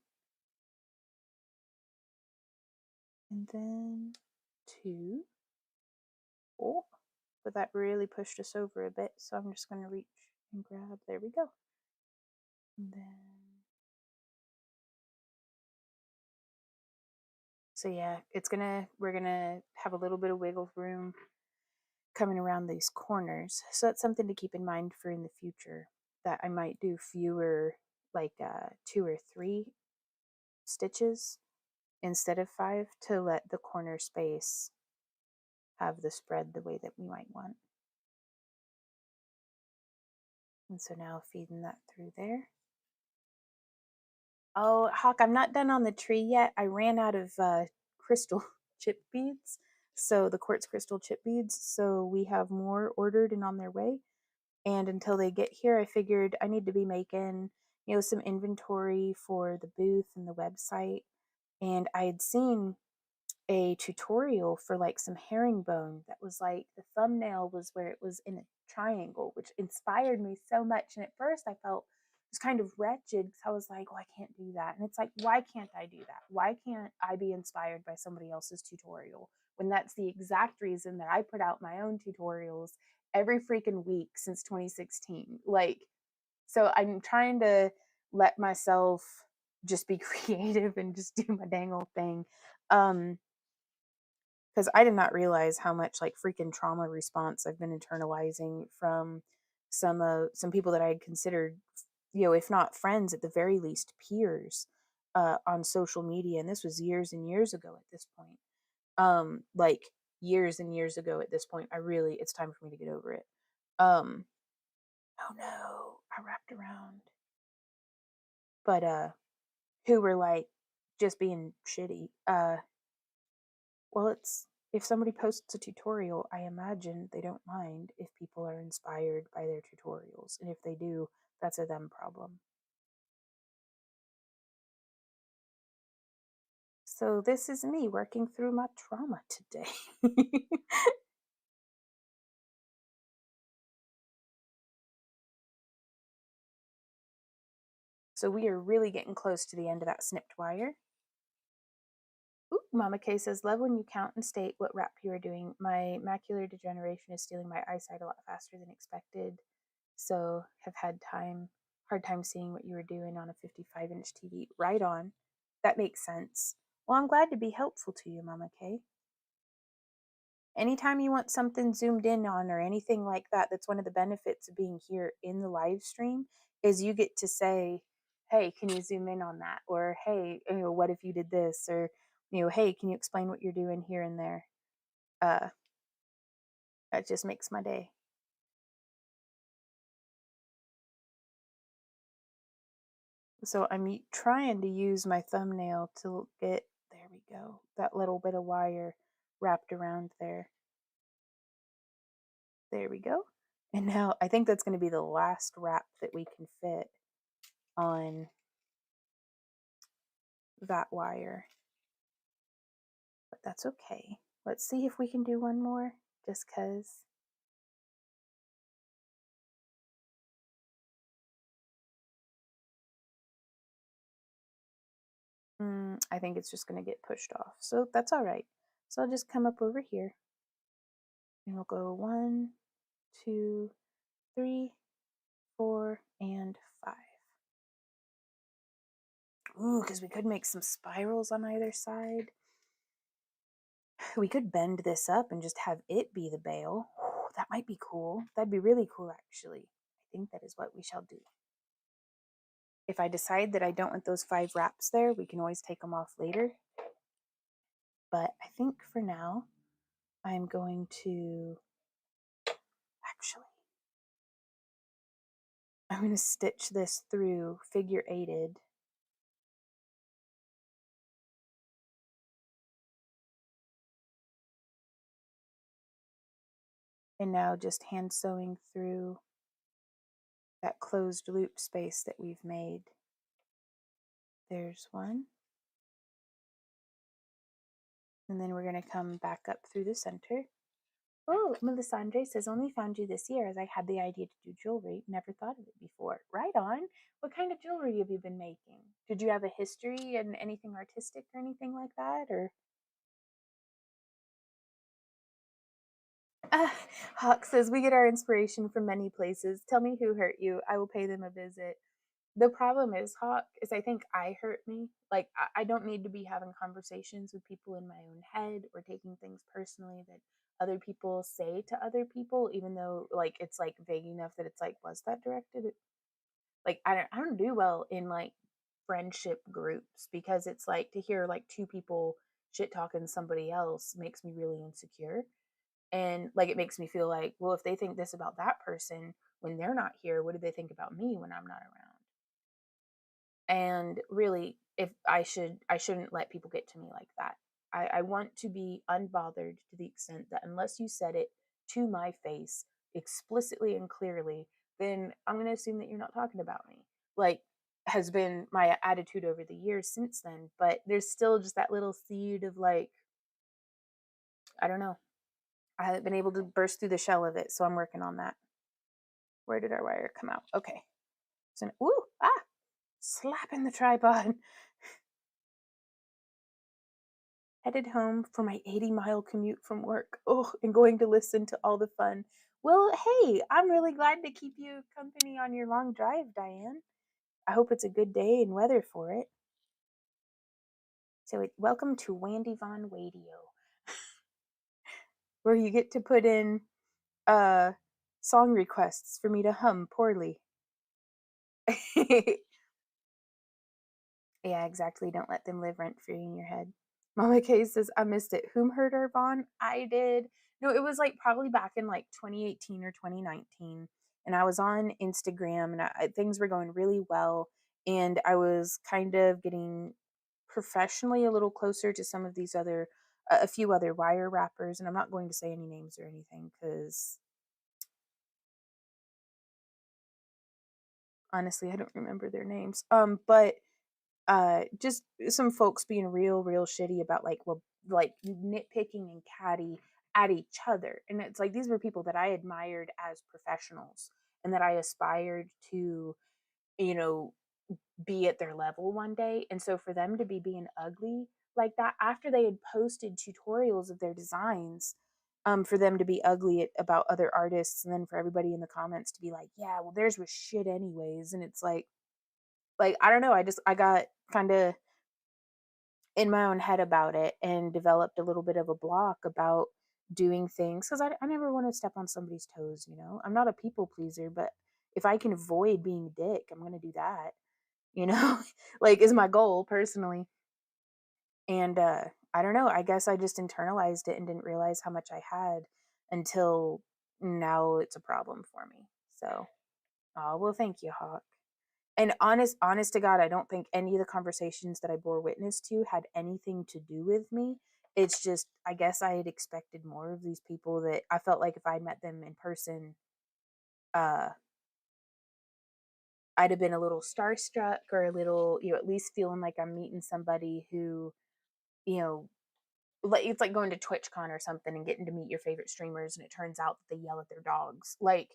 And then 2. Oh, but that really pushed us over a bit. So I'm just going to reach and grab. There we go. And then, so yeah, we're going to have a little bit of wiggle room coming around these corners. So that's something to keep in mind for in the future, that I might do fewer, like 2 or 3 stitches instead of 5, to let the corner space have the spread the way that we might want. And so now feeding that through there. Oh, Hawk, I'm not done on the tree yet. I ran out of crystal chip beads. So the quartz crystal chip beads. So we have more ordered and on their way. And until they get here, I figured I need to be making, some inventory for the booth and the website. And I had seen a tutorial for like some herringbone that was like, the thumbnail was where it was in a triangle, which inspired me so much. And at first I felt just kind of wretched because I was like, well, I can't do that. And it's like, why can't I do that? Why can't I be inspired by somebody else's tutorial when that's the exact reason that I put out my own tutorials every freaking week since 2016? Like, so I'm trying to let myself just be creative and just do my dang old thing. Because I did not realize how much like freaking trauma response I've been internalizing from some people that I had considered, if not friends, at the very least peers, on social media. And this was years and years ago at this point. Like years and years ago at this point. It's time for me to get over it. Oh no, I wrapped around. But who were like just being shitty. Well, it's if somebody posts a tutorial, I imagine they don't mind if people are inspired by their tutorials. And if they do, that's a them problem. So this is me working through my trauma today. So we are really getting close to the end of that snipped wire. Ooh, Mama K says, love when you count and state what wrap you are doing. My macular degeneration is stealing my eyesight a lot faster than expected. So have had hard time seeing what you were doing on a 55-inch TV. Right on. That makes sense. Well, I'm glad to be helpful to you, Mama K. Anytime you want something zoomed in on or anything like that, that's one of the benefits of being here in the live stream is you get to say, hey, can you zoom in on that? Or, hey, what if you did this? Or, hey, can you explain what you're doing here and there? That just makes my day. So I'm trying to use my thumbnail to get, there we go, that little bit of wire wrapped around there. There we go. And now I think that's going to be the last wrap that we can fit on that wire. But that's okay. Let's see if we can do one more, just because. I think it's just going to get pushed off. So that's all right. So I'll just come up over here. And we'll go 1, 2, 3, 4, and 5. Ooh, because we could make some spirals on either side. We could bend this up and just have it be the bail. Ooh, that might be cool. That'd be really cool, actually. I think that is what we shall do. If I decide that I don't want those 5 wraps there, we can always take them off later. But I think for now, I'm going to, actually, I'm going to stitch this through figure 8ed. And now just hand sewing through that closed loop space that we've made. There's one. And then we're going to come back up through the center. Oh, Melisandre says, only found you this year as I had the idea to do jewelry. Never thought of it before. Right on. What kind of jewelry have you been making? Did you have a history in anything artistic or anything like that? Or Hawk says, we get our inspiration from many places. Tell me who hurt you. I will pay them a visit. The problem is, Hawk, is I think I hurt me. Like, I don't need to be having conversations with people in my own head or taking things personally that other people say to other people, even though, like, it's, like, vague enough that it's, like, was that directed at, like, I don't do well in, like, friendship groups because it's, like, to hear, like, 2 people shit talking somebody else makes me really insecure. And, like, it makes me feel like, well, if they think this about that person when they're not here, what do they think about me when I'm not around? And really, if I shouldn't let people get to me like that. I want to be unbothered to the extent that unless you said it to my face explicitly and clearly, then I'm going to assume that you're not talking about me. Like, has been my attitude over the years since then. But there's still just that little seed of, like, I don't know. I haven't been able to burst through the shell of it, so I'm working on that. Where did our wire come out? Okay. So, ooh, slapping the tripod. Headed home for my 80-mile commute from work. Oh, and going to listen to all the fun. Well, hey, I'm really glad to keep you company on your long drive, Diane. I hope it's a good day and weather for it. So, welcome to Wandy Von Radio, where you get to put in song requests for me to hum poorly. Yeah, exactly. Don't let them live rent free in your head. Mama K says, I missed it. Whom heard her, Vaughn? I did. No, it was like probably back in like 2018 or 2019. And I was on Instagram and things were going really well. And I was kind of getting professionally a little closer to some of these other a few other wire wrappers, and I'm not going to say any names or anything because honestly, I don't remember their names. But just some folks being real shitty about like, well, like nitpicking and catty at each other. And it's like these were people that I admired as professionals and that I aspired to, you know, be at their level one day. And so for them to be being ugly like that after they had posted tutorials of their designs, for them to be ugly about other artists, and then for everybody in the comments to be like, yeah, well, theirs was shit anyways. And it's like I don't know, I got kind of in my own head about it and developed a little bit of a block about doing things because I never want to step on somebody's toes. I'm not a people pleaser, but if I can avoid being a dick, I'm going to do that, you know, like is my goal personally. And I don't know, I guess I just internalized it and didn't realize how much I had until now it's a problem for me. So, oh, well, thank you, Hawk. And honest to God, I don't think any of the conversations that I bore witness to had anything to do with me. It's just, I guess I had expected more of these people that I felt like if I met them in person, uh, I'd have been a little starstruck or a little, at least feeling like I'm meeting somebody who, you know, like it's like going to TwitchCon or something and getting to meet your favorite streamers, and it turns out that they yell at their dogs, like,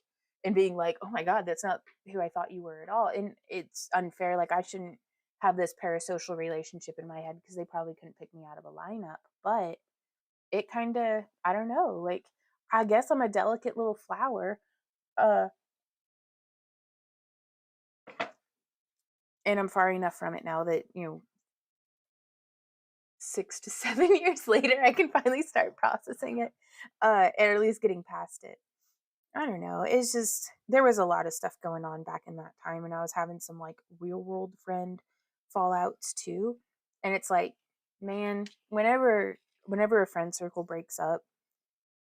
and being like, oh my God, that's not who I thought you were at all. And it's unfair. Like, I shouldn't have this parasocial relationship in my head because they probably couldn't pick me out of a lineup. But it kind of, I don't know, like, I guess I'm a delicate little flower. Uh, and I'm far enough from it now that, 6 to 7 years later, I can finally start processing it, or at least getting past it. I don't know. It's just there was a lot of stuff going on back in that time, and I was having some like real world friend fallouts too. And it's like, man, whenever a friend circle breaks up,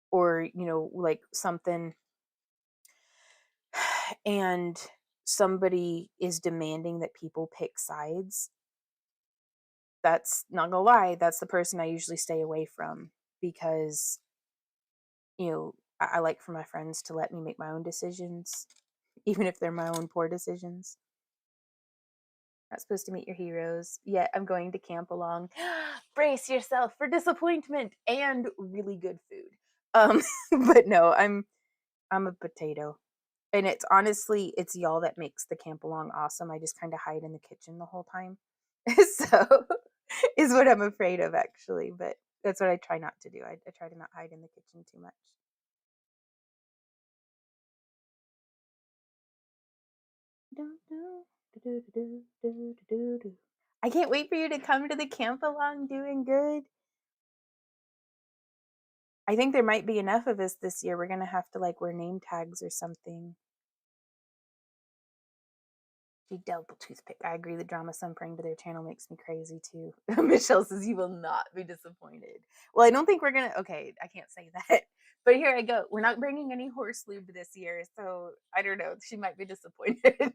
or like something, and somebody is demanding that people pick sides, that's not gonna lie, that's the person I usually stay away from because I like for my friends to let me make my own decisions, even if they're my own poor decisions. Not supposed to meet your heroes. Yet I'm going to camp along. Brace yourself for disappointment and really good food. Um, but no, I'm a potato. And it's honestly, it's y'all that makes the camp along awesome. I just kind of hide in the kitchen the whole time. So is what I'm afraid of actually. But that's what I try not to do. I try to not hide in the kitchen too much. I can't wait for you to come to the camp along doing good. I think there might be enough of us this year. We're gonna have to like wear name tags or something. The double toothpick. I agree. The drama some praying to their channel makes me crazy too. Michelle says you will not be disappointed. Well, I don't think we're gonna. Okay, I can't say that. But here I go. We're not bringing any horse lube this year, so I don't know. She might be disappointed.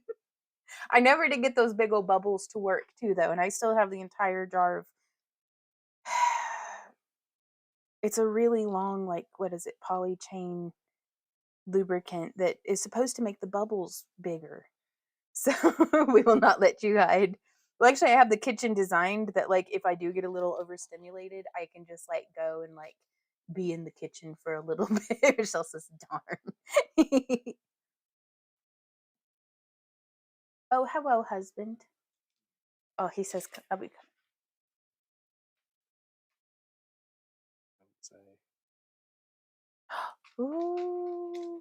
I never did get those big old bubbles to work too, though, and I still have the entire jar of. It's a really long, like, what is it, poly chain lubricant that is supposed to make the bubbles bigger. So we will not let you hide. Well, actually, I have the kitchen designed that, like, if I do get a little overstimulated, I can just like go and like be in the kitchen for a little bit. Michelle says, "Darn." Oh, hello, husband. Oh, he says, "I'll be." Ooh.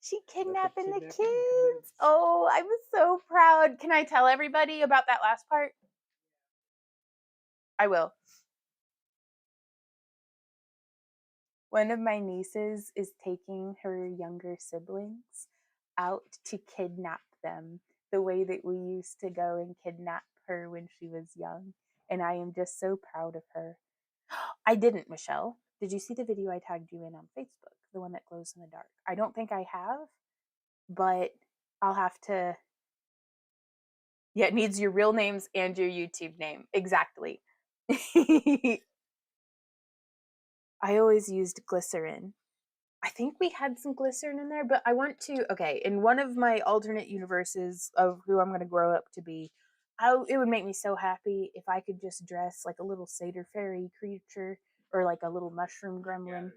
She kidnapping the kids. Oh, I was so proud. Can I tell everybody about that last part? I will. One of my nieces is taking her younger siblings out to kidnap them the way that we used to go and kidnap her when she was young. And I am just so proud of her. I didn't, Michelle. Did you see the video I tagged you in on Facebook? The one that glows in the dark. I don't think I have, but I'll have to. Yeah, it needs your real names and your YouTube name. Exactly. I always used glycerin. I think we had some glycerin in there, but I want to. Okay, in one of my alternate universes of who I'm going to grow up to be, it would make me so happy if I could just dress like a little satyr fairy creature or like a little mushroom gremlin.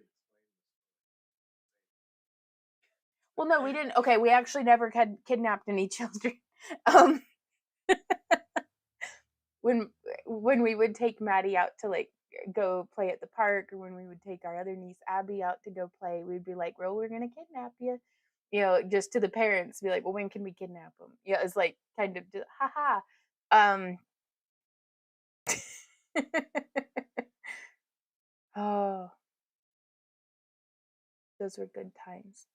Well, no, we didn't. Okay, we actually never had kidnapped any children. Um, when when we would take Maddie out to like go play at the park, or when we would take our other niece Abby out to go play, we'd be like, "Well, we're gonna kidnap you," just to the parents, be like, "Well, when can we kidnap them?" Yeah, it's like kind of just, haha. Um, oh, those were good times.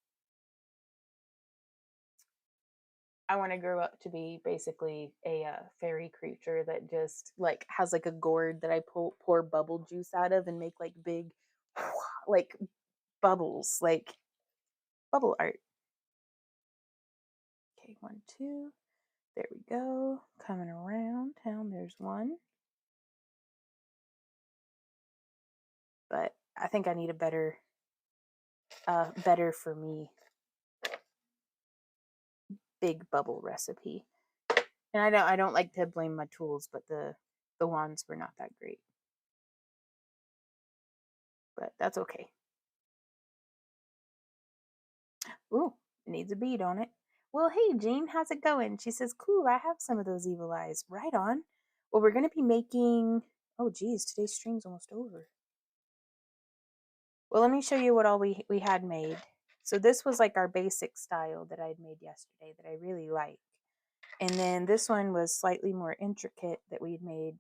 I want to grow up to be basically a fairy creature that just like has like a gourd that I pour bubble juice out of and make like big, like bubbles, like bubble art. Okay, 1, 2. There we go. Coming around town, there's one. But I think I need a better for me big bubble recipe. And I don't like to blame my tools, but the wands were not that great. But that's okay. Ooh, it needs a bead on it. Well, hey, Jean, how's it going? She says, cool, I have some of those evil eyes. Right on. Well, we're going to be making. Oh, geez, today's stream's almost over. Well, let me show you what all we had made. So this was like our basic style that I'd made yesterday that I really like. And then this one was slightly more intricate that we'd made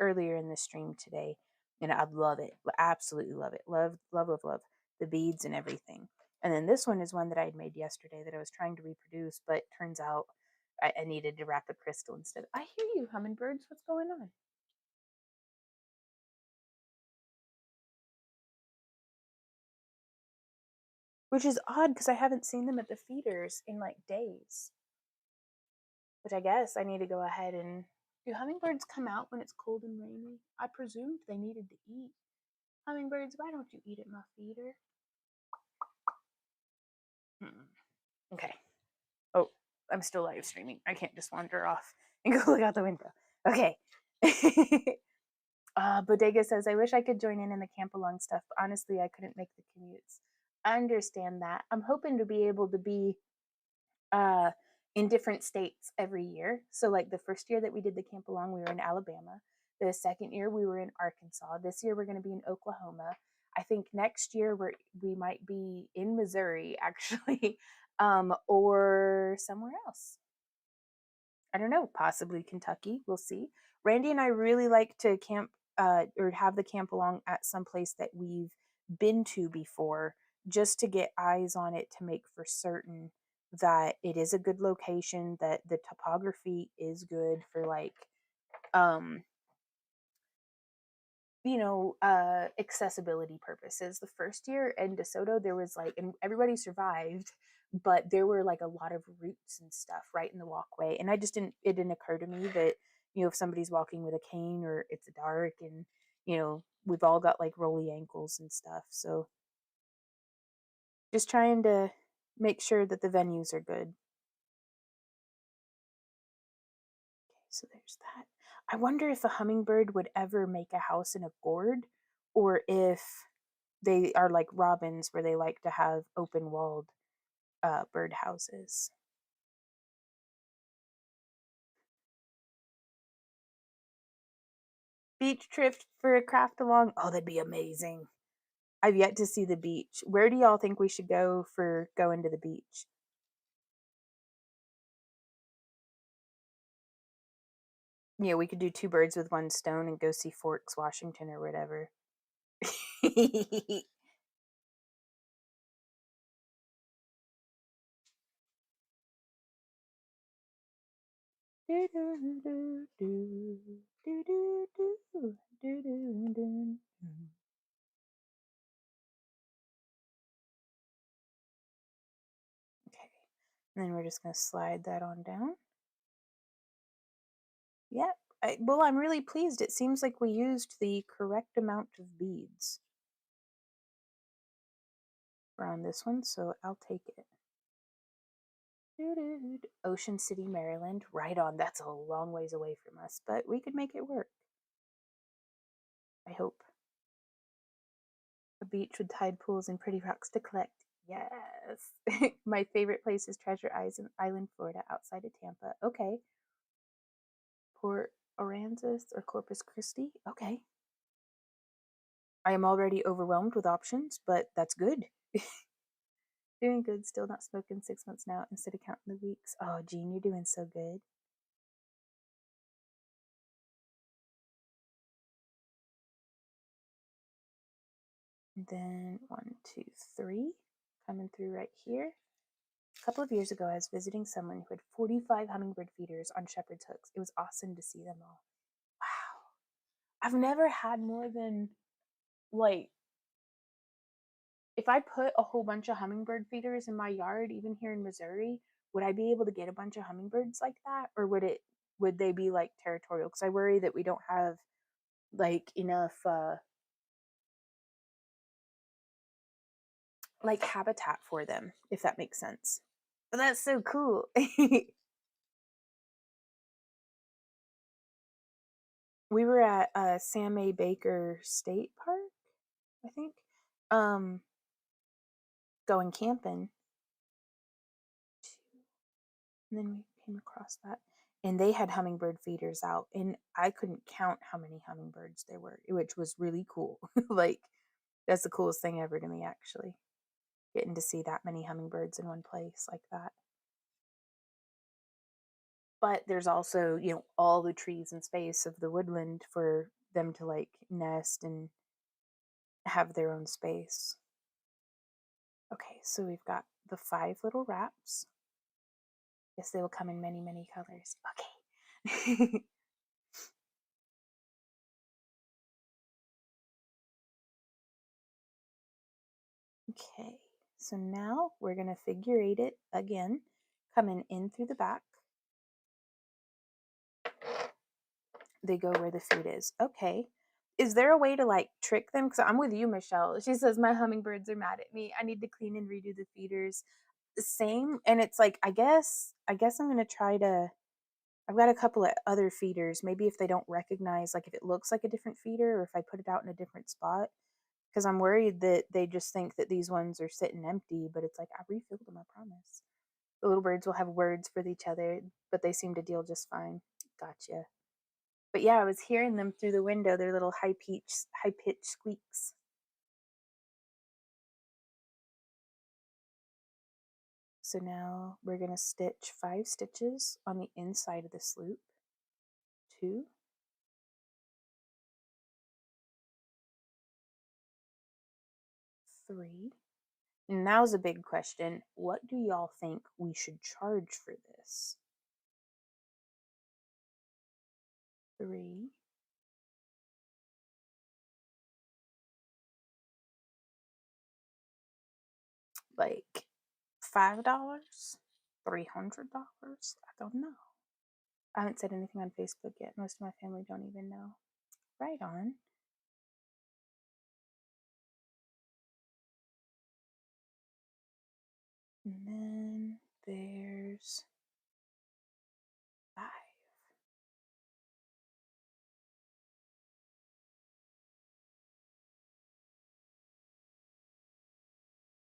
earlier in the stream today. And I love it. Absolutely love it. Love, love, love, love the beads and everything. And then this one is one that I'd made yesterday that I was trying to reproduce, but turns out I needed to wrap a crystal instead. I hear you, hummingbirds. What's going on? Which is odd because I haven't seen them at the feeders in like days. Which I guess I need to go ahead and. Do hummingbirds come out when it's cold and rainy? I presumed they needed to eat. Hummingbirds, why don't you eat at my feeder? Okay. Oh, I'm still live streaming. I can't just wander off and go look out the window. Okay. Bodega says, I wish I could join in the camp along stuff, but honestly, I couldn't make the commutes. I understand that. I'm hoping to be able to be uh, in different states every year. So, like the first year that we did the camp along, we were in Alabama. The second year, we were in Arkansas. This year, we're going to be in Oklahoma. I think next year we might be in Missouri, actually, or somewhere else. I don't know, possibly Kentucky. We'll see. Randy and I really like to camp or have the camp along at some place that we've been to before, just to get eyes on it to make for certain that it is a good location, that the topography is good for like um accessibility purposes. The first year in DeSoto, there was like, and everybody survived, but there were like a lot of roots and stuff right in the walkway. And it didn't occur to me that, if somebody's walking with a cane or it's dark and, we've all got like rolly ankles and stuff. So just trying to make sure that the venues are good. Okay, so there's that. I wonder if a hummingbird would ever make a house in a gourd, or if they are like robins where they like to have open walled bird houses. Beach trip for a craft along. Oh, that'd be amazing. I've yet to see the beach. Where do y'all think we should go for going to the beach? Yeah, we could do two birds with one stone and go see Forks, Washington, or whatever. Okay, and then we're just going to slide that on down. Yep. Well, I'm really pleased. It seems like we used the correct amount of beads. We're on this one, so I'll take it. Ocean City, Maryland. Right on. That's a long ways away from us, but we could make it work. I hope. A beach with tide pools and pretty rocks to collect. Yes. My favorite place is Treasure Island, Florida, outside of Tampa. Okay. Port Aransas or Corpus Christi. Okay. I am already overwhelmed with options, but that's good. Doing good, still not smoking 6 months now instead of counting the weeks. Oh, Jean, you're doing so good. And then 1, 2, 3, coming through right here. A couple of years ago, I was visiting someone who had 45 hummingbird feeders on shepherd's hooks. It was awesome to see them all. Wow. I've never had more than, like, if I put a whole bunch of hummingbird feeders in my yard, even here in Missouri, would I be able to get a bunch of hummingbirds like that? Or would they be like territorial? Because I worry that we don't have like enough like habitat for them, if that makes sense. But that's so cool. We were at Sam A. Baker State Park, I think, um, going camping. And then we came across that. And they had hummingbird feeders out. And I couldn't count how many hummingbirds there were, which was really cool. Like, that's the coolest thing ever to me, actually. Getting to see that many hummingbirds in one place like that. But there's also, all the trees and space of the woodland for them to like nest and have their own space. Okay, so we've got the 5 little wraps. Yes, they will come in many, many colors. Okay. Okay, so now we're going to figure 8 it again, coming in through the back. They go where the feet is. Okay. Is there a way to like trick them? Because I'm with you, Michelle. She says my hummingbirds are mad at me. I need to clean and redo the feeders. The same. And it's like, I guess I'm going to try to, I've got a couple of other feeders. Maybe if they don't recognize, like if it looks like a different feeder or if I put it out in a different spot. Because I'm worried that they just think that these ones are sitting empty, but it's like, I refilled them, I promise. The little birds will have words for each other, but they seem to deal just fine. Gotcha. But yeah, I was hearing them through the window, their little high-pitched squeaks. So now we're going to stitch 5 stitches on the inside of this loop. 2, 3. And now's a big question. What do y'all think we should charge for this? 3. Like $5? $300? I don't know. I haven't said anything on Facebook yet. Most of my family don't even know. Right on. And then there's 5.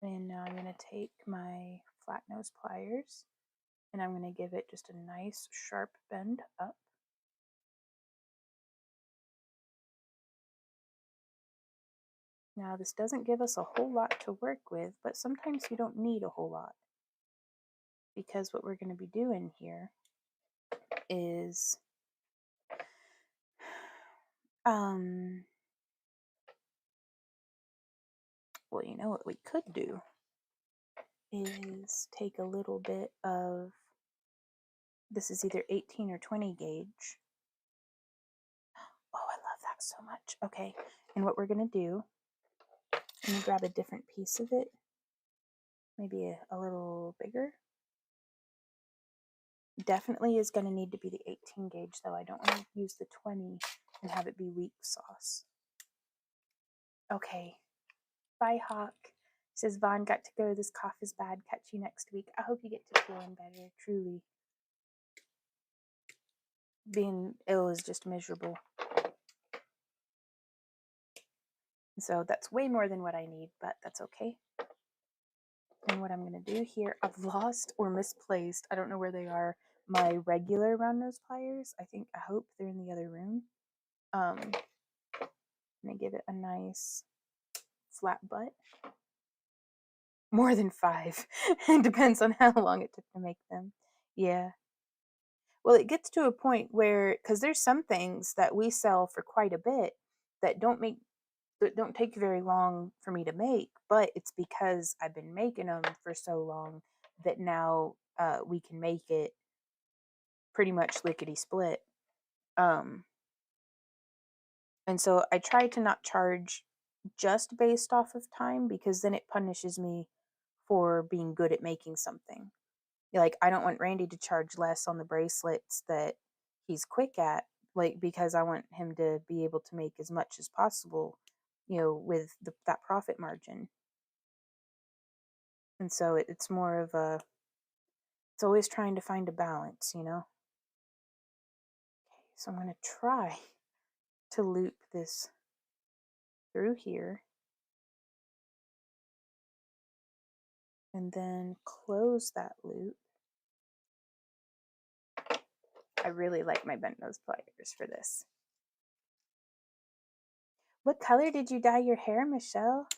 And now I'm going to take my flat nose pliers and I'm going to give it just a nice sharp bend up. Now this doesn't give us a whole lot to work with, but sometimes you don't need a whole lot, because what we're going to be doing here is well, you know what we could do is take a little bit of, this is either 18 or 20 gauge. Oh, I love that so much. Okay, and what we're going to do, let me grab a different piece of it, maybe a little bigger. Definitely is going to need to be the 18 gauge though. I don't want to use the 20 and have it be weak sauce. Okay, bye Hawk. Says Vaughn got to go. This cough is bad. Catch you next week. I hope you get to feeling better. Truly. Being ill is just miserable. So that's way more than what I need, but that's okay. And what I'm going to do here, I've lost or misplaced, I don't know where they are, my regular round nose pliers. I hope they're in the other room. I'm going to give it a nice flat butt. More than 5. It depends on how long it took to make them. Yeah. Well, it gets to a point where, because there's some things that we sell for quite a bit that don't take very long for me to make, but it's because I've been making them for so long that now we can make it pretty much lickety split. And so I try to not charge just based off of time, because then it punishes me for being good at making something. Like, I don't want Randy to charge less on the bracelets that he's quick at, like, because I want him to be able to make as much as possible, with that profit margin. And so it's more of it's always trying to find a balance. Okay, so I'm going to try to loop this through here and then close that loop. I really like my bent nose pliers for this. What color did you dye your hair, Michelle?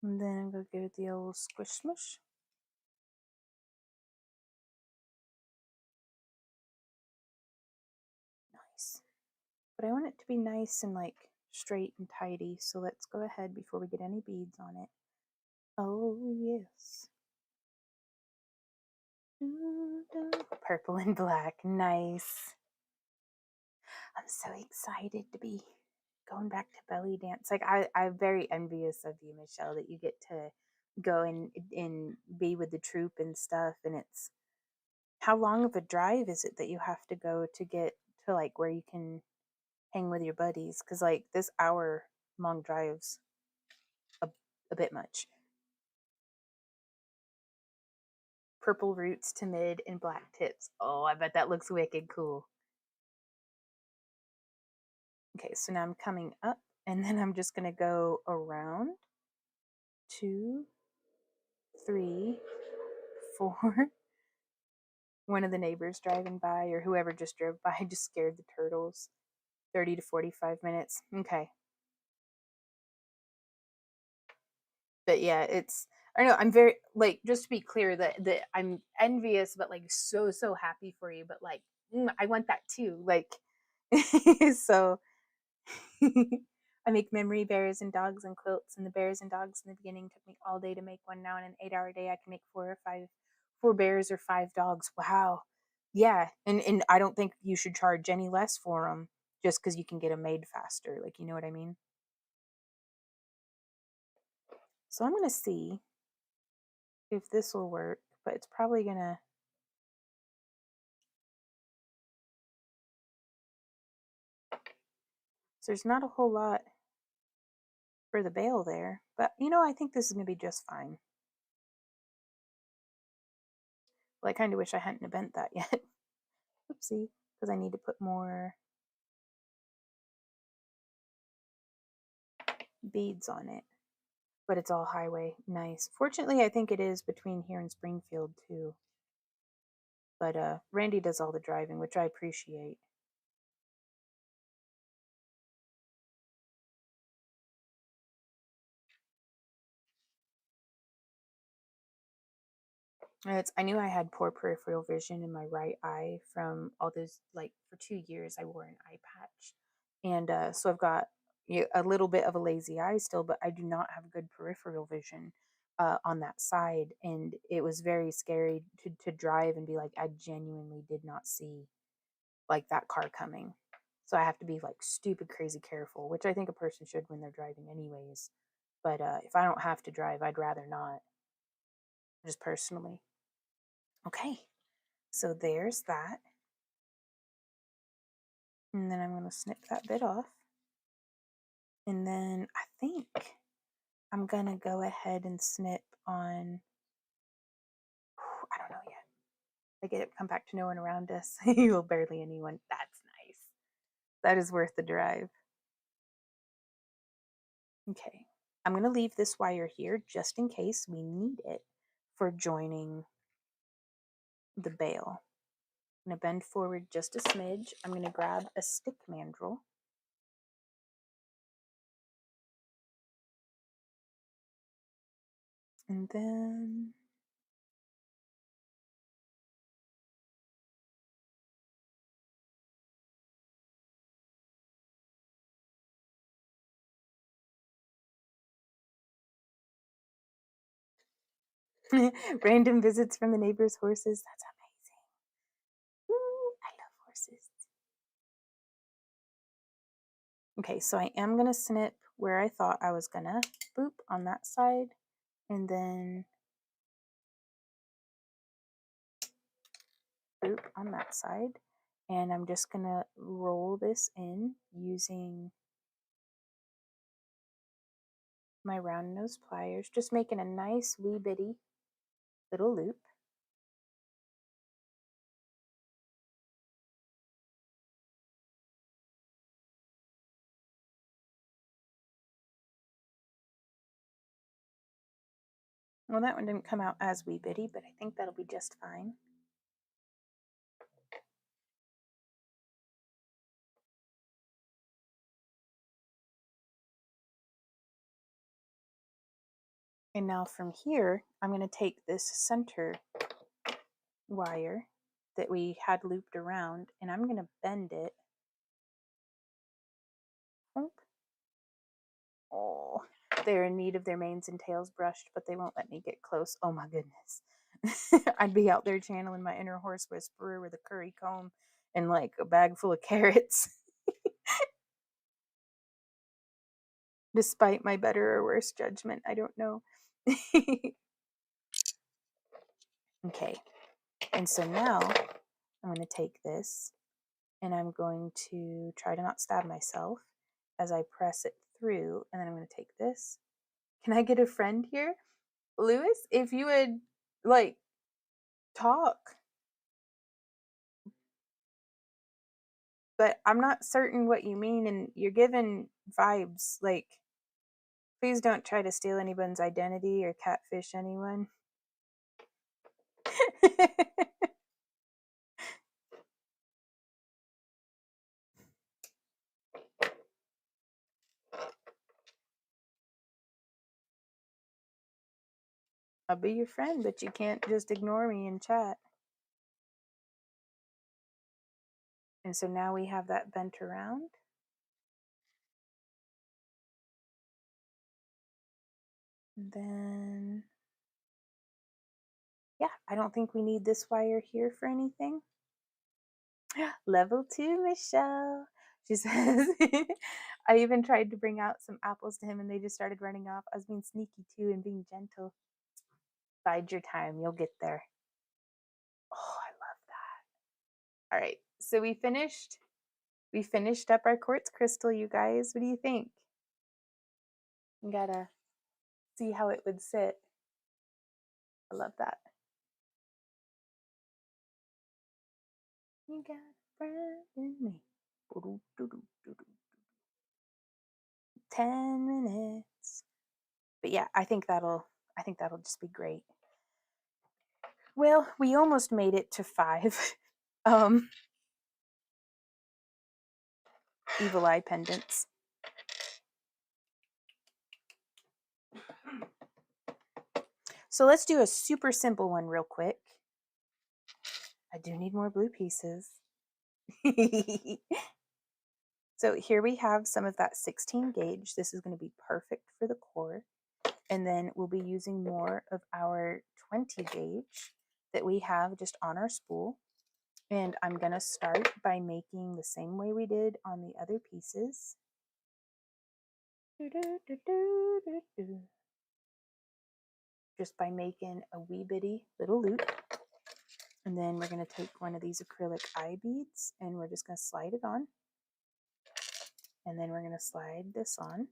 And then I'm going to give it the old squish smush. Nice. But I want it to be nice and like straight and tidy. So let's go ahead before we get any beads on it. Oh, yes. Purple and black. Nice. I'm so excited to be going back to belly dance. Like, I'm very envious of you, Michelle, that you get to go and be with the troupe and stuff. And it's, how long of a drive is it that you have to go to get to like where you can hang with your buddies? Because like this hour-long drive's a bit much. Purple roots to mid and black tips. Oh, I bet that looks wicked cool. Okay, so now I'm coming up, and then I'm just going to go around 2, 3, 4. One of the neighbors driving by, or whoever just drove by, just scared the turtles. 30 to 45 minutes. Okay. But yeah, I don't know, I'm very, like, just to be clear, that I'm envious, but like so happy for you. But like, I want that too. Like, so I make memory bears and dogs and quilts, and the bears and dogs in the beginning took me all day to make one. Now in an 8-hour day, I can make 4 bears or 5 dogs. Wow. Yeah. And I don't think you should charge any less for them just because you can get them made faster. Like, you know what I mean? So I'm going to see if this will work, but it's probably going to. So there's not a whole lot for the bail there, but I think this is going to be just fine. Well, I kind of wish I hadn't bent that yet. Oopsie, because I need to put more beads on it. But it's all highway. Nice. Fortunately, I think it is between here and Springfield too. But Randy does all the driving, which I appreciate. I knew I had poor peripheral vision in my right eye from all those, like, for 2 years I wore an eye patch. And so I've got a little bit of a lazy eye still, but I do not have good peripheral vision on that side. And it was very scary to drive and be like, I genuinely did not see like that car coming. So I have to be like stupid crazy careful, which I think a person should when they're driving anyways. But if I don't have to drive, I'd rather not. just personally. Okay, so there's that. And then I'm going to snip that bit off. And then I think I'm going to go ahead and snip on, I don't know yet. I get it, come back to no one around us. Well, barely anyone. That's nice. That is worth the drive. Okay, I'm going to leave this wire here just in case we need it for joining the bail. I'm going to bend forward just a smidge. I'm going to grab a stick mandrel. And then random visits from the neighbor's horses. That's amazing. Ooh, I love horses. Okay, so I am going to snip where I thought I was going to. Boop on that side. And then boop on that side. And I'm just going to roll this in using my round nose pliers, just making a nice wee bitty little loop. Well, that one didn't come out as wee bitty, but I think that'll be just fine. And now from here, I'm going to take this center wire that we had looped around, and I'm going to bend it. Oh, they're in need of their manes and tails brushed, but they won't let me get close. Oh my goodness. I'd be out there channeling my inner horse whisperer with a curry comb and like a bag full of carrots. Despite my better or worse judgment, I don't know. Okay, and so now I'm going to take this and I'm going to try to not stab myself as I press it through, and then I'm going to take this. Can I get a friend here? Lewis, if you would like talk. But I'm not certain what you mean, and you're giving vibes like, please don't try to steal anyone's identity or catfish anyone. I'll be your friend, but you can't just ignore me in chat. And so now we have that bent around. And then, yeah, I don't think we need this wire here for anything. Level 2, Michelle. She says, I even tried to bring out some apples to him and they just started running off. I was being sneaky too and being gentle. Bide your time. You'll get there. Oh, I love that. All right. So we finished up our quartz crystal, you guys. What do you think? You gotta see how it would sit. I love that. You got a friend in me. 10 minutes. But yeah, I think that'll just be great. Well, we almost made it to 5. Evil eye pendants. So let's do a super simple one real quick. I do need more blue pieces. So here we have some of that 16 gauge. This is going to be perfect for the core. And then we'll be using more of our 20 gauge that we have just on our spool. And I'm going to start by making the same way we did on the other pieces. just by making a wee bitty little loop. And then we're going to take one of these acrylic eye beads and we're just going to slide it on. And then we're going to slide this on.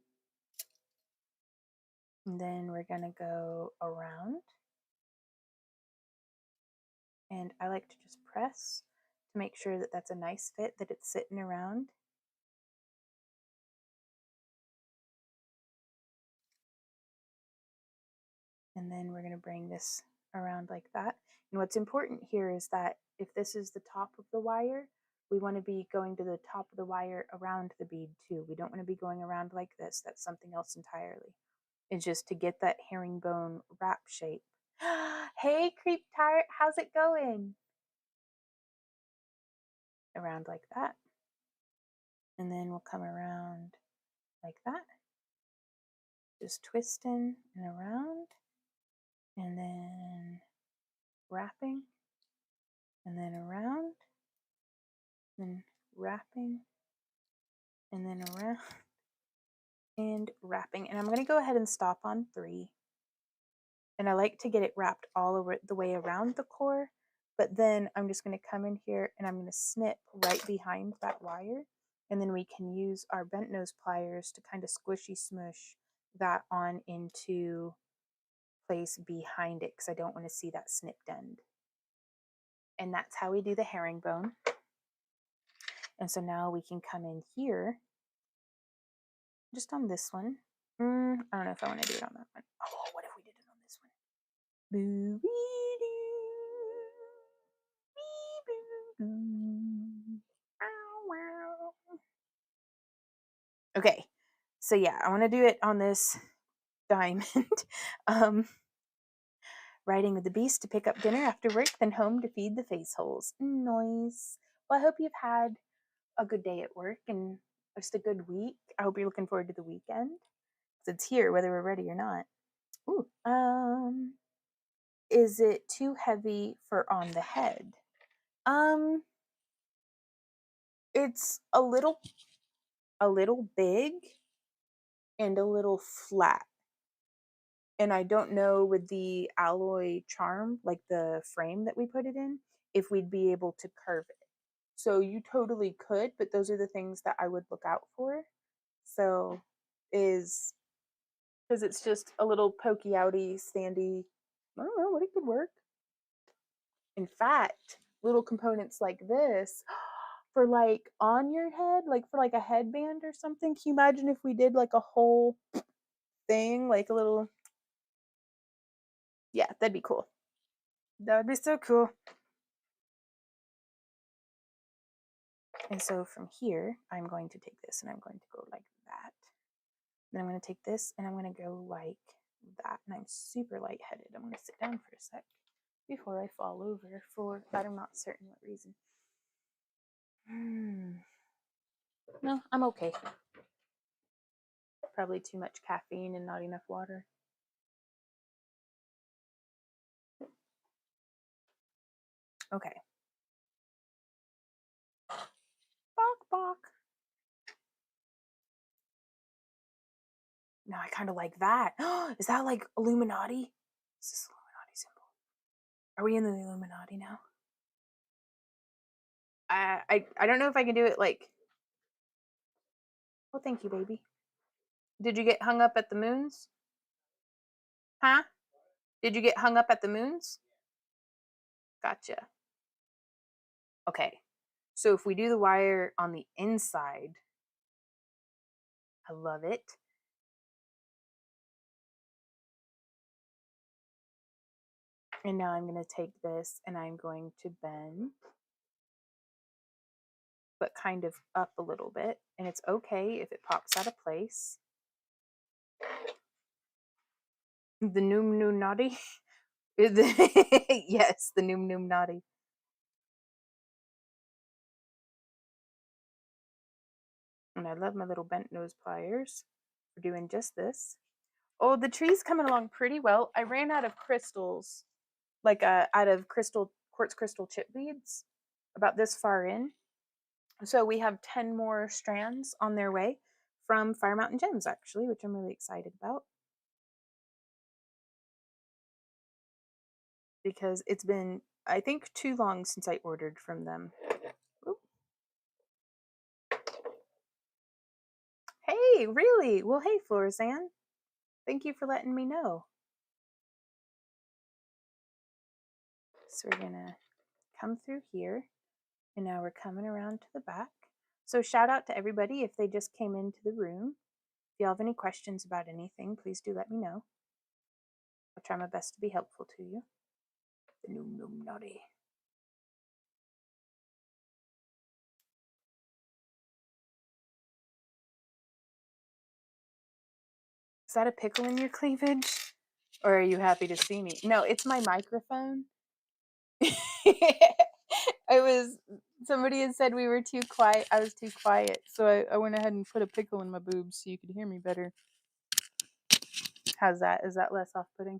And then we're going to go around. And I like to just press to make sure that that's a nice fit, that it's sitting around. And then we're going to bring this around like that. And what's important here is that if this is the top of the wire, we want to be going to the top of the wire around the bead too. We don't want to be going around like this. That's something else entirely. It's just to get that herringbone wrap shape. Hey, Creep Tart, how's it going? Around like that. And then we'll come around like that. Just twisting and around. And then wrapping. And then around. Then wrapping. And then around. And wrapping. And I'm going to go ahead and stop on 3. And I like to get it wrapped all over the way around the core. But then I'm just going to come in here and I'm going to snip right behind that wire. And then we can use our bent nose pliers to kind of squishy smush that on into place behind it because I don't want to see that snipped end. And that's how we do the herringbone. And so now we can come in here just on this one. I don't know if I want to do it on that one. Oh, what if we did it on this one? Okay, so yeah, I want to do it on this diamond. Riding with the beast to pick up dinner after work, then home to feed the face holes. Nice. Well, I hope you've had a good day at work and just a good week. I hope you're looking forward to the weekend. It's here, whether we're ready or not. Ooh. Is it too heavy for on the head? It's a little big and a little flat. And I don't know with the alloy charm, like the frame that we put it in, if we'd be able to curve it. So you totally could, but those are the things that I would look out for. So is because it's just a little pokey outy, standy, I don't know, what it could work. In fact, little components like this for like on your head, like for like a headband or something. Can you imagine if we did like a whole thing, like a little, yeah, that'd be cool. That would be so cool. And so from here, I'm going to take this and I'm going to go like that. Then I'm going to take this and I'm going to go like that. And I'm super lightheaded. I'm going to sit down for a sec before I fall over for, I'm not certain what reason. No, I'm okay. Probably too much caffeine and not enough water. Okay. Bonk, bonk. Now I kind of like that. Is that like Illuminati? Is this Illuminati symbol? Are we in the Illuminati now? I don't know if I can do it like. Oh, thank you, baby. Did you get hung up at the moons? Huh? Did you get hung up at the moons? Gotcha. Okay. So if we do the wire on the inside, I love it. And now I'm going to take this and I'm going to bend, but kind of up a little bit. And it's okay if it pops out of place. The Noom Noom Naughty. Yes, the Noom Noom Naughty. And I love my little bent nose pliers for doing just this. Oh, the tree's coming along pretty well. I ran out of crystals, like out of quartz crystal chip beads about this far in. So we have 10 more strands on their way from Fire Mountain Gems, actually, which I'm really excited about. because it's been, I think, too long since I ordered from them. Ooh. Hey, really? Well, hey, Florizanne. Thank you for letting me know. So we're gonna come through here, and now we're coming around to the back. So shout out to everybody if they just came into the room. If you have any questions about anything, please do let me know. I'll try my best to be helpful to you. The Noom Naughty. Is that a pickle in your cleavage? Or are you happy to see me? No, it's my microphone. Somebody had said we were too quiet. I was too quiet. So I went ahead and put a pickle in my boobs so you could hear me better. How's that? Is that less off-putting?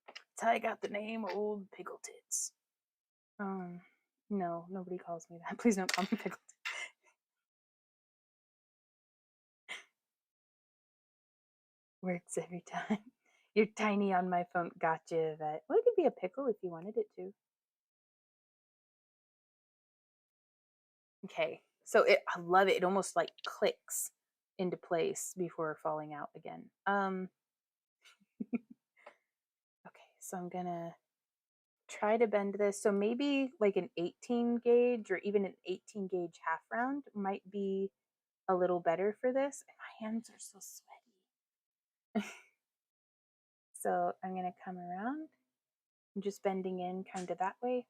That's how I got the name Old Pickle Tits. No, nobody calls me that. Please don't call me Pickle Tits. Works every time. You're tiny on my phone. Gotcha. That. Well, it could be a pickle if you wanted it to. Okay. So I love it. It almost like clicks into place before falling out again. Okay, so I'm gonna try to bend this. So maybe like an 18 gauge or even an 18 gauge half round might be a little better for this. And my hands are so sweaty. So I'm gonna come around. I'm just bending in kind of that way.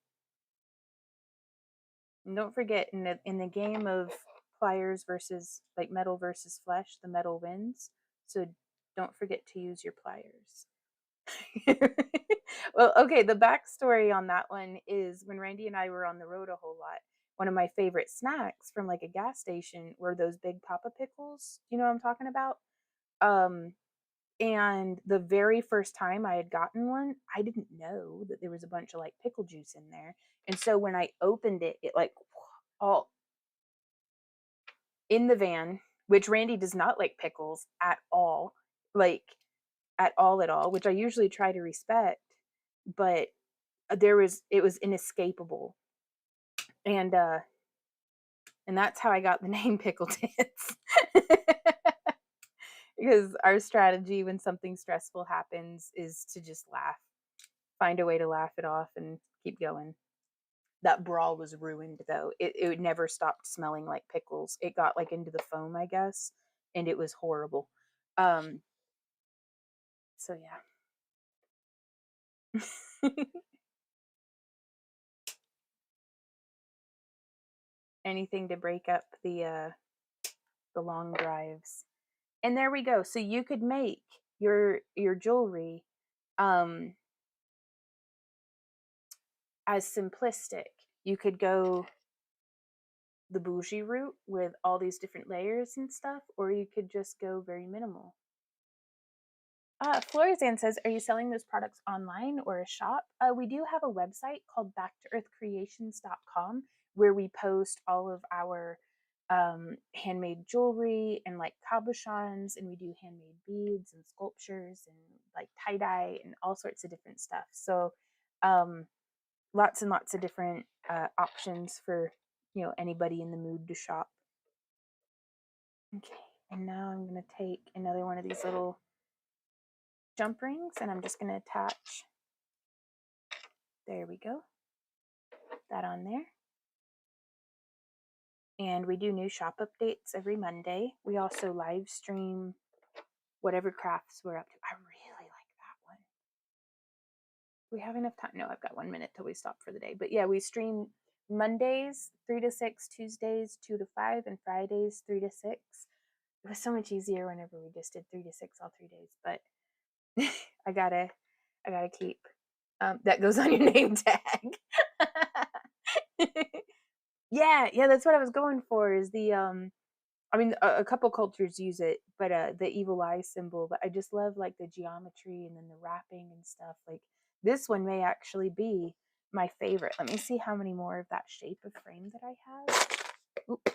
And don't forget, in the game of pliers versus like metal versus flesh, the metal wins. So don't forget to use your pliers. Well, okay, the backstory on that one is when Randy and I were on the road a whole lot, one of my favorite snacks from like a gas station were those big Papa pickles. You know what I'm talking about? And the very first time I had gotten one, I didn't know that there was a bunch of like pickle juice in there. And so when I opened it, it like all in the van, which Randy does not like pickles at all, like at all, which I usually try to respect, but it was inescapable. And that's how I got the name Pickle Tits. Because our strategy when something stressful happens is to just laugh, find a way to laugh it off and keep going. That brawl was ruined though. It never stopped smelling like pickles. It got like into the foam, I guess, and it was horrible. So yeah. Anything to break up the long drives. And there we go. So you could make your jewelry as simplistic. You could go the bougie route with all these different layers and stuff, or you could just go very minimal. Florizanne says, are you selling those products online or a shop? We do have a website called backtoearthcreations.com where we post all of our handmade jewelry and like cabochons, and we do handmade beads and sculptures and like tie-dye and all sorts of different stuff. So lots and lots of different options for anybody in the mood to shop. Okay, and now I'm going to take another one of these little jump rings and I'm just going to attach, there we go, that on there. And we do new shop updates every Monday. We also live stream whatever crafts we're up to. I really like that one. Do we have enough time? No, I've got 1 minute till we stop for the day. But yeah, we stream Mondays 3 to 6, Tuesdays 2 to 5, and Fridays 3 to 6. It was so much easier whenever we just did 3 to 6 all 3 days. But I gotta keep that goes on your name tag. yeah, that's what I was going for. Is the I mean, a couple cultures use it, but the evil eye symbol. But I just love like the geometry and then the wrapping and stuff. Like this one may actually be my favorite. Let me see how many more of that shape of frame that I have. Oop.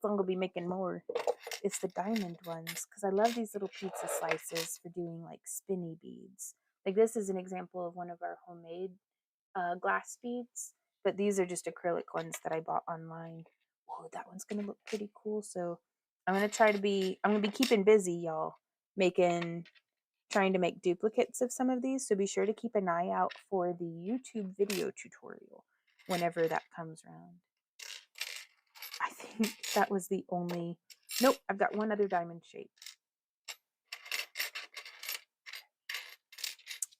So I'm gonna be making more. is the diamond ones, because I love these little pizza slices for doing like spinny beads. Like this is an example of one of our homemade glass beads, but these are just acrylic ones that I bought online. Whoa, that one's gonna look pretty cool. So I'm gonna be keeping busy, y'all, trying to make duplicates of some of these. So be sure to keep an eye out for the YouTube video tutorial whenever that comes around. I think that was the only, nope, I've got one other diamond shape.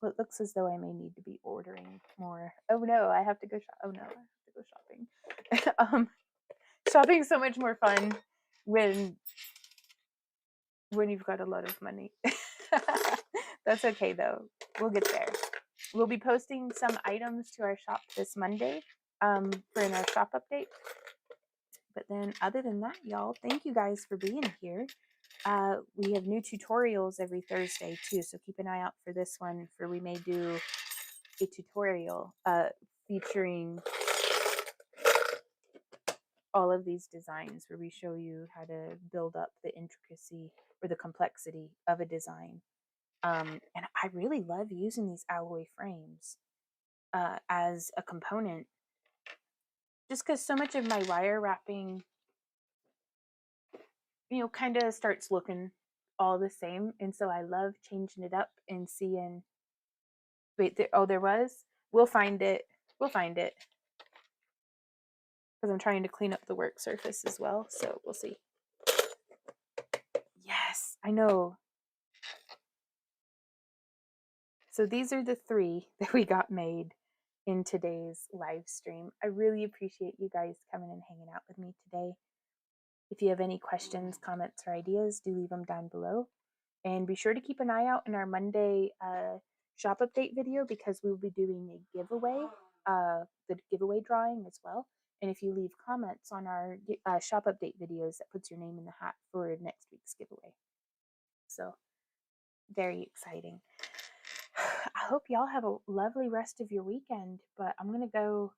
Well, it looks as though I may need to be ordering more. Oh no, I have to go shop. Oh no, I have to go shopping. Shopping's so much more fun when you've got a lot of money. That's okay though. We'll get there. We'll be posting some items to our shop this Monday for in our shop update. But then other than that, y'all, thank you guys for being here. We have new tutorials every Thursday too, so keep an eye out for this one. We may do a tutorial featuring all of these designs where we show you how to build up the intricacy or the complexity of a design. And I really love using these alloy frames as a component, just because so much of my wire wrapping, kind of starts looking all the same. And so I love changing it up and seeing, wait, there was, we'll find it. Because I'm trying to clean up the work surface as well. So we'll see. Yes, I know. So these are the 3 that we got made in today's live stream. I really appreciate you guys coming and hanging out with me today. If you have any questions, comments, or ideas, do leave them down below. And be sure to keep an eye out in our Monday shop update video, because we will be doing a giveaway, the giveaway drawing as well. And if you leave comments on our shop update videos, that puts your name in the hat for next week's giveaway. So very exciting. I hope y'all have a lovely rest of your weekend, but I'm going to go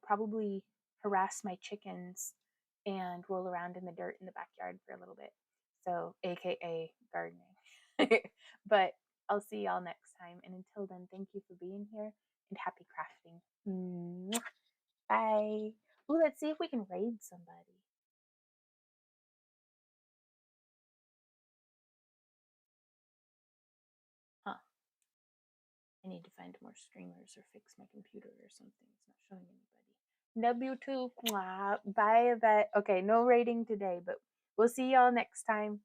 probably harass my chickens and roll around in the dirt in the backyard for a little bit. So, AKA gardening. But I'll see y'all next time. And until then, thank you for being here and happy crafting. Bye. Ooh, let's see if we can raid somebody. Huh. I need to find more streamers or fix my computer or something. It's not showing anybody. W2. Bye, Yvette. Okay, no rating today, but we'll see y'all next time.